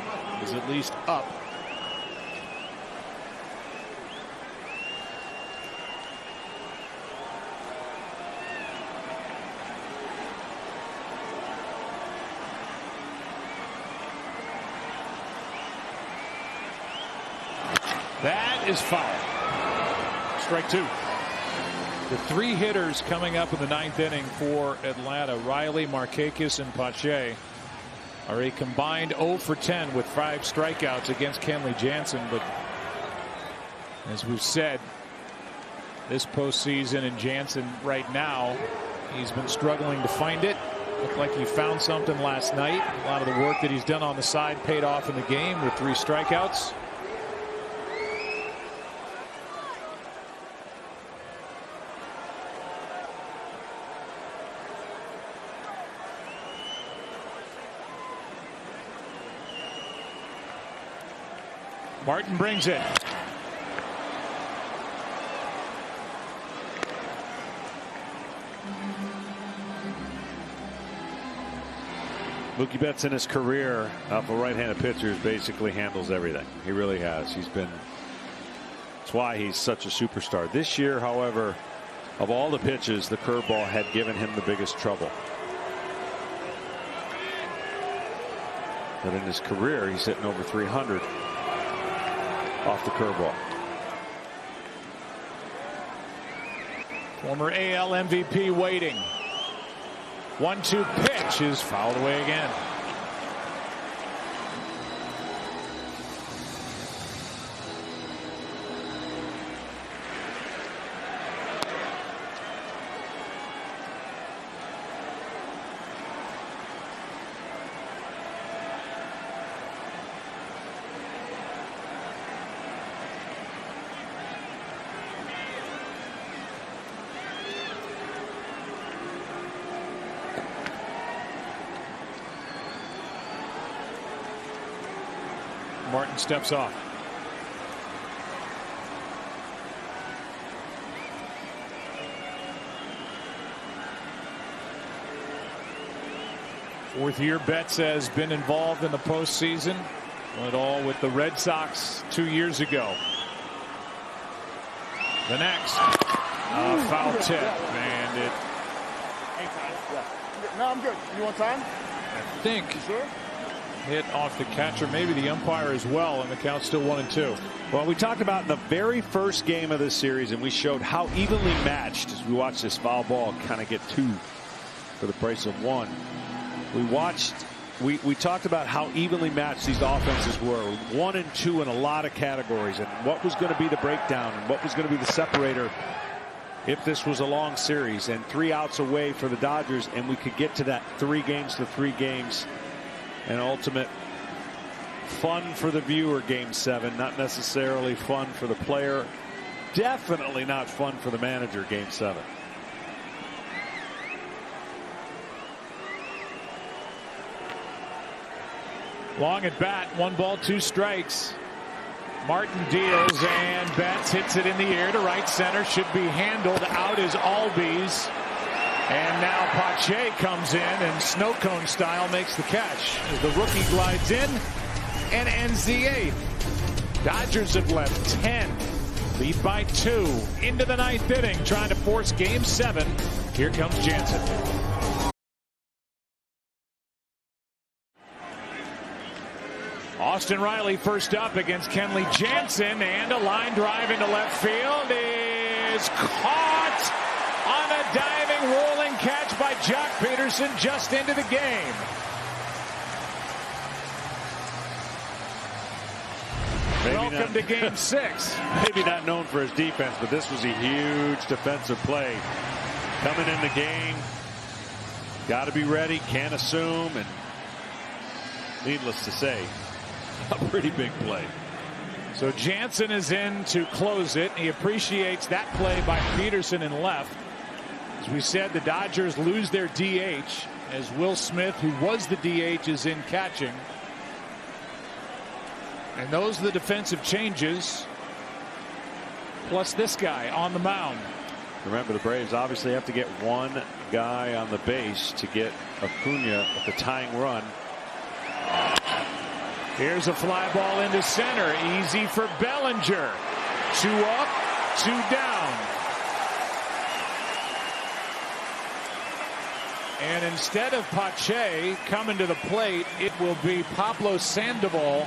is at least up. That is foul. Strike 2. The 3 hitters coming up in the 9th inning for Atlanta, Riley, Markakis, and Pache, are a combined 0 for 10 with 5 strikeouts against Kenley Jansen. But as we've said, this postseason, and Jansen right now, he's been struggling to find it. Looked like he found something last night. A lot of the work that he's done on the side paid off in the game with 3 strikeouts. Martin brings it. Mookie Betts in his career, off a right-handed pitcher, basically handles everything. He really has. That's why he's such a superstar. This year, however, of all the pitches, the curveball had given him the biggest trouble. But in his career, he's hitting over 300 off the curveball. Former AL MVP waiting. 1-2 pitch is fouled away again. Martin steps off. Fourth year Betts has been involved in the postseason. Won it all with the Red Sox 2 years ago. The next foul tip, and it. No, I'm good. You want time? I think. You sure? Hit off the catcher, maybe the umpire as well, and the count's still 1-2. Well, we talked about in the very first game of this series, and we showed how evenly matched as we watched this foul ball kind of get 2 for the price of 1. We talked about how evenly matched these offenses were, 1 and 2 in a lot of categories, and what was going to be the breakdown and what was going to be the separator if this was a long series, and 3 outs away for the Dodgers, and we could get to that 3 games to 3 games. An ultimate fun for the viewer, Game 7, not necessarily fun for the player. Definitely not fun for the manager, Game 7. Long at bat, 1 ball, 2 strikes. Martin deals, and Betts hits it in the air to right center. Should be handled. Out is Albies. And now Pache comes in and snow cone style makes the catch as the rookie glides in and ends the 8th. Dodgers have left 10, lead by 2 into the 9th inning, trying to force Game 7. Here comes Jansen. Austin Riley first up against Kenley Jansen, and a line drive into left field is caught on a diving, rolling catch by Jock Peterson just into the game. Welcome to Game 6. Maybe not known for his defense, but this was a huge defensive play. Coming in the game, got to be ready, can't assume, and needless to say, a pretty big play. So Jansen is in to close it. He appreciates that play by Peterson in left. As we said, the Dodgers lose their DH as Will Smith, who was the DH, is in catching. And those are the defensive changes. Plus this guy on the mound. Remember, the Braves obviously have to get 1 guy on the base to get Acuna at the tying run. Here's a fly ball into center. Easy for Bellinger. 2 up, 2 down. And instead of Pache coming to the plate, it will be Pablo Sandoval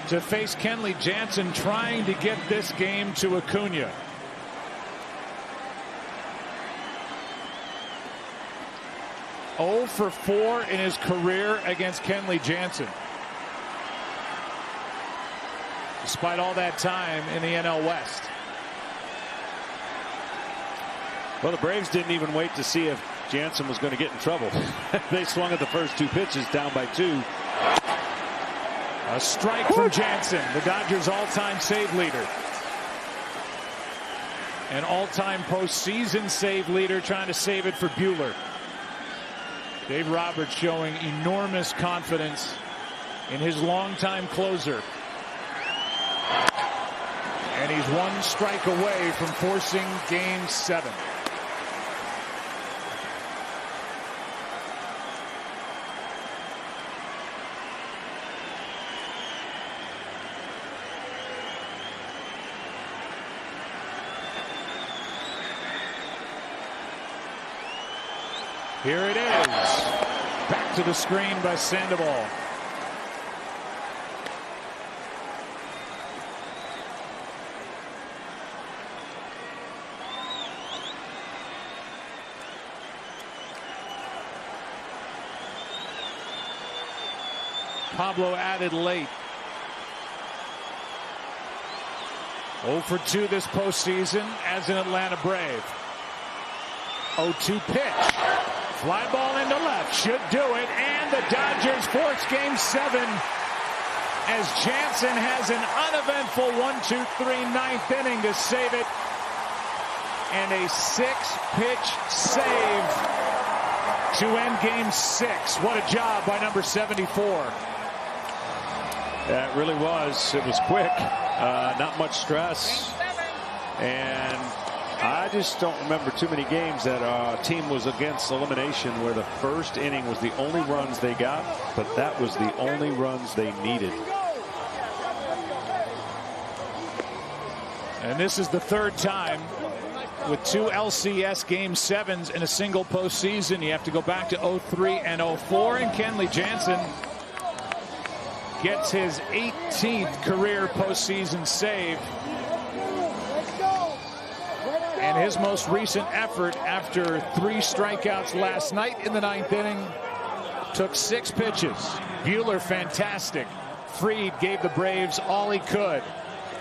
to face Kenley Jansen, trying to get this game to Acuna. Oh for 4 in his career against Kenley Jansen. Despite all that time in the NL West. Well, the Braves didn't even wait to see if Jansen was going to get in trouble. They swung at the first 2 pitches, down by 2. A strike from Jansen, the Dodgers' all-time save leader. An all-time postseason save leader, trying to save it for Buehler. Dave Roberts showing enormous confidence in his longtime closer. And he's 1 strike away from forcing Game 7. Here it is. Back to the screen by Sandoval. Pablo added late. 0 for 2 this postseason as an Atlanta Brave. 0-2 pitch. Fly ball into left. Should do it. And the Dodgers force Game 7 as Jansen has an uneventful 1-2-3 ninth inning to save it. And a 6-pitch save to end Game 6. What a job by number 74. That really was. It was quick. Not much stress. And I just don't remember too many games that a team was against elimination where the first inning was the only runs they got, but that was the only runs they needed. And this is the third time with 2 LCS Game 7s in a single postseason. You have to go back to 03 and 04, and Kenley Jansen gets his 18th career postseason save. And his most recent effort after 3 strikeouts last night in the 9th inning took 6 pitches. Buehler fantastic. Fried gave the Braves all he could.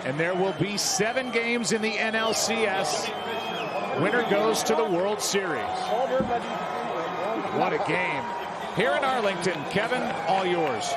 And there will be 7 games in the NLCS. Winner goes to the World Series. What a game. Here in Arlington, Kevin, all yours.